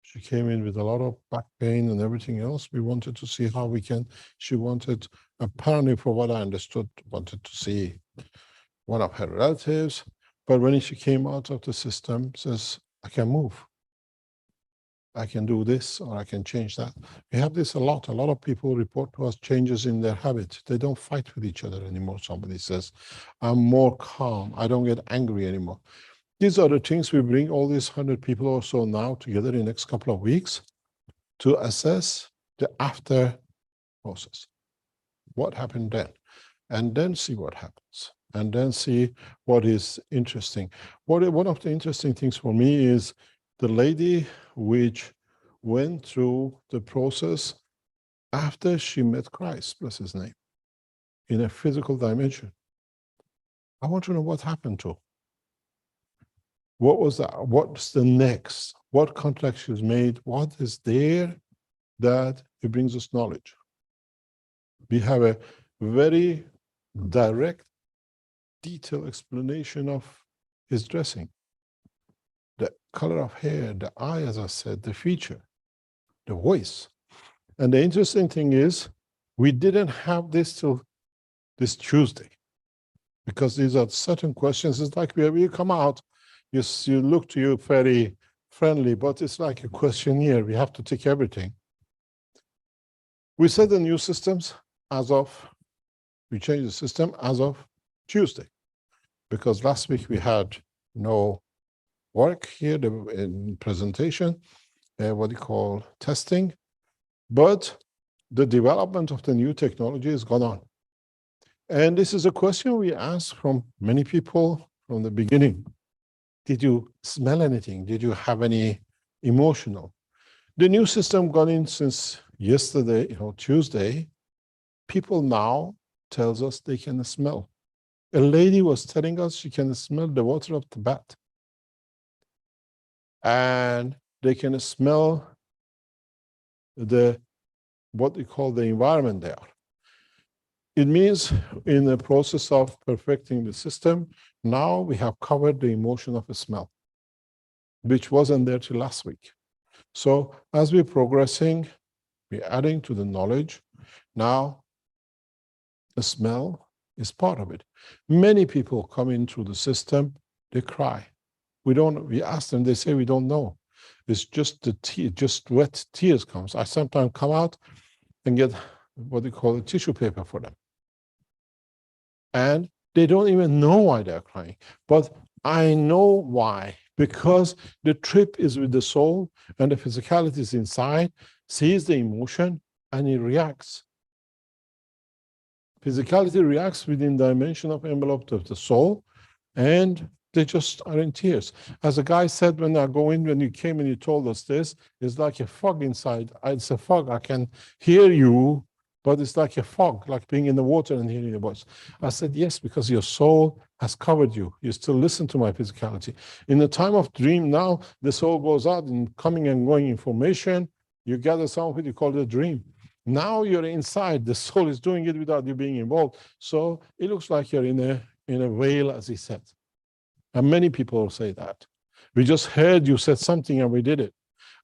she came in with a lot of back pain and everything else. We wanted to see how we can, she wanted, apparently for what I understood, wanted to see one of her relatives. But when she came out of the system, says, I can move. I can do this, or I can change that. We have this a lot. A lot of people report to us changes in their habit. They don't fight with each other anymore. Somebody says, I'm more calm. I don't get angry anymore. These are the things we bring all these 100 people or so now together in the next couple of weeks to assess the after process. What happened then? And then see what happens. And then see what is interesting. One of the interesting things for me is the lady which went through the process after she met Christ, bless his name, in a physical dimension. I want to know what happened to her. What was that? What's the next? What contract she's made? What is there that it brings us knowledge? We have a very direct, detailed explanation of his dressing. The color of hair, the eye, as I said, the feature, the voice. And the interesting thing is, we didn't have this till this Tuesday, because these are certain questions. It's like wherever you come out, you look to you very friendly, but it's like a questionnaire. We have to tick everything. We set the new systems we changed the system as of Tuesday, because last week we had no work here in presentation, what you call testing, but the development of the new technology has gone on. And this is a question we asked from many people from the beginning. Did you smell anything? Did you have any emotional? The new system gone in since yesterday or Tuesday. People now tells us they can smell. A lady was telling us she can smell the water of the bath. And they can smell what we call the environment there. It means in the process of perfecting the system, now we have covered the emotion of a smell, which wasn't there till last week. So as we're progressing, we're adding to the knowledge. Now, the smell is part of it. Many people come in through the system, they cry. We ask them, they say, we don't know. It's just just wet tears comes. I sometimes come out and get what they call a tissue paper for them. And they don't even know why they're crying. But I know why, because the trip is with the soul and the physicality is inside, sees the emotion and it reacts. Physicality reacts within dimension of envelope of the soul, and they just are in tears. As a guy said when you came and you told us this, it's like a fog inside. It's a fog. I can hear you, but it's like a fog, like being in the water and hearing your voice. I said, yes, because your soul has covered you. You still listen to my physicality. In the time of dream now, the soul goes out and coming and going information. You gather some of it, you call it a dream. Now you're inside. The soul is doing it without you being involved. So it looks like you're in a whale, as he said. And many people say that. We just heard you said something and we did it.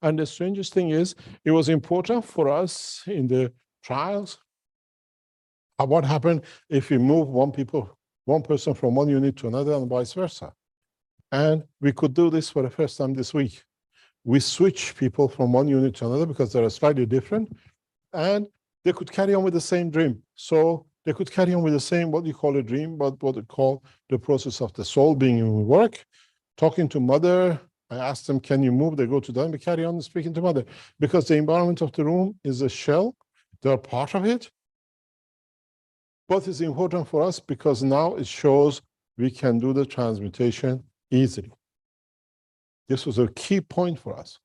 And the strangest thing is, it was important for us in the trials. What happened if we move one person from one unit to another and vice versa? And we could do this for the first time this week. We switch people from one unit to another because they're slightly different, and they could carry on with the same dream. So they could carry on with the same, what you call a dream, but what we call the process of the soul being in work, talking to mother. I asked them, can you move? They go to them, we carry on speaking to mother. Because the environment of the room is a shell, they're part of it. But it's important for us because now it shows we can do the transmutation easily. This was a key point for us,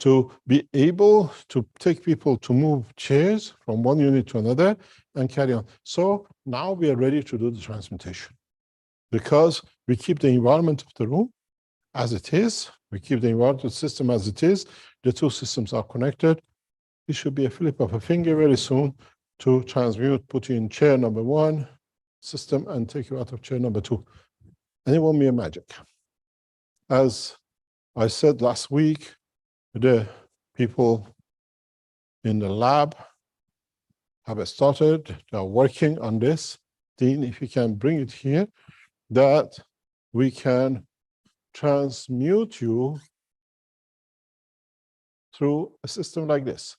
to be able to take people to move chairs from one unit to another and carry on. So now we are ready to do the transmutation because we keep the environment of the room as it is. We keep the environmental system as it is. The two systems are connected. It should be a flip of a finger very soon to transmute, put you in chair number 1 system and take you out of chair number 2. And it won't be a magic. As I said last week, the people in the lab have started, they are working on this. Dean, if you can bring it here, that we can transmute you through a system like this.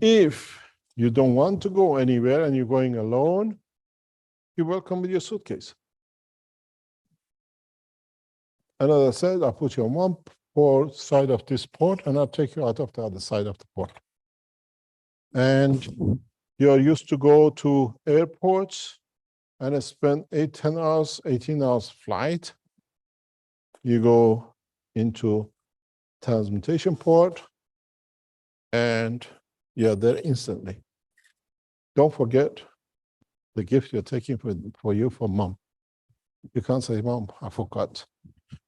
If you don't want to go anywhere and you're going alone, you're welcome with your suitcase. And as I said, I'll put you on one port side of this port and I'll take you out of the other side of the port. And you're used to go to airports and spend 10 hours, 18 hours flight. You go into transmutation port and you're there instantly. Don't forget the gift you're taking for you from mom. You can't say, Mom, I forgot.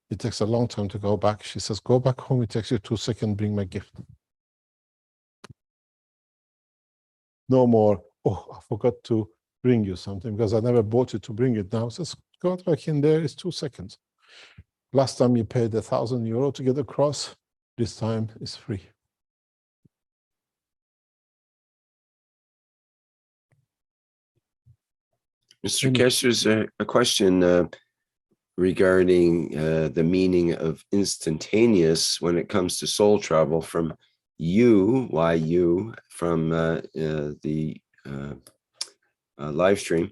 It takes a long time to go back. She says, go back home. It takes you 2 seconds, bring my gift. No more, oh, I forgot to bring you something because I never bought it to bring it now. Just go back in there, it's 2 seconds. Last time you paid €1,000 to get across, this time it's free. Mr. Kesh, there's a question regarding the meaning of instantaneous when it comes to soul travel from you, from the live stream.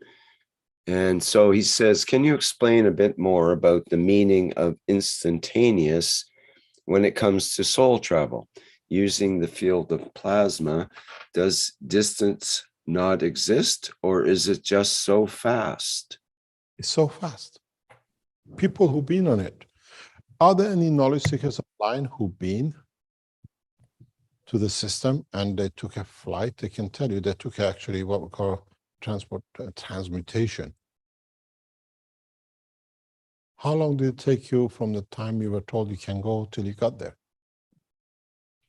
And so he says, can you explain a bit more about the meaning of instantaneous when it comes to soul travel? Using the field of plasma, does distance not exist, or is it just so fast? It's so fast. People who've been on it. Are there any knowledge seekers online who've been to the system and they took a flight? They can tell you they took actually what we call transmutation. How long did it take you from the time you were told you can go till you got there?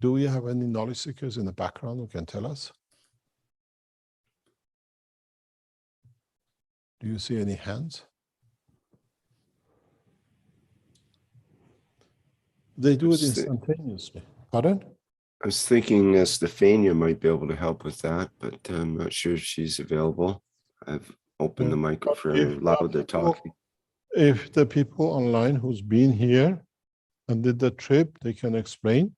Do we have any knowledge seekers in the background who can tell us? Do you see any hands? They do it instantaneously. Pardon? I was thinking Stefania might be able to help with that, but I'm not sure if she's available. I've opened the mic for loud they're talking. If the people online who's been here and did the trip, they can explain.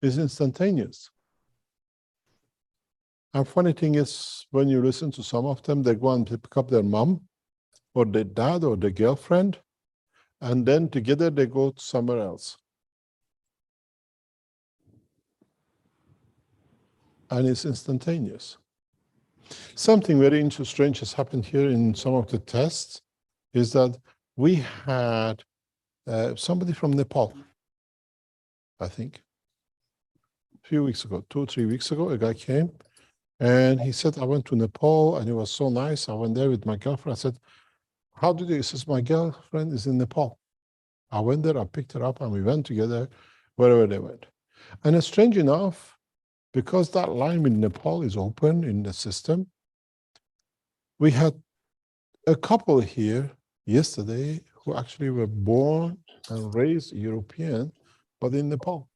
It's instantaneous. And funny thing is, when you listen to some of them, they go and pick up their mom or their dad or their girlfriend, and then together they go somewhere else. and it's instantaneous. Something very strange has happened here in some of the tests is that we had somebody from Nepal, I think, a few weeks ago, 2 or 3 weeks ago, a guy came and he said, I went to Nepal and it was so nice. I went there with my girlfriend. I said, how did you? He says, my girlfriend is in Nepal. I went there, I picked her up and we went together wherever they went. And it's strange enough, because that line with Nepal is open in the system, we had a couple here yesterday who actually were born and raised European, but in Nepal.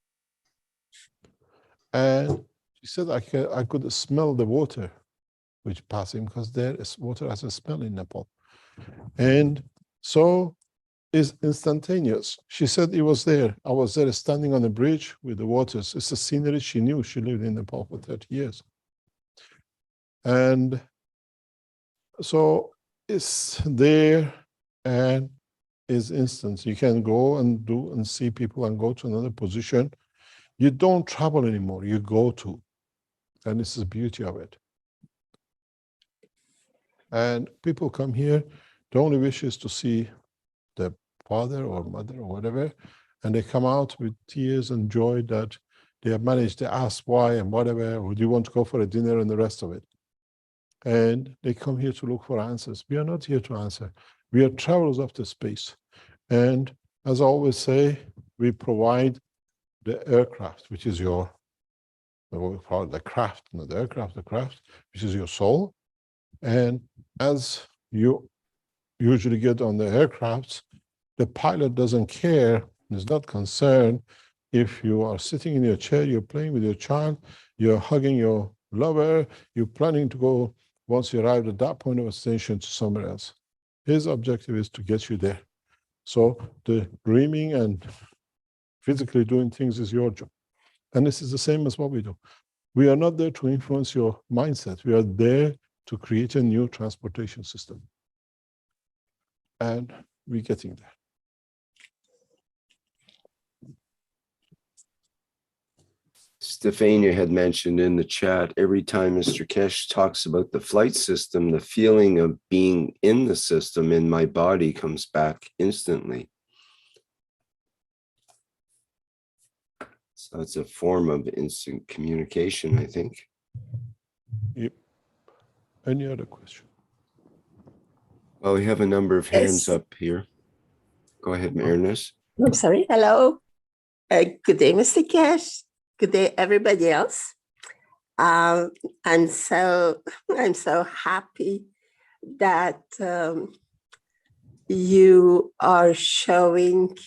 And she said, I could smell the water which passing, because there is water has a smell in Nepal. And so it's instantaneous. She said it was there. I was there standing on the bridge with the waters. It's a scenery she knew. She lived in Nepal for 30 years. And so it's there and is instant. You can go and do and see people and go to another position. You don't travel anymore, you go to. And this is the beauty of it. And people come here, the only wish is to see the father or mother or whatever, and they come out with tears and joy that they have managed. They ask why and whatever, or do you want to go for a dinner and the rest of it. And they come here to look for answers. We are not here to answer. We are travelers of the space. And as I always say, we provide the aircraft, which is your, what we call it, the craft, not the aircraft, the craft, which is your soul. And as you usually get on the aircrafts, the pilot doesn't care, is not concerned if you are sitting in your chair, you're playing with your child, you're hugging your lover, you're planning to go, once you arrive at that point of a station, to somewhere else. His objective is to get you there. So the dreaming and physically doing things is your job. And this is the same as what we do. We are not there to influence your mindset. We are there to create a new transportation system. And we're getting there. Stefania had mentioned in the chat, every time Mr. Kesh talks about the flight system, the feeling of being in the system in my body comes back instantly. So it's a form of instant communication, I think. Yep. Any other question? Well, we have a number of hands Yes. up here. Go ahead, Ernest. I'm sorry. Hello. Good day, Mr. Cash. Good day, everybody else. I'm so happy that you are showing,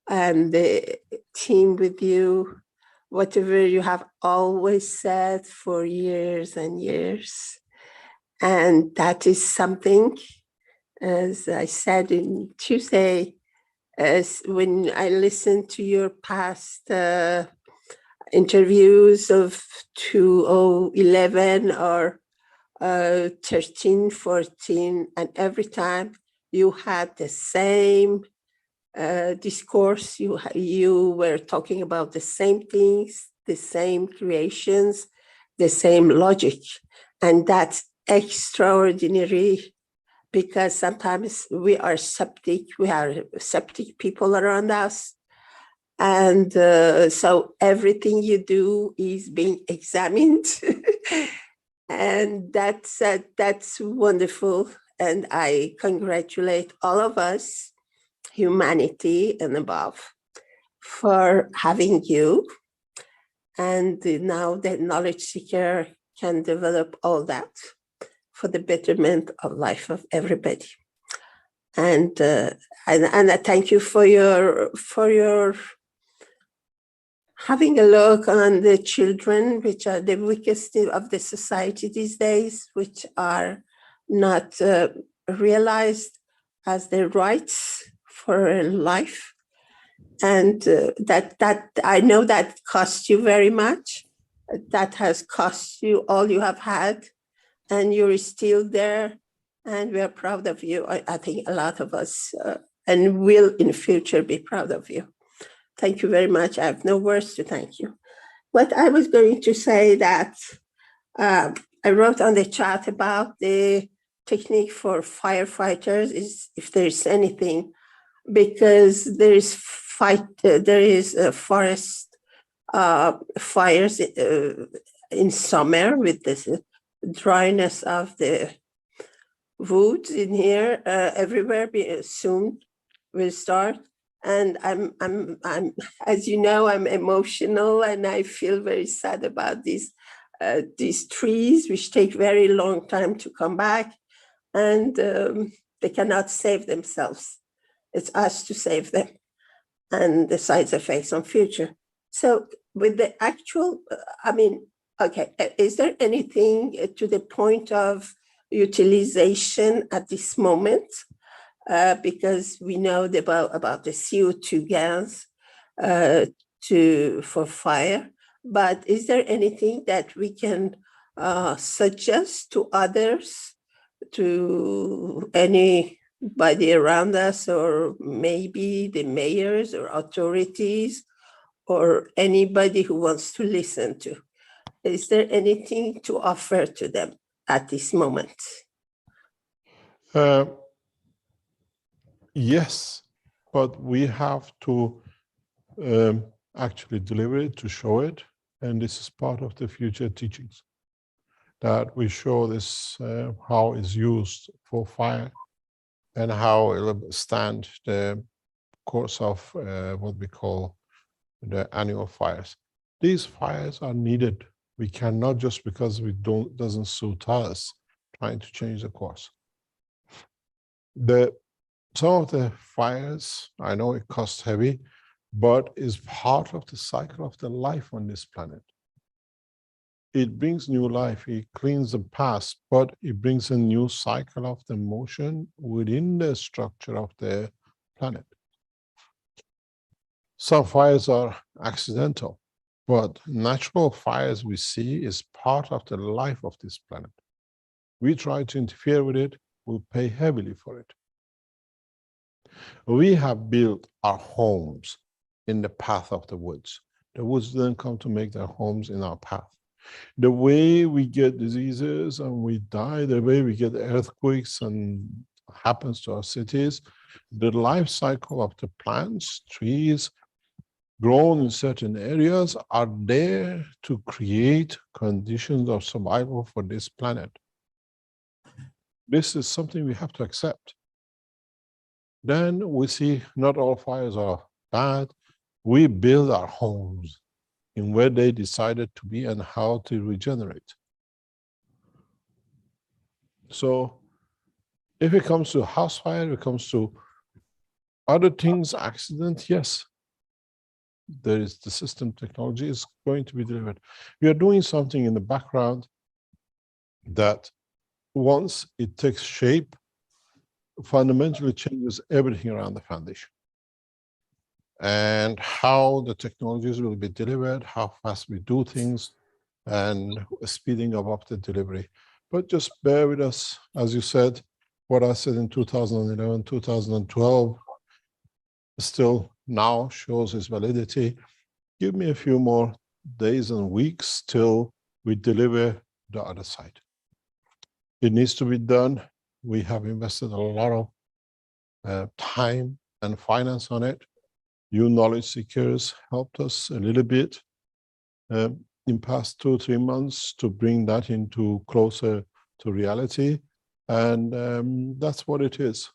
and the team with you, whatever you have always said for years and years. And that is something, as I said in Tuesday, as when I listened to your past interviews of 2011 or 13, 14, and every time you had the same discourse, you were talking about the same things, the same creations, the same logic. And that's extraordinary, because sometimes we are septic people around us. And so everything you do is being examined. And that's wonderful. And I congratulate all of us, humanity and above, for having you. And now the knowledge seeker can develop all that for the betterment of life of everybody. And I thank you for your having a look on the children, which are the weakest of the society these days, which are not realized as their rights for life. And that I know that cost you very much. That has cost you all you have had, and you're still there, and we are proud of you. I think a lot of us and will in the future be proud of you. Thank you very much. I have no words to thank you. what I was going to say that I wrote on the chat about the technique for firefighters is if there's anything, because there is forest fires in summer with this dryness of the woods in here. Everywhere soon will start, and I'm as you know, I'm emotional, and I feel very sad about these trees, which take very long time to come back, and they cannot save themselves. It's us to save them, and the side effects on future. So with the actual, okay, is there anything to the point of utilization at this moment? Because we know about the CO2 gas for fire, but is there anything that we can suggest to others, to anybody around us, or maybe the mayors or authorities, or anybody who wants to listen to? Is there anything to offer to them at this moment? Yes, but we have to actually deliver it, to show it, and this is part of the future teachings, that we show this how it's used for fire and how it will stand the course of what we call the annual fires. These fires are needed. We cannot, just because doesn't suit us, trying to change the course. Some of the fires, I know it costs heavy, but is part of the cycle of the life on this planet. It brings new life, it cleans the past, but it brings a new cycle of the motion within the structure of the planet. Some fires are accidental, but natural fires we see is part of the life of this planet. We try to interfere with it, we'll pay heavily for it. We have built our homes in the path of the woods. The woods didn't come to make their homes in our path. The way we get diseases and we die, the way we get earthquakes and happens to our cities, the life cycle of the plants, trees, grown in certain areas are there to create conditions of survival for this planet. This is something we have to accept. Then we see not all fires are bad. We build our homes in where they decided to be and how to regenerate. So if it comes to house fire, if it comes to other things, accident, yes, there is the system technology is going to be delivered. We are doing something in the background that once it takes shape, fundamentally changes everything around the foundation. And how the technologies will be delivered, how fast we do things, and speeding up the delivery. But just bear with us, as you said, what I said in 2011, 2012, still now shows its validity. Give me a few more days and weeks till we deliver the other side. It needs to be done. We have invested a lot of time and finance on it. You knowledge seekers helped us a little bit in past 2 or 3 months to bring that into closer to reality. And that's what it is.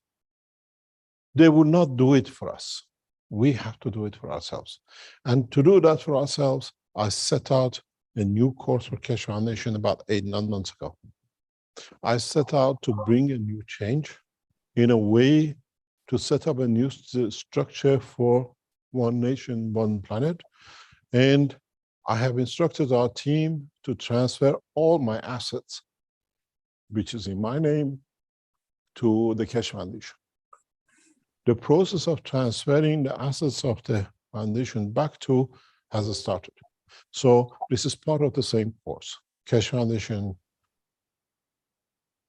They would not do it for us. We have to do it for ourselves. And to do that for ourselves, I set out a new course for Keshe Foundation about 8-9 months ago. I set out to bring a new change in a way to set up a new structure for one nation, one planet. And I have instructed our team to transfer all my assets, which is in my name, to the Keshe Foundation. The process of transferring the assets of the foundation back to has started. So this is part of the same course. Keshe Foundation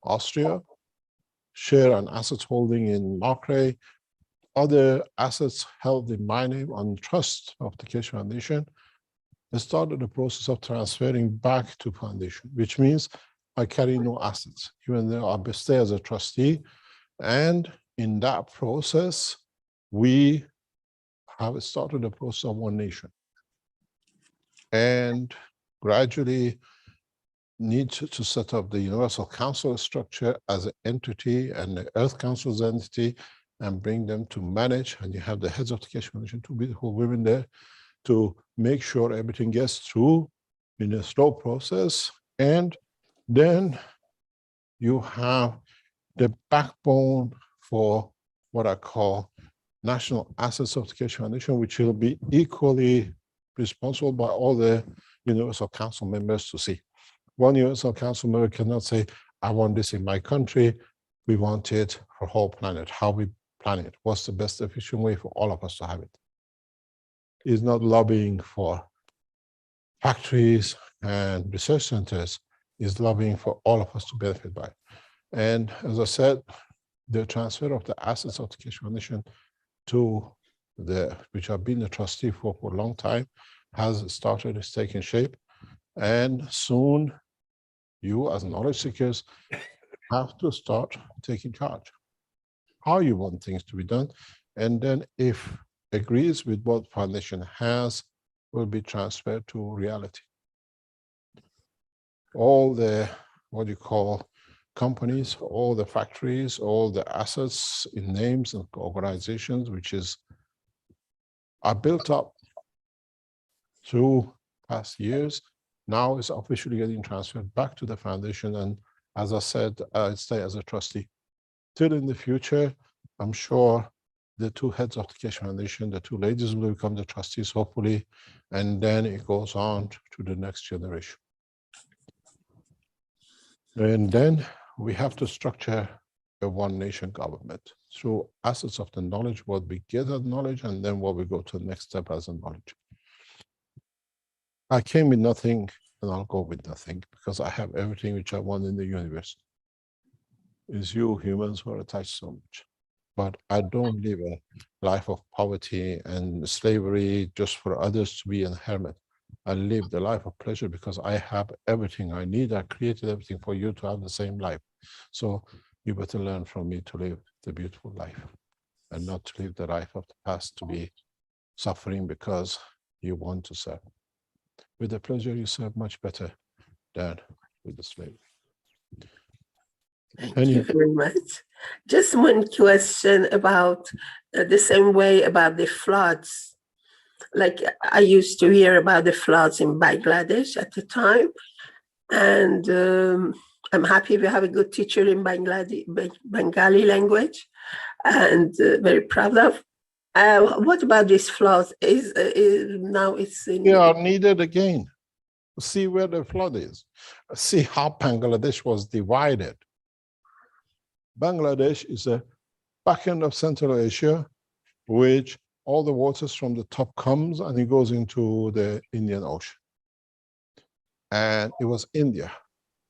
Austria, share an asset holding in Markray, other assets held in my name on trust of the Keshe Foundation, started the process of transferring back to foundation, which means I carry no assets, even though I stay as a trustee. And in that process, we have started the process of one nation. And gradually need to set up the Universal Council structure as an entity and the Earth Council's entity and bring them to manage. And you have the heads of the Keshe Foundation, two beautiful women there, to make sure everything gets through in a slow process. And then you have the backbone for what I call National Assets of the Keshe Foundation, which will be equally responsible by all the Universal Council members to see. One Universal Council member cannot say, I want this in my country. We want it for whole planet. How we plan it? What's the best efficient way for all of us to have it? Is not lobbying for factories and research centers, is lobbying for all of us to benefit by. And as I said, the transfer of the assets of the Keshe Foundation to which I've been a trustee for a long time, has started, it's taking shape. And soon you as knowledge seekers have to start taking charge. How you want things to be done. And then if agrees with what foundation has, will be transferred to reality. All the, what you call companies, all the factories, all the assets in names and organizations, which are built up through past years, now is officially getting transferred back to the foundation. And as I said, I stay as a trustee. Till in the future, I'm sure the two heads of the Keshe Foundation, the two ladies, will become the trustees, hopefully, and then it goes on to the next generation. And then we have to structure a one nation government through assets of the knowledge, what we get as knowledge, and then what we go to the next step as a knowledge. I came with nothing and I'll go with nothing because I have everything which I want in the universe. It's you humans who are attached so much. But I don't live a life of poverty and slavery just for others to be a hermit. I live the life of pleasure because I have everything I need. I created everything for you to have the same life. So you better learn from me to live the beautiful life and not to live the life of the past to be suffering because you want to serve. With the pleasure, you serve much better than with the slavery. Thank you very much. Just one question about the same way about the floods. Like I used to hear about the floods in Bangladesh at the time. And I'm happy we have a good teacher in Bengali language and very proud of. What about these floods? Now it's in... They are needed again. See where the flood is. See how Bangladesh was divided. Bangladesh is a back end of Central Asia, which all the waters from the top comes and it goes into the Indian Ocean. And it was India.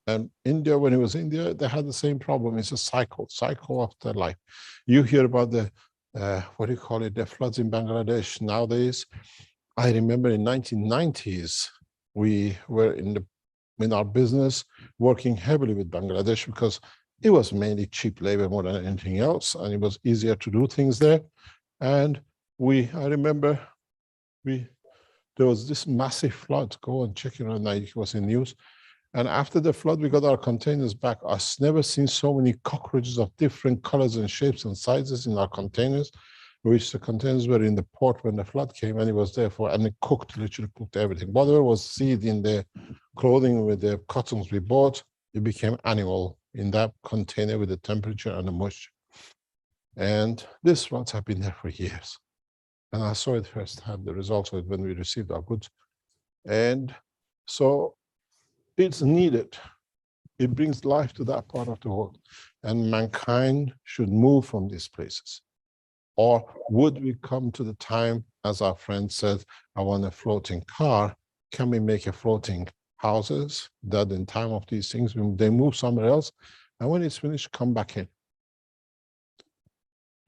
And India, when it was India, they had the same problem. It's a cycle of their life. You hear about the, what do you call it, the floods in Bangladesh nowadays. I remember in 1990s, we were in our business working heavily with Bangladesh because it was mainly cheap labor more than anything else, and it was easier to do things there. And I remember there was this massive flood. Go and check it on it was in news. And after the flood, we got our containers back. I've never seen so many cockroaches of different colors and shapes and sizes in our containers, which the containers were in the port when the flood came, and it was there and it cooked, literally cooked everything. Whatever was seed in the clothing with the cottons we bought, it became animal in that container with the temperature and the moisture. And these floods have been there for years. And I saw it firsthand, the results of it when we received our goods. And so it's needed. It brings life to that part of the world. And mankind should move from these places. Or would we come to the time, as our friend said, I want a floating car, can we make a floating houses that in time of these things, they move somewhere else, and when it's finished, come back in.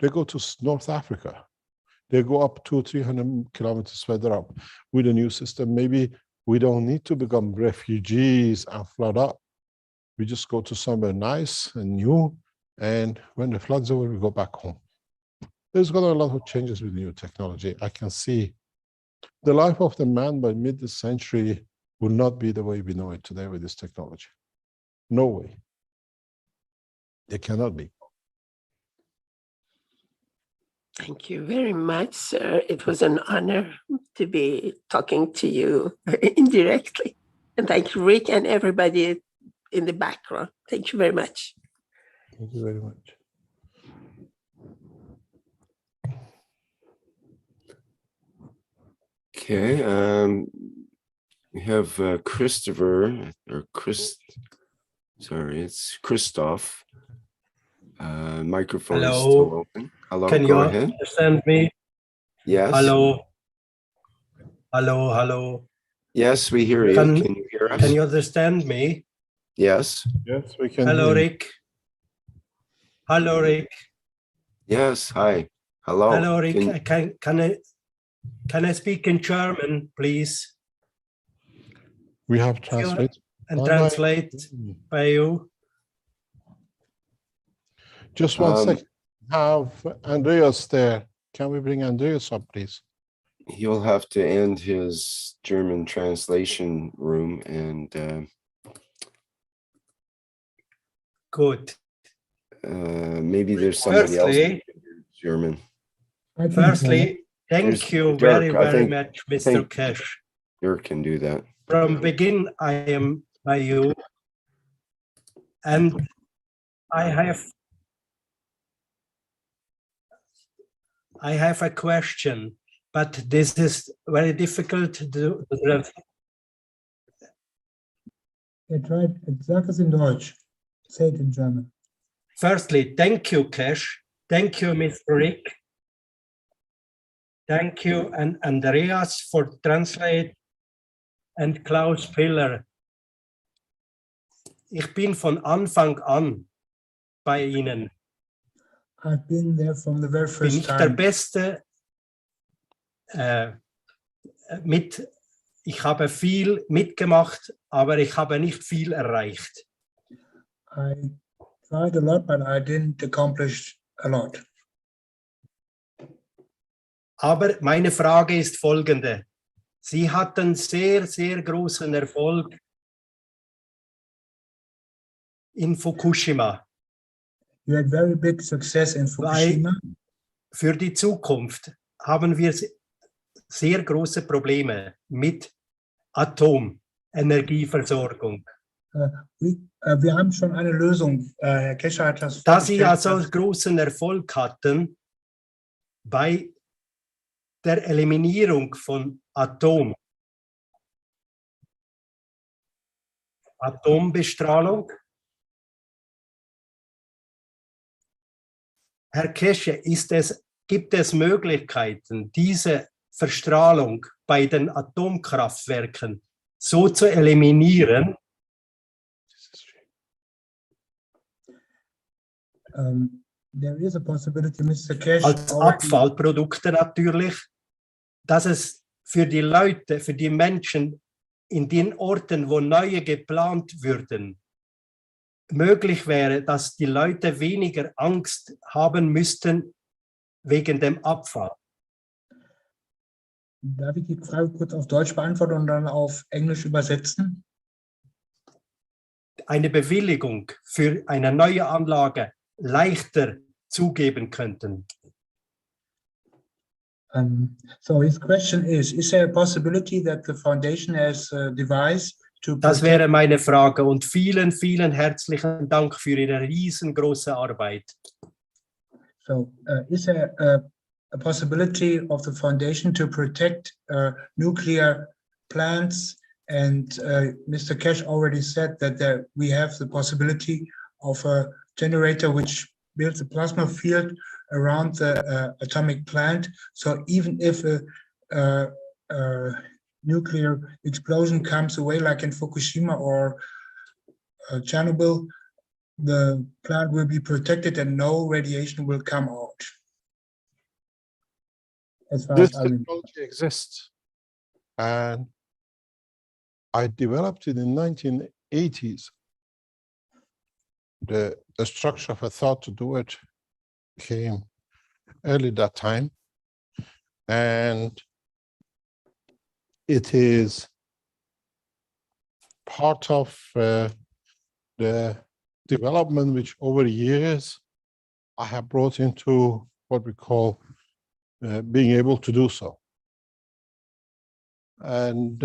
They go to North Africa. They go up 200-300 kilometers further up with a new system. Maybe We don't need to become refugees and flood up. We just go to somewhere nice and new, and when the flood's over, we go back home. There's got a lot of changes with new technology. I can see the life of the man by mid this century will not be the way we know it today with this technology. No way. It cannot be. Thank you very much, sir. It was an honor to be talking to you indirectly. And thank you, Rick, and everybody in the background. Thank you very much. Thank you very much. Okay, we have Christopher, or sorry, it's Christoph. Microphone is still open. Hello, Can go you ahead. understand me? Yes. Hello. Hello, hello. Yes, we hear you. Can you hear us? Can you understand me? Yes. Yes, we can. Hello, hear you. Rick. Hello, Rick. Yes, hi. Hello. Hello, Rick. Can I speak in German, please? We have translated. And translate by you. Just one second. Have Andreas there. Can we bring Andreas up, please? He'll have to end his German translation room and Good. Maybe there's somebody else who can do German. Firstly, thank you very, very much, Mr. Cash. Dirk can do that. From begin, I am by you, and I have a question, but this is very difficult to try. Sag es in Deutsch. Say it in German. Firstly, thank you, Cash. Thank you, Mr. Rick. Thank you, and Andreas for translate, and Klaus Piller. Ich bin von Anfang an bei Ihnen. I've been there from the very first Bin ich der Beste ich habe viel mitgemacht, aber ich habe nicht viel erreicht. I tried a lot, but I didn't accomplish a lot. Aber meine Frage ist folgende. Sie hatten sehr, sehr großen Erfolg in Fukushima. You had very big success in Fukushima. Weil für die Zukunft haben wir sehr große Probleme mit Atomenergieversorgung. Wir haben schon eine Lösung. Herr Kescher hat das Da Sie also großen Erfolg hatten bei der Eliminierung von Atombestrahlung. Herr Kesche, gibt es Möglichkeiten, diese Verstrahlung bei den Atomkraftwerken so zu eliminieren? There is a possibility, Mr. Cash, als Abfallprodukte natürlich, dass es für die Leute, für die Menschen in den Orten, wo neue geplant würden, möglich wäre, dass die Leute weniger Angst haben müssten wegen dem Abfall. Darf ich die Frage kurz auf Deutsch beantworten und dann auf Englisch übersetzen? Eine Bewilligung für eine neue Anlage leichter zugeben könnten. So his question is there a possibility that the foundation has a device to protect? Das wäre meine Frage und vielen, vielen herzlichen Dank für Ihre riesengroße Arbeit. So is there a possibility of the foundation to protect nuclear plants? And Mr. Cash already said that we have the possibility of a generator which builds a plasma field around the atomic plant. So even if a nuclear explosion comes away, like in Fukushima or Chernobyl, the plant will be protected and no radiation will come out. As far This as I mean. technology exists, and I developed it in 1980s. The structure of a thought to do it came early that time. And it is part of the development which over years I have brought into what we call being able to do so. And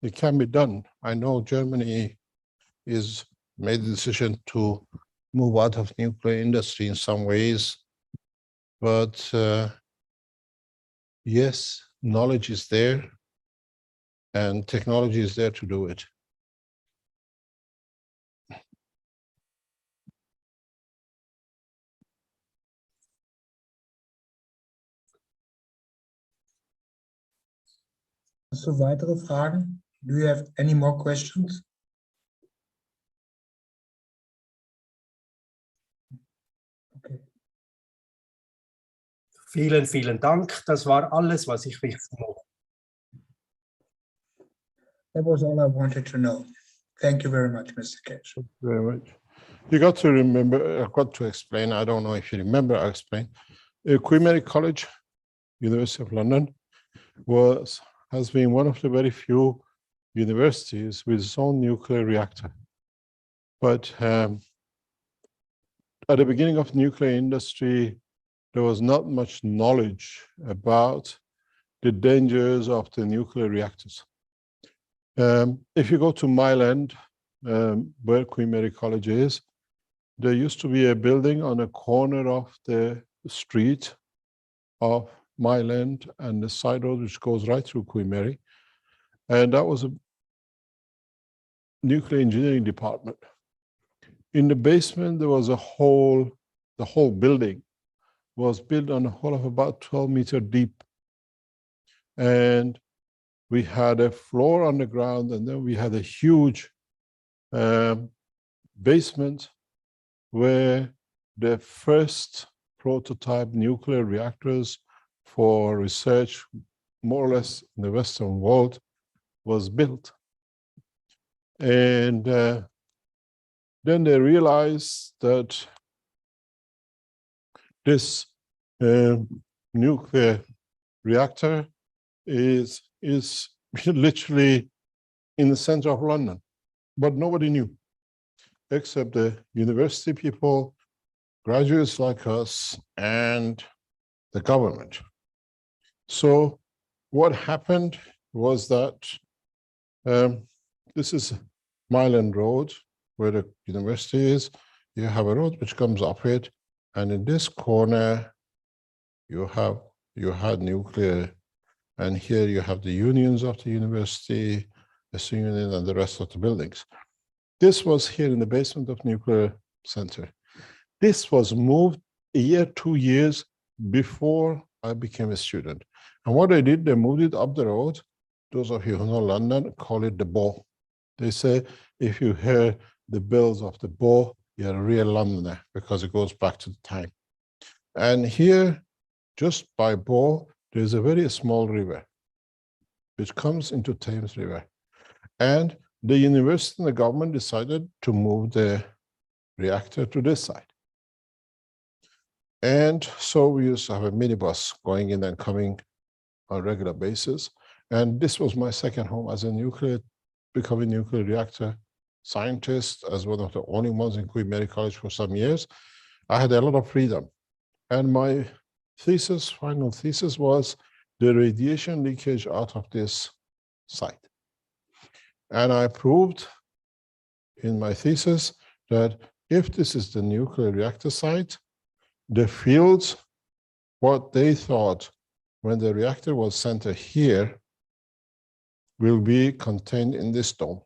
it can be done. I know Germany is made the decision to move out of nuclear industry in some ways, but yes, knowledge is there and technology is there to do it. So weitere Fragen? Do you have any more questions? Okay. Vielen, vielen Dank. Das war alles, was ich wissen wollte. That was all I wanted to know. Thank you very much, Mr. Cash. Thank you very much. You got to remember, I've got to explain, I don't know if you remember, I'll explain. Queen Mary College, University of London, has been one of the very few universities with its own nuclear reactor. But at the beginning of the nuclear industry, there was not much knowledge about the dangers of the nuclear reactors. If you go to Mile End, where Queen Mary College is, there used to be a building on a corner of the street of Mile End and the side road which goes right through Queen Mary. And that was a nuclear engineering department. In the basement, there was the whole building was built on a hole of about 12 meters deep. And we had a floor on the ground, and then we had a huge basement where the first prototype nuclear reactors for research, more or less in the Western world, was built. And then they realized that this nuclear reactor is literally in the center of London, but nobody knew, except the university people, graduates like us, and the government. So what happened was that this is Mile End Road, where the university is. You have a road which comes up it, and in this corner, you had nuclear, and here you have the unions of the university, the union, and the rest of the buildings. This was here in the basement of Nuclear Center. This was moved a year, 2 years before I became a student. And what they did, they moved it up the road. Those of you who know London call it the Bow. They say if you hear the bells of the Bow, you're a real Londoner, because it goes back to the time. And here, just by Bow, there's a very small river which comes into Thames River. And the university and the government decided to move the reactor to this side. And so we used to have a minibus going in and coming on a regular basis. And this was my second home as a becoming nuclear reactor scientist, as one of the only ones in Queen Mary College for some years. I had a lot of freedom. And my thesis, final thesis, was the radiation leakage out of this site. And I proved in my thesis that if this is the nuclear reactor site, the fields, what they thought when the reactor was centered here, will be contained in this dome.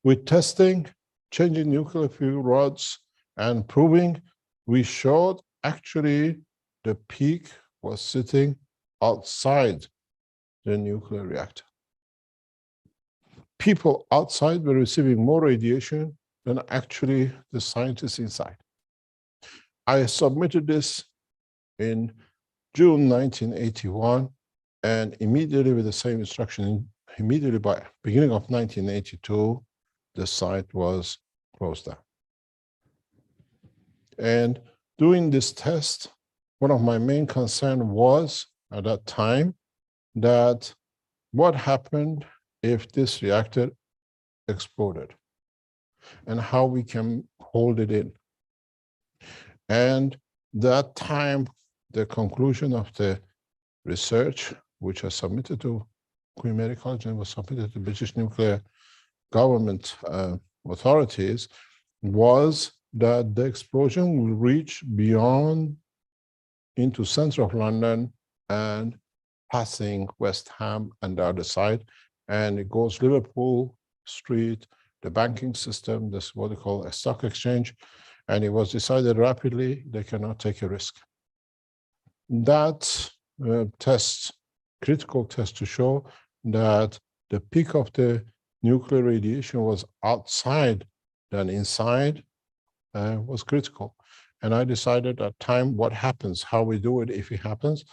With testing, changing nuclear fuel rods, and proving, we showed actually the peak was sitting outside the nuclear reactor. People outside were receiving more radiation than actually the scientists inside. I submitted this in June 1981, and immediately with the same instruction immediately by beginning of 1982, the site was closed down. And doing this test, one of my main concerns was at that time that what happened if this reactor exploded and how we can hold it in. And that time, the conclusion of the research, which was submitted to Queen Mary College and was submitted to British nuclear government authorities, was that the explosion will reach beyond into center of London and passing West Ham and the other side, and it goes Liverpool Street, the banking system, this is what they call a stock exchange, and it was decided rapidly they cannot take a risk. That critical test to show that the peak of the nuclear radiation was outside than inside was critical. And I decided at time what happens, how we do it if it happens.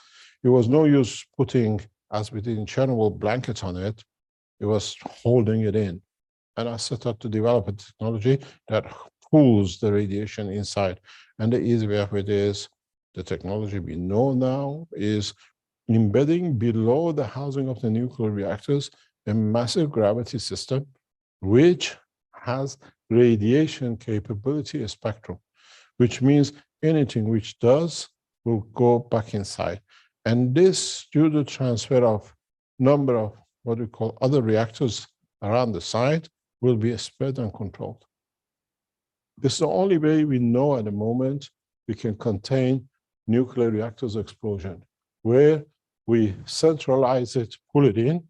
It was no use putting, as we did in Chernobyl, blankets on it. It was holding it in. And I set out to develop a technology that pulls the radiation inside. And the easy way of it is, the technology we know now is embedding below the housing of the nuclear reactors a massive gravity system, which has radiation capability spectrum, which means anything which does will go back inside. And this, due to transfer of number of what we call other reactors around the site, will be spread and controlled. This is the only way we know at the moment we can contain nuclear reactors explosion, where we centralize it, pull it in,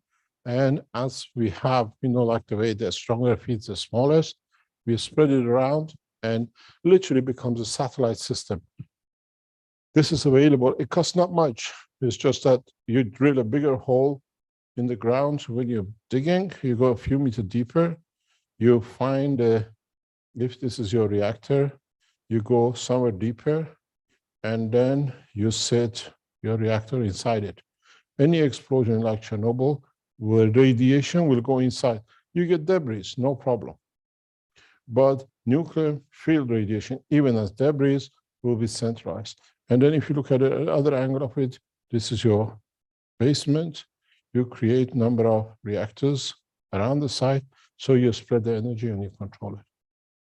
and as we have, like the way the stronger feeds the smallest, we spread it around and literally becomes a satellite system. This is available. It costs not much. It's just that you drill a bigger hole in the ground. When you're digging, you go a few meters deeper. You find, if this is your reactor, you go somewhere deeper, and then you set your reactor inside it. Any explosion like Chernobyl, where radiation will go inside, you get debris, no problem. But nuclear field radiation, even as debris, will be centralized. And then if you look at the other angle of it, this is your basement. You create number of reactors around the site, so you spread the energy and you control it.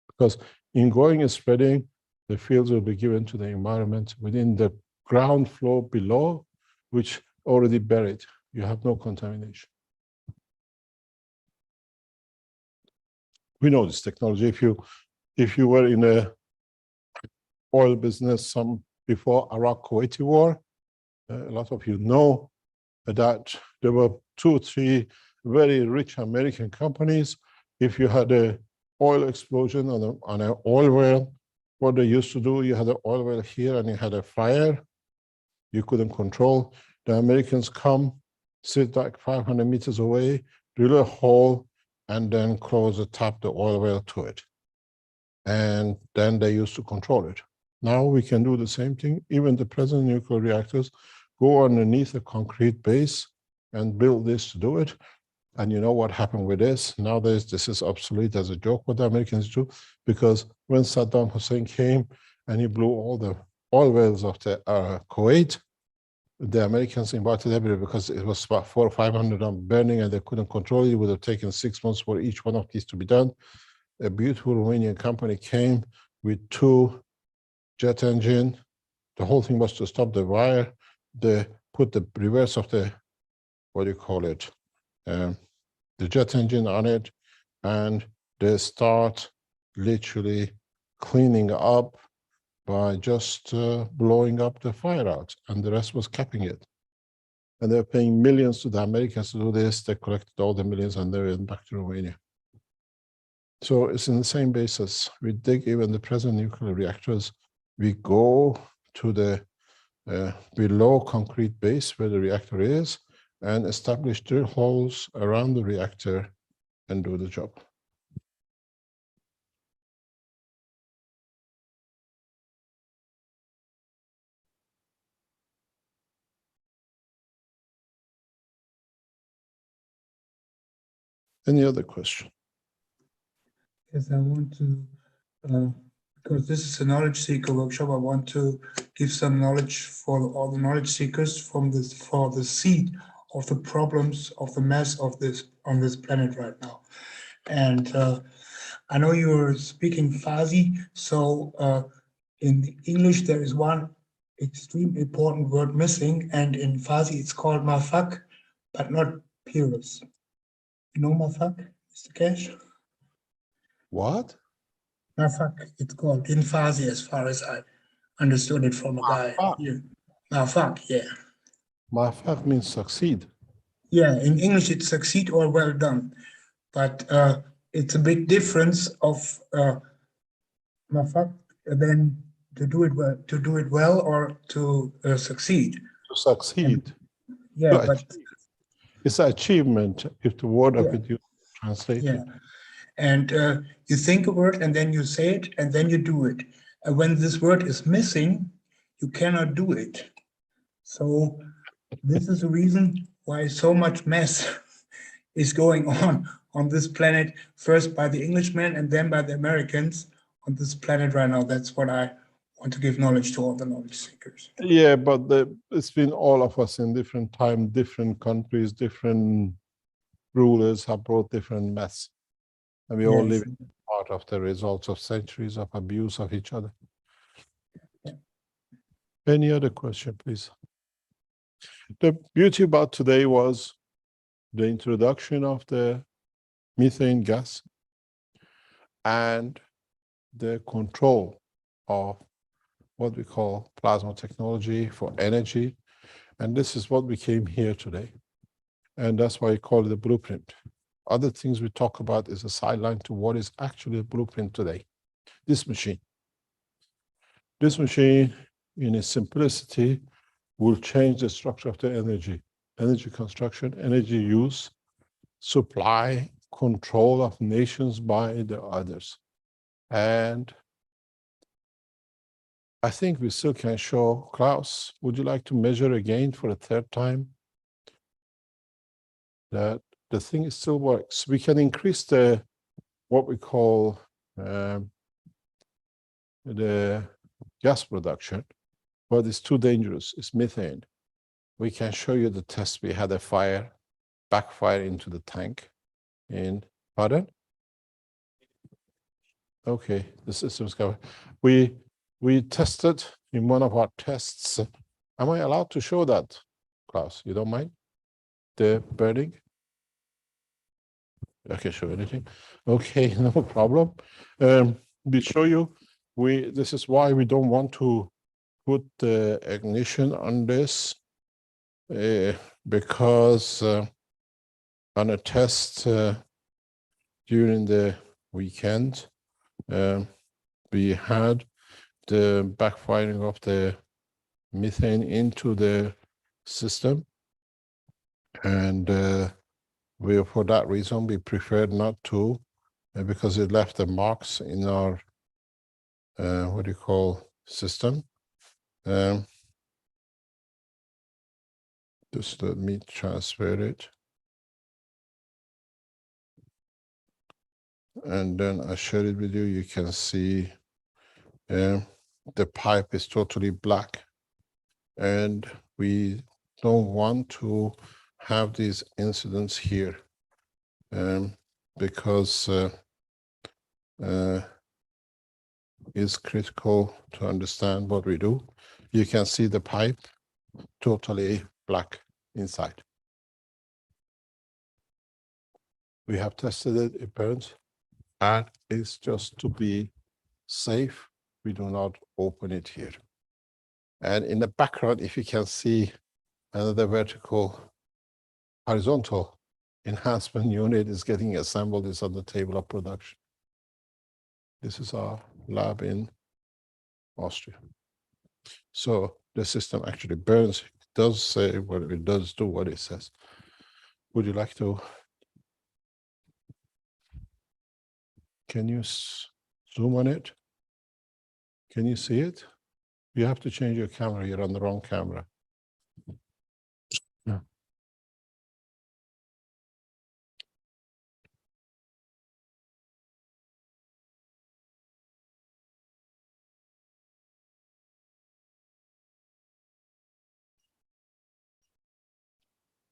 Because in going and spreading, the fields will be given to the environment within the ground floor below, which already buried. You have no contamination. We know this technology. If you were in a oil business before Iraq-Kuwaiti war, a lot of you know that there were 2 or 3 very rich American companies. If you had an oil explosion on an oil well, what they used to do, you had an oil well here and you had a fire you couldn't control. The Americans come, sit like 500 meters away, drill a hole, and then close the tap, the oil well to it. And then they used to control it. Now we can do the same thing. Even the present nuclear reactors go underneath a concrete base and build this to do it. And you know what happened with this? Nowadays, this is obsolete as a joke, what the Americans do, because when Saddam Hussein came and he blew all the oil wells of the Kuwait, the Americans invited everybody because it was about 400 or 500 of them burning and they couldn't control it. It would have taken 6 months for each one of these to be done. A beautiful Romanian company came with 2 jet engine. The whole thing was to stop the wire. They put the reverse of the, what do you call it, the jet engine on it, and they start literally cleaning up by just blowing up the fire out, and the rest was capping it. And they're paying millions to the Americans to do this. They collected all the millions and they went back to Romania. So it's in the same basis. We dig even the present nuclear reactors. We go to the below concrete base where the reactor is and establish drill holes around the reactor and do the job. Any other question? Yes, I want to, because this is a knowledge seeker workshop, I want to give some knowledge for all the knowledge seekers for the seed of the problems of the mess of this on this planet right now. And I know you're speaking Farsi, so in English there is one extreme important word missing, and in Farsi it's called mafak, but not Pyrrhus. You know mafak, Mr. Cash? What? Mafak, it's called in Farsi, as far as I understood it from a guy here. Mafak, yeah. Mafak means succeed. Yeah, in English it's succeed or well done, but it's a big difference of mafak than to do it well or to succeed. To succeed. Yeah, To but achieve. It's an achievement if the word of yeah, it you translate yeah. it. And you think a word and then you say it and then you do it. And when this word is missing, you cannot do it. So this is the reason why so much mess is going on this planet, first by the Englishmen and then by the Americans on this planet right now. That's what I want to give knowledge to all the knowledge seekers. Yeah, but it's been all of us in different time, different countries, different rulers have brought different mess. And we all Yes. live in part of the results of centuries of abuse of each other. Any other question, please? The beauty about today was the introduction of the methane gas and the control of what we call plasma technology for energy. And this is what we came here today. And that's why I call it a blueprint. Other things we talk about is a sideline to what is actually a blueprint today. This machine. This machine, in its simplicity, will change the structure of the energy construction, energy use, supply, control of nations by the others. And I think we still can show. Klaus, would you like to measure again for a third time that the thing still works? We can increase the what we call the gas production, but it's too dangerous. It's methane. We can show you the test. We had a fire, backfire into the tank in, pardon? Okay, the system's covered. We tested in one of our tests. Am I allowed to show that, Klaus? You don't mind? The burning? I can show anything. Okay, no problem. We show you. This is why we don't want to put the ignition on this, because on a test during the weekend, we had the backfiring of the methane into the system, and for that reason we preferred not to, because it left the marks in our what do you call system. Just let me transfer it, and then I share it with you. You can see the pipe is totally black, and we don't want to have these incidents here, because it's critical to understand what we do. You can see the pipe totally black inside. We have tested it, it burns, and it's just to be safe, we do not open it here. And in the background, if you can see another horizontal enhancement unit is getting assembled, is on the table of production. This is our lab in Austria. So the system actually burns. It does say what it does, do what it says. Would you like to? Can you zoom on it? Can you see it? You have to change your camera. You're on the wrong camera. Yeah.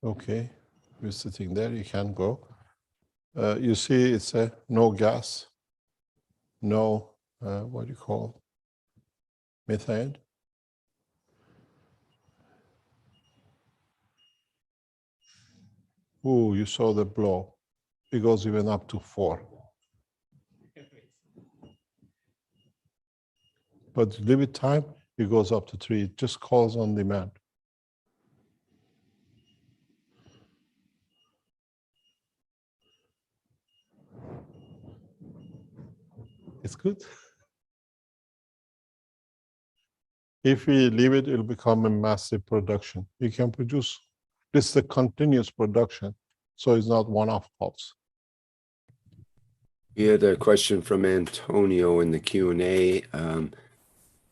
Okay, you're sitting there, you can go. You see it's a no gas, no, what do you call, methane. Oh, you saw the blow. It goes even up to 4. But leave it time, it goes up to 3. It just calls on demand. It's good. If we leave it, it'll become a massive production. You can produce, this is a continuous production, so it's not one-off pulse. We had a question from Antonio in the Q&A.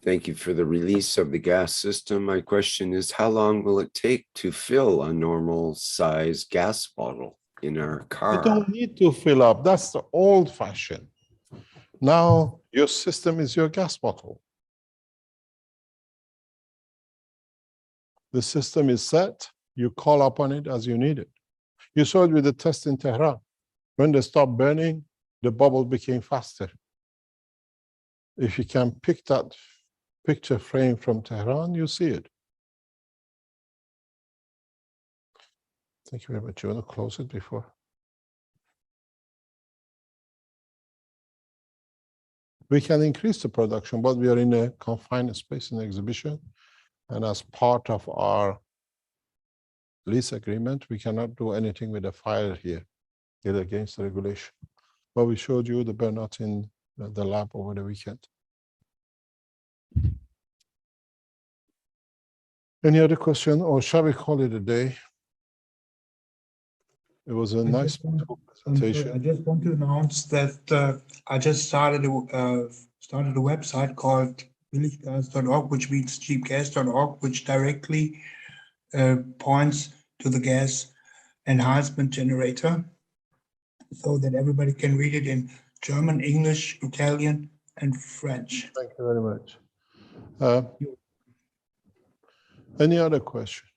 Thank you for the release of the gas system. My question is, how long will it take to fill a normal size gas bottle in our car? You don't need to fill up. That's the old fashion. Now your system is your gas bottle. The system is set. You call upon it as you need it. You saw it with the test in Tehran. When they stopped burning, the bubble became faster. If you can pick that picture frame from Tehran, you see it. Thank you very much. You want to close it before? We can increase the production, but we are in a confined space in the exhibition. And as part of our lease agreement, we cannot do anything with a fire here. It's against the regulation. But we showed you the burnout in the lab over the weekend. Any other question, or shall we call it a day? It was a nice presentation. I just want to announce that I just started a website called billiggas.org, which means cheapgas.org, which directly points to the gas enhancement generator, so that everybody can read it in German, English, Italian, and French. Thank you very much. Any other question?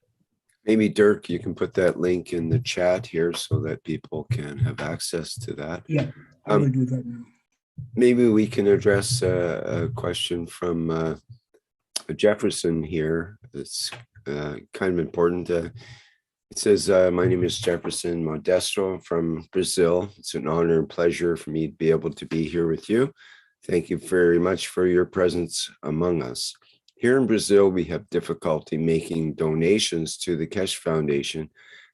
Maybe Dirk, you can put that link in the chat here so that people can have access to that. Yeah, I will do that now. Maybe we can address a question from Jefferson here. It's kind of important. It says, my name is Jefferson Modesto from Brazil. It's an honor and pleasure for me to be able to be here with you. Thank you very much for your presence among us. Here in Brazil, we have difficulty making donations to the Keshe Foundation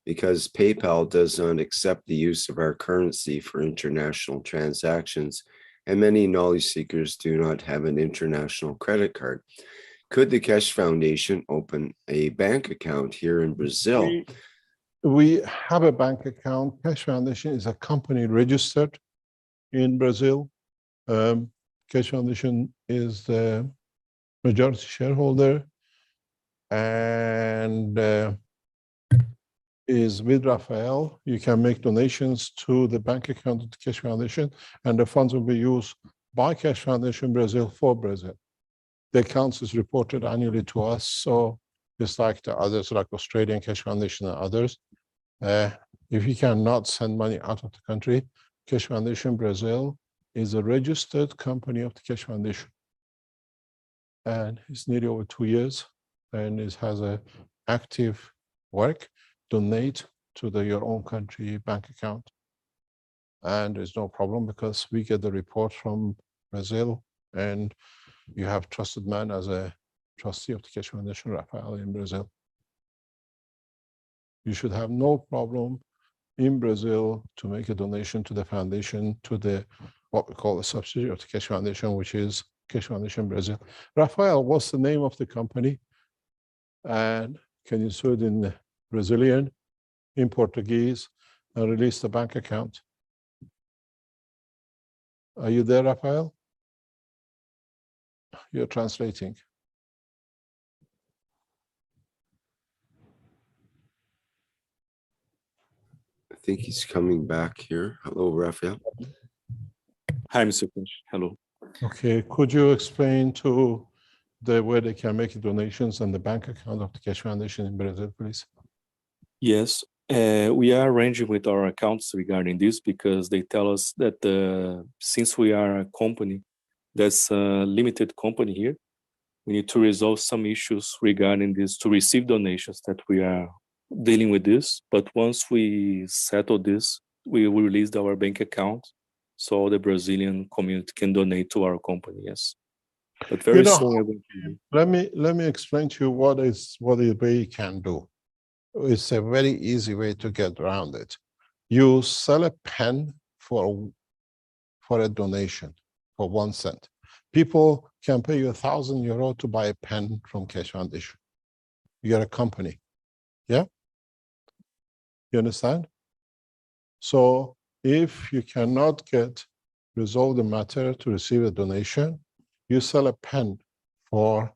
because PayPal does not accept the use of our currency for international transactions, and many knowledge seekers do not have an international credit card. Could the Keshe Foundation open a bank account here in Brazil? We have a bank account. Keshe Foundation is a company registered in Brazil. Keshe Foundation is the majority shareholder and is with Rafael. You can make donations to the bank account of the Keshe Foundation, and the funds will be used by Keshe Foundation Brazil for Brazil. The accounts is reported annually to us, so it's like the others, like Australian Keshe Foundation and others. If you cannot send money out of the country, Keshe Foundation Brazil is a registered company of the Keshe Foundation. And it's nearly over 2 years, and it has an active work. Donate to your own country bank account. And there's no problem because we get the report from Brazil, and you have trusted man as a trustee of the Keshe Foundation, Rafael, in Brazil. You should have no problem in Brazil to make a donation to the foundation, to the what we call a subsidiary of the Keshe Foundation, which is Keshe Foundation Brazil. Rafael, what's the name of the company? And can you say it in Brazilian, in Portuguese, and release the bank account? Are you there, Rafael? You're translating. I think he's coming back here. Hello, Rafael. Hi, Mr. Keshe. Hello. Okay, could you explain to where they can make donations and the bank account of the Keshe Foundation in Brazil, please? Yes, we are arranging with our accounts regarding this because they tell us that since we are a company that's a limited company here, we need to resolve some issues regarding this to receive donations that we are dealing with this. But once we settle this, we will release our bank account so the Brazilian community can donate to our company. Yes, but very soon we're going to. Let me explain to you what the way can do. It's a very easy way to get around it. You sell a pen for a donation for 1 cent. People can pay you €1,000 to buy a pen from Keshe Foundation. You're a company, yeah? You understand? So if you cannot resolve the matter to receive a donation, you sell a pen for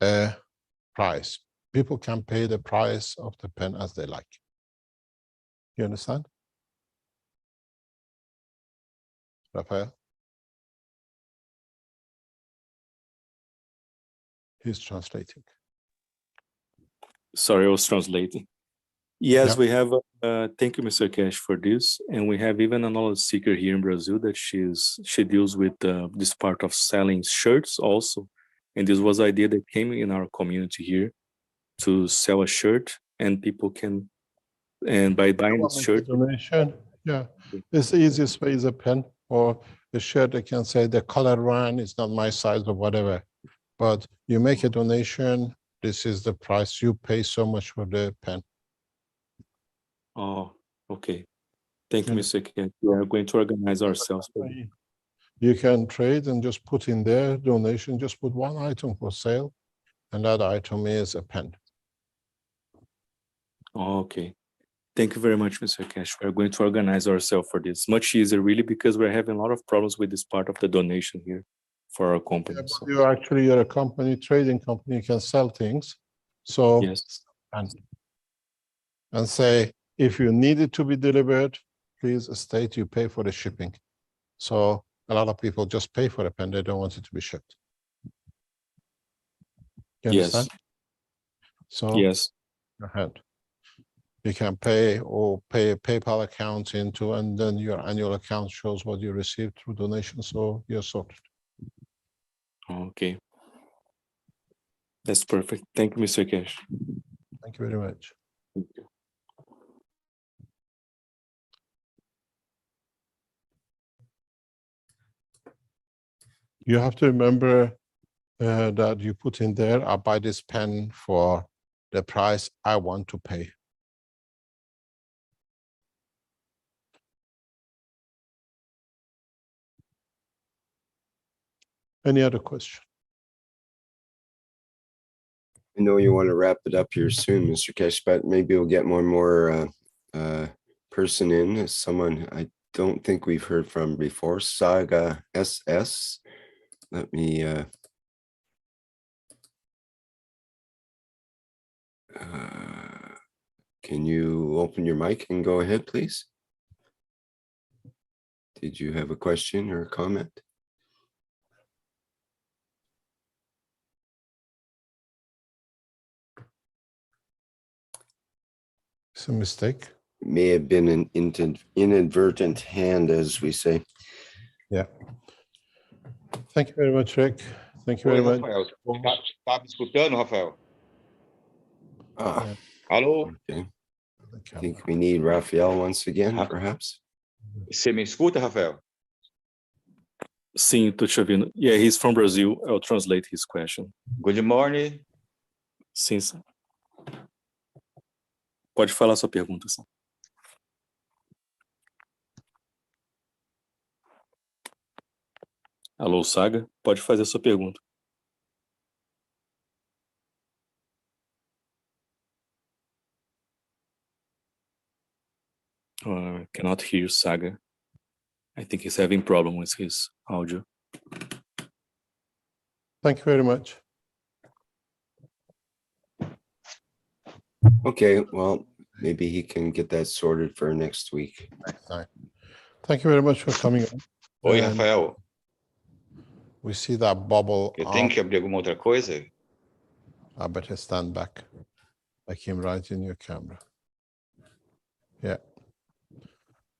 a price. People can pay the price of the pen as they like. You understand? Raphael? He's translating. Sorry, I was translating. Yes, Yeah. we have, thank you, Mr. Cash, for this. And we have even a knowledge seeker here in Brazil that she deals with this part of selling shirts also. And this was an idea that came in our community here to sell a shirt and people can, and by buying this shirt. Donation, yeah. It's the easiest way is a pen or a shirt. I can say the color ran, it's not my size or whatever. But you make a donation, this is the price. You pay so much for the pen. Oh, okay. Thank you, Mr. Cash. We are going to organize ourselves. You can trade and just put in there donation, just put one item for sale, and that item is a pen. Oh, okay. Thank you very much, Mr. Cash. We're going to organize ourselves for this. Much easier, really, because we're having a lot of problems with this part of the donation here for our company. Yeah, so. You're a company, trading company, you can sell things. So, yes. And say, if you need it to be delivered, please state you pay for the shipping. So a lot of people just pay for a pen, they don't want it to be shipped. You understand? Yes. So yes. You can pay or pay a PayPal account into, and then your annual account shows what you received through donation. So you're sorted. Okay. That's perfect. Thank you, Mr. Cash. Thank you very much. Thank you. You have to remember that you put in there, I buy this pen for the price I want to pay. Any other question? I know you want to wrap it up here soon, Mr. Kesh, but maybe we'll get one more person in. Someone I don't think we've heard from before, Saga SS. Let me can you open your mic and go ahead, please? Did you have a question or a comment? It's a mistake. May have been an inadvertent hand, as we say. Yeah. Thank you very much, Rick. Thank you very much. Rafael, tá me escutando, Rafael? Ah, Alô? Okay. I think we need Rafael once again, perhaps. Você me escuta, Rafael? Sim, tô te ouvindo. Yeah, he's from Brazil. I'll translate his question. Good morning. Sim, sim. Pode falar sua pergunta, sim. Alô, Saga? Pode fazer sua pergunta. Cannot hear Saga. I think he's having problem with his audio. Thank you very much. Okay, well, maybe he can get that sorted for next week. Next time. Thank you very much for coming on. Oi, Rafael. We see that bubble. Eu tenho que abrir alguma outra coisa? I better stand back. Like him right in your camera. Yeah.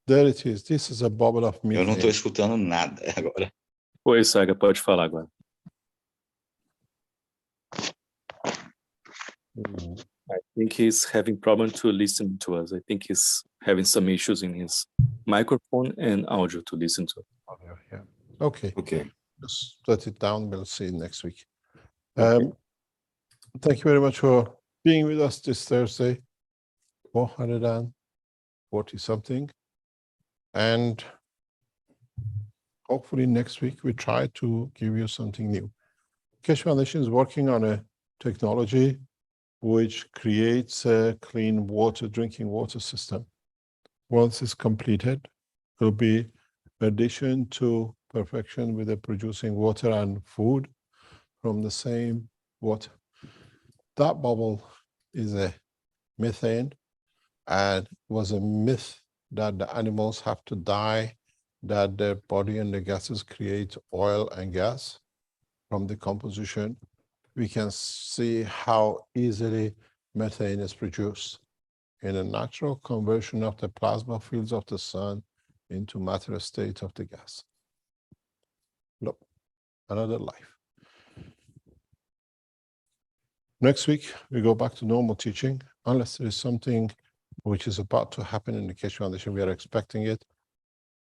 There it is. This is a bubble of Eu não estou methane. escutando nada agora. Oi, Saga, pode falar agora. I think he's having problem to listen to us. I think he's having some issues in his microphone and audio to listen to. Yeah. Okay. Okay. Just let it down. We'll see you next week. Okay. Thank you very much for being with us this Thursday, 440 something. And hopefully next week we try to give you something new. Keshe Foundation is working on a technology which creates a clean water, drinking water system. Once it's completed, it'll be addition to perfection with the producing water and food from the same water. That bubble is a methane, and it was a myth that the animals have to die, that their body and the gases create oil and gas from the composition. We can see how easily methane is produced in a natural conversion of the plasma fields of the sun into matter state of the gas. Look, another life. Next week, we go back to normal teaching, unless there is something which is about to happen in the Keshe Foundation. We are expecting it.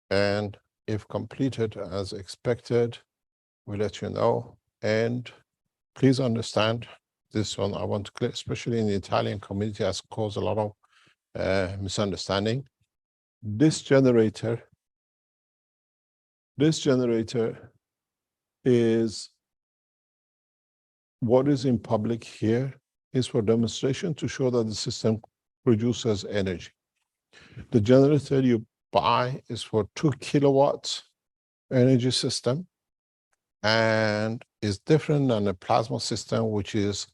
And if completed as expected, we'll let you know. And please understand this one. I want to clear, especially in the Italian community, has caused a lot of misunderstanding. This generator is what is in public here is for demonstration to show that the system produces energy. The generator you buy is for 2 kilowatts energy system and is different than a plasma system, which is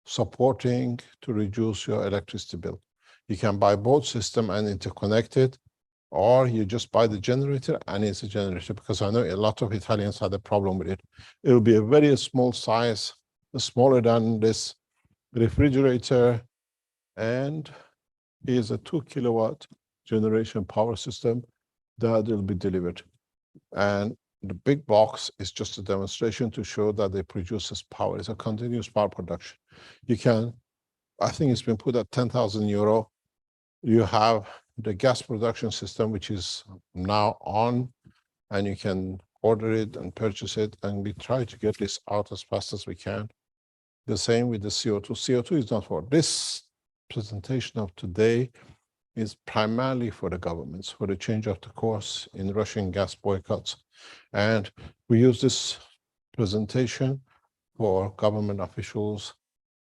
supporting to reduce your electricity bill. You can buy both system and interconnect it, or you just buy the generator and it's a generator, because I know a lot of Italians had a problem with it. It will be a very small size, smaller than this refrigerator, and is a 2 kilowatt generation power system that will be delivered. And the big box is just a demonstration to show that it produces power. It's a continuous power production. You can, I think it's been put at 10,000 euro. You have the gas production system, which is now on, and you can order it and purchase it, and we try to get this out as fast as we can. The same with the CO2. CO2 is not for this presentation of today, is primarily for the governments, for the change of the course in Russian gas boycotts. And we use this presentation for government officials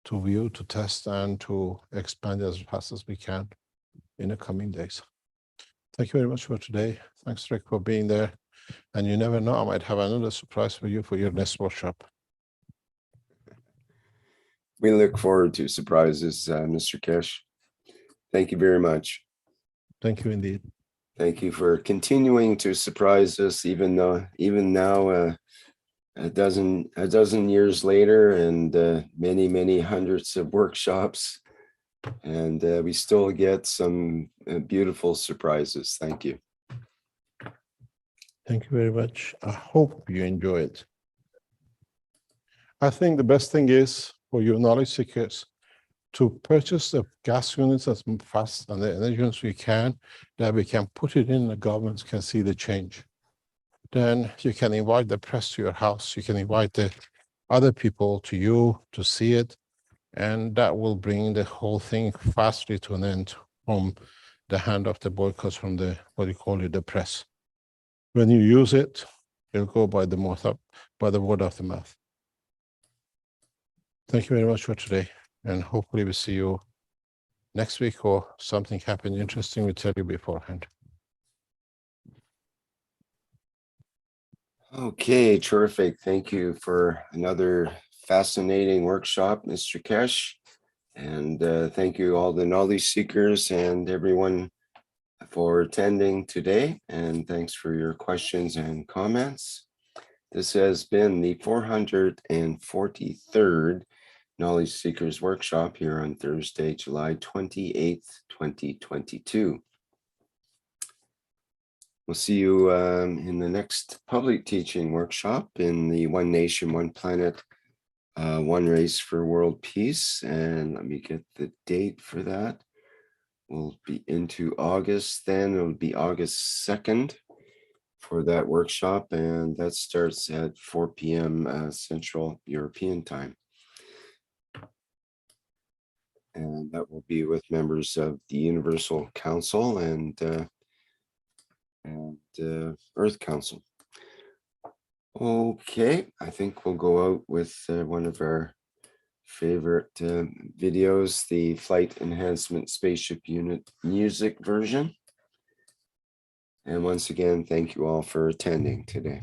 to view, to test, and to expand as fast as we can in the coming days. Thank you very much for today. Thanks, Rick, for being there. And you never know, I might have another surprise for you for your next workshop. We look forward to surprises, Mr. Keshe. Thank you very much. Thank you indeed. Thank you for continuing to surprise us, even now, a dozen years later, and many hundreds of workshops, and we still get some beautiful surprises. Thank you. Thank you very much. I hope you enjoy it. I think the best thing is for your knowledge seekers to purchase the gas units as fast and the energy units we can, that we can put it in, the governments can see the change. Then you can invite the press to your house. You can invite the other people to you to see it. And that will bring the whole thing fastly to an end from the hand of the boycotts from the, what do you call it, the press. When you use it, it'll go by the mouth up, by the word of the mouth. Thank you very much for today. And hopefully we'll see you next week, or something happened interesting, we'll tell you beforehand. Okay, terrific. Thank you for another fascinating workshop, Mr. Keshe. And thank you all the knowledge seekers and everyone for attending today. And thanks for your questions and comments. This has been the 443rd Knowledge Seekers Workshop here on Thursday, July 28th, 2022. We'll see you in the next public teaching workshop in the One Nation, One Planet, One Race for World Peace. And let me get the date for that. We'll be into August then. It'll be August 2nd for that workshop. And that starts at 4 p.m. Central European time. And that will be with members of the Universal Council and Earth Council. Okay, I think we'll go out with one of our favorite videos, the Flight Enhancement Spaceship Unit music version. And once again, thank you all for attending today.